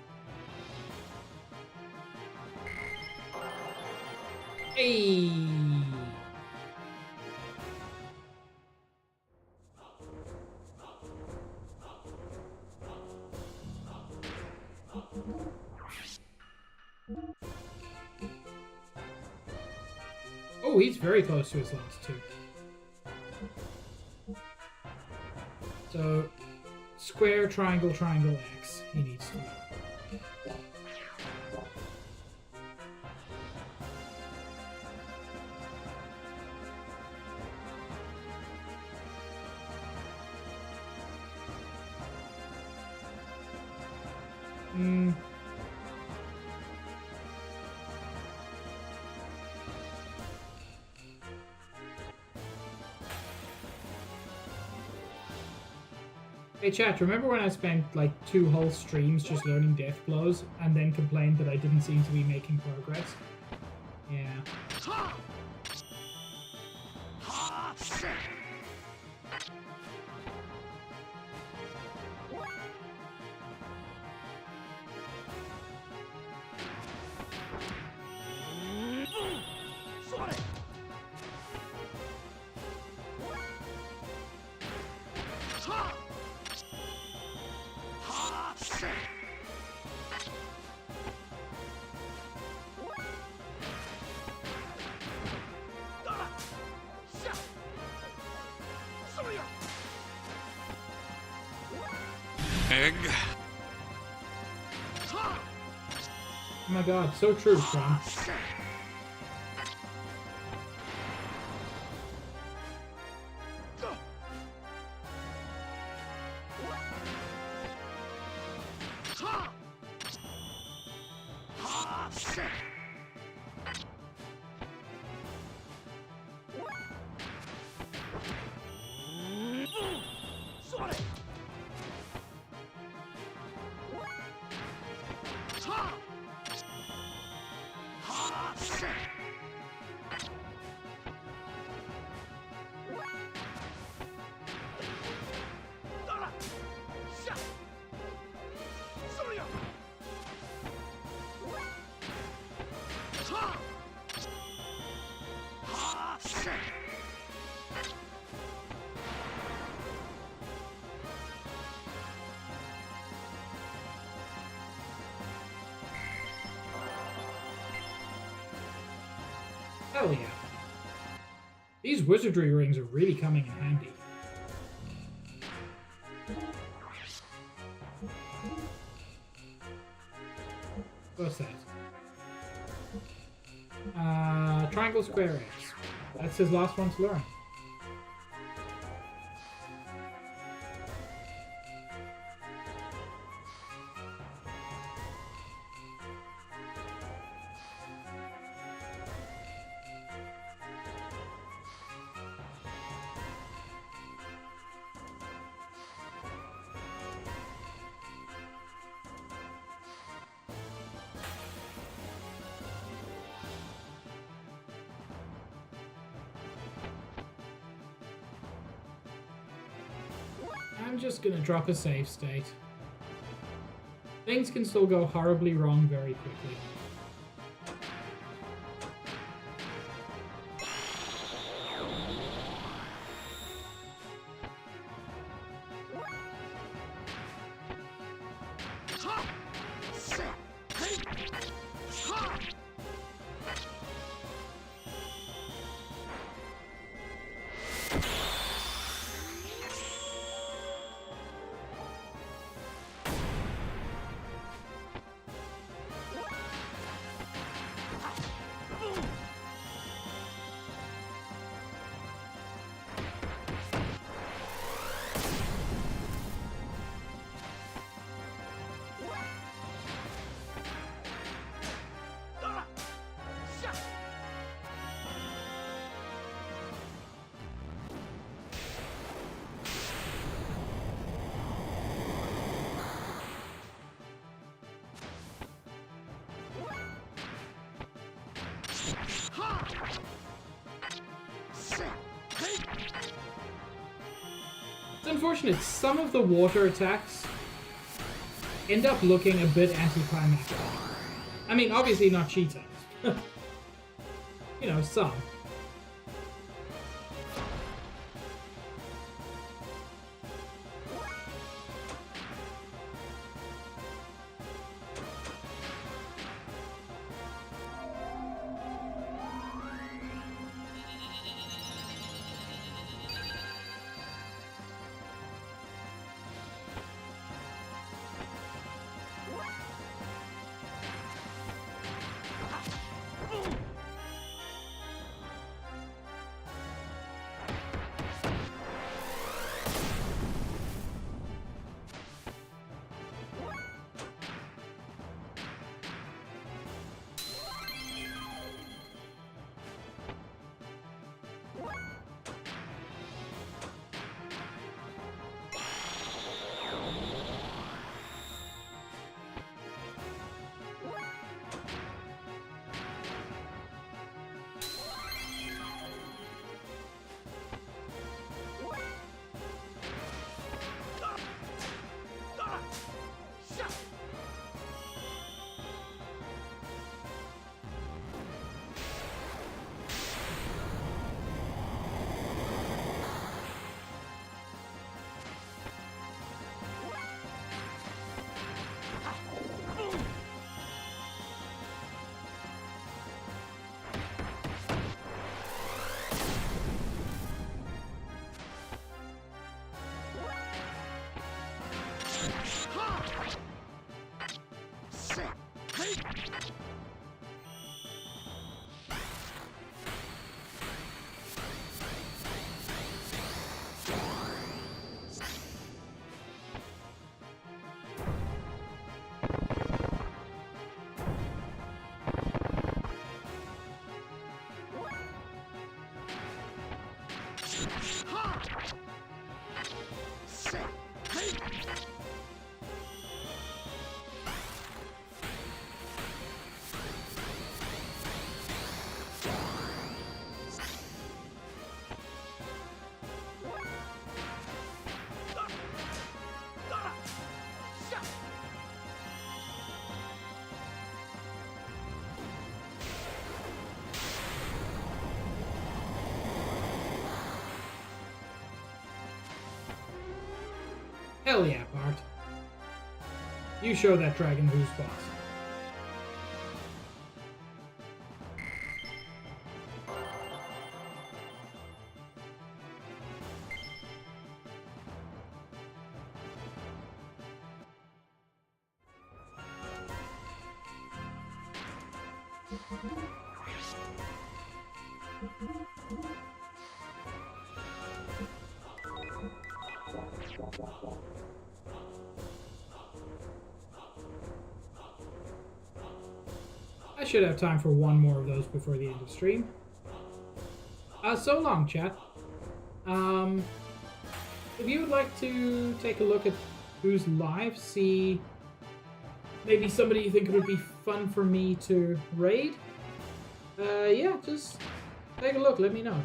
Hey! Oh, he's very close to his last two. So, square, triangle, triangle, X. He needs to. Hey chat, remember when I spent like 2 whole streams just learning death blows and then complained that I didn't seem to be making progress? Yeah. Egg. Oh my god, so true, Sean. Hell yeah. These wizardry rings are really coming in handy. What's that? Triangle, square, X. That's his last one to learn. I'm just gonna drop a save state. Things can still go horribly wrong very quickly. It's unfortunate. Some of the water attacks end up looking a bit anticlimactic. I mean, obviously not cheetahs. You know, some. Hell yeah, Bart. You show that dragon who's boss. I should have time for one more of those before the end of stream. So long, chat. If you would like to take a look at who's live, see maybe somebody you think it would be fun for me to raid, yeah, just take a look, let me know.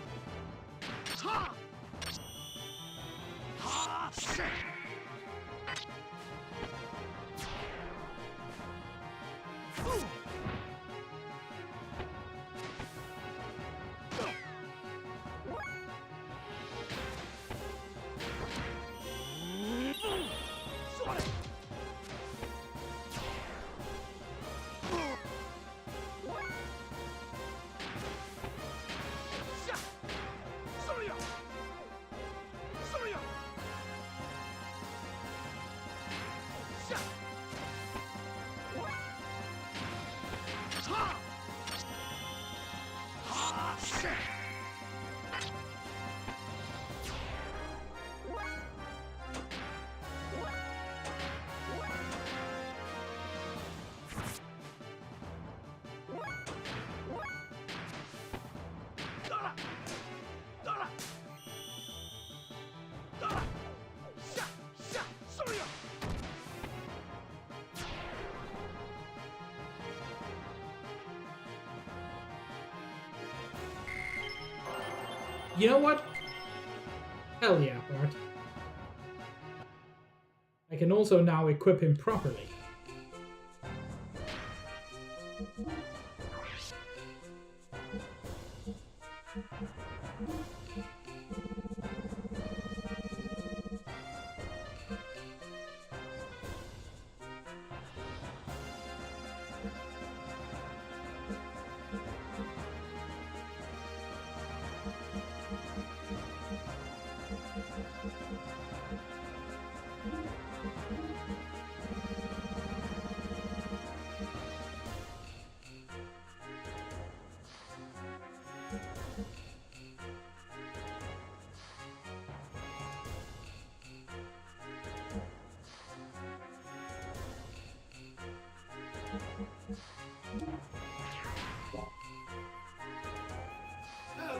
You know what? Hell yeah, Bart. I can also now equip him properly.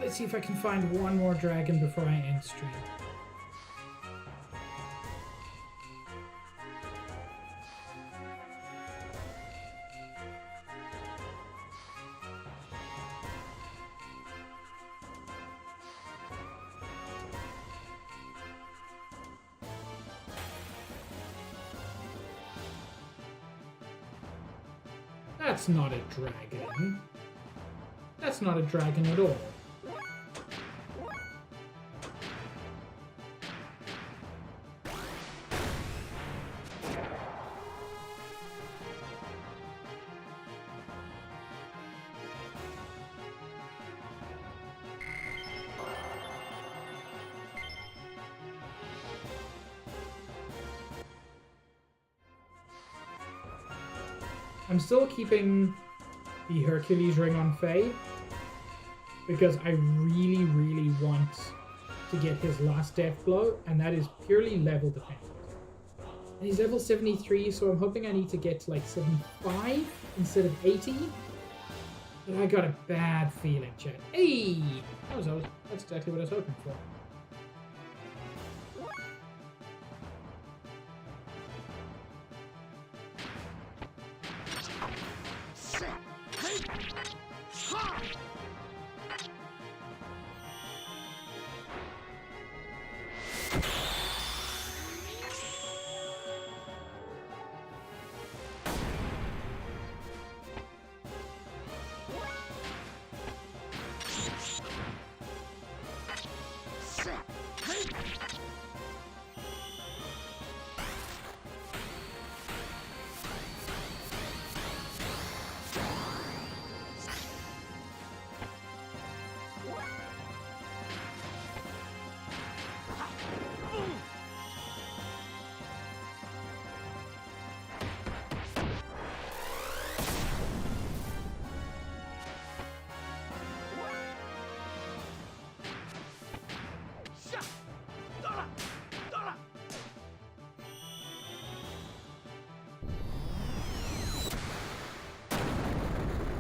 Let's see if I can find one more dragon before I end stream. That's not a dragon. That's not a dragon at all. I'm still keeping the Hercules ring on Faye because I really, really want to get his last death blow, and that is purely level dependent. And he's level 73, so I'm hoping I need to get to like 75 instead of 80. But I got a bad feeling, chat. Hey! That's exactly what I was hoping for.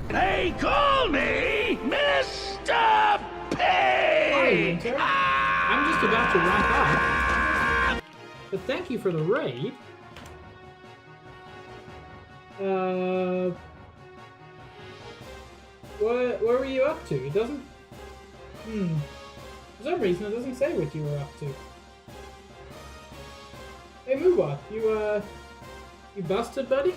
They call me Mr. Pig! Winter. I'm just about to wrap up. But thank you for the raid. What were you up to? It doesn't... For some reason, it doesn't say what you were up to. Hey, Muwa, you busted, buddy?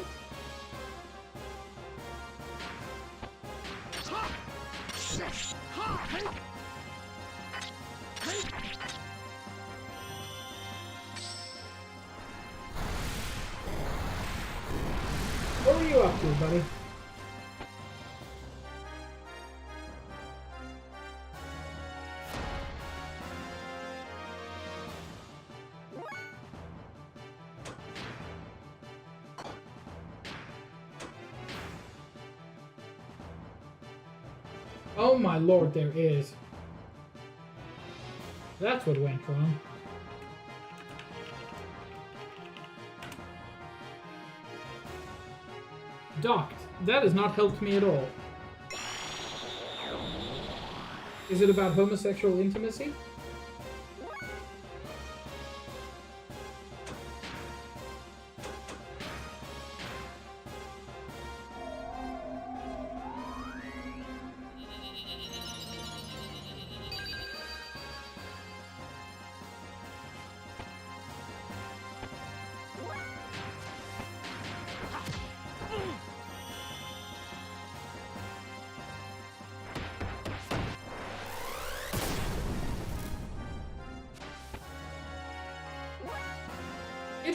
What were you up to, buddy? Oh my lord, there is. That's what went wrong. Docked. That has not helped me at all. Is it about homosexual intimacy?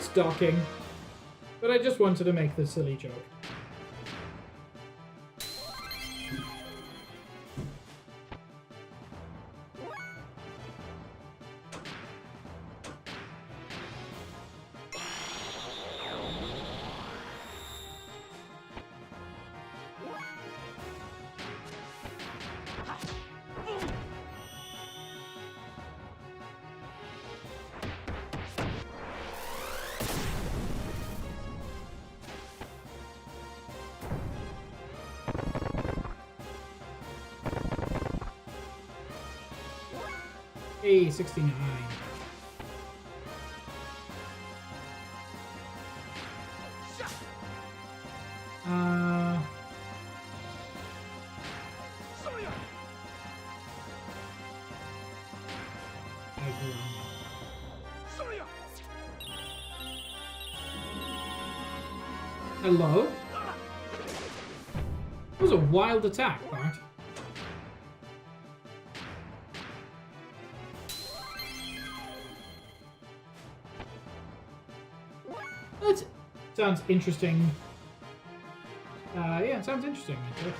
It's docking. But I just wanted to make the silly joke. Hey, 69. Hello? That was a wild attack, Bart. That sounds interesting. Yeah, it sounds interesting. Actually.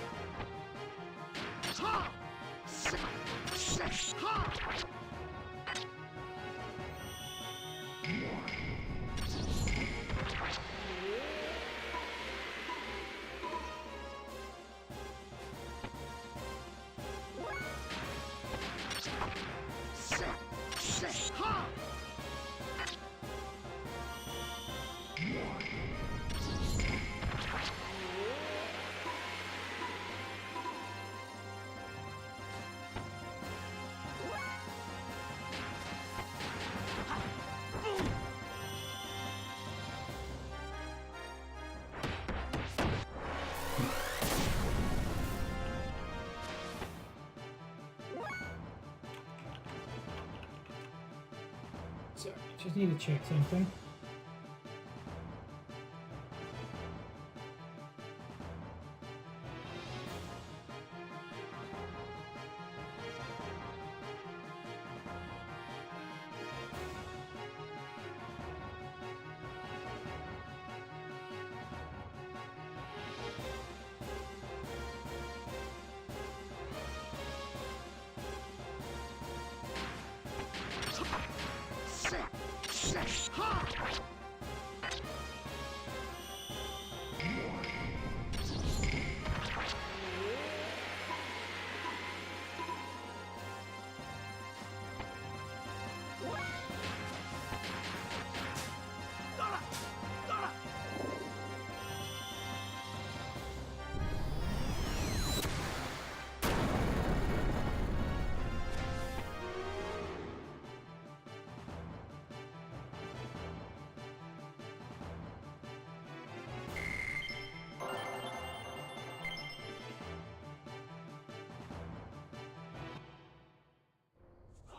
Sorry, just need to check something.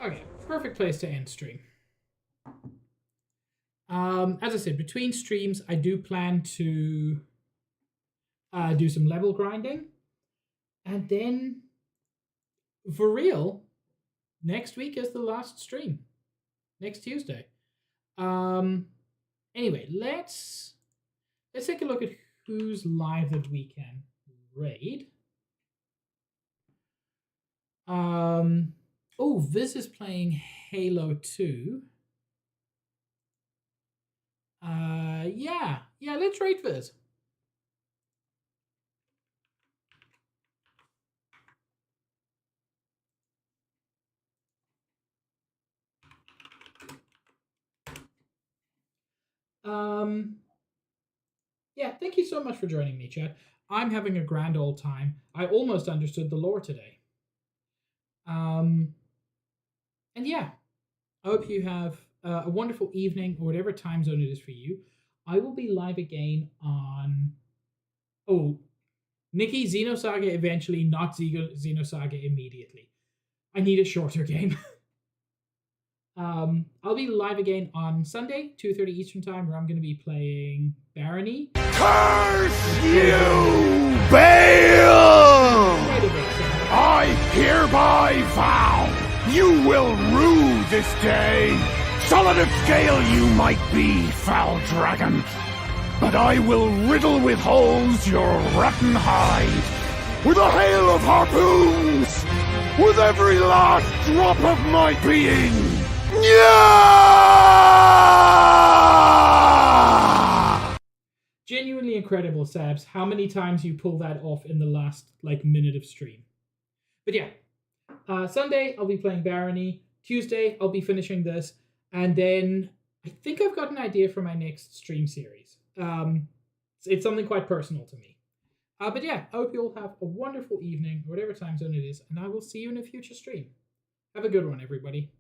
Okay, perfect place to end stream. As I said, between streams, I do plan to do some level grinding. And then, for real, next week is the last stream. Next Tuesday. Anyway, let's take a look at who's live that we can raid. Oh, Viz is playing Halo 2. Yeah, let's raid Viz. Yeah, thank you so much for joining me, chat. I'm having a grand old time. I almost understood the lore today. And yeah, I hope you have a wonderful evening or whatever time zone it is for you. I will be live again on... Oh, Nikki, Xenosaga eventually, not Xenosaga immediately. I need a shorter game. I'll be live again on Sunday, 2:30 Eastern Time, where I'm going to be playing Barony. Curse you, Bale! I hereby vow you will rue this day. solid of scale you might be, foul dragon, but I will riddle with holes your rotten hide with a hail of harpoons, with every last drop of my being. Yeah! Genuinely incredible, Sabs, how many times you pull that off in the last, minute of stream. But yeah, Sunday, I'll be playing Barony. Tuesday, I'll be finishing this. And then I think I've got an idea for my next stream series. It's something quite personal to me. But yeah, I hope you all have a wonderful evening, whatever time zone it is, and I will see you in a future stream. Have a good one, everybody.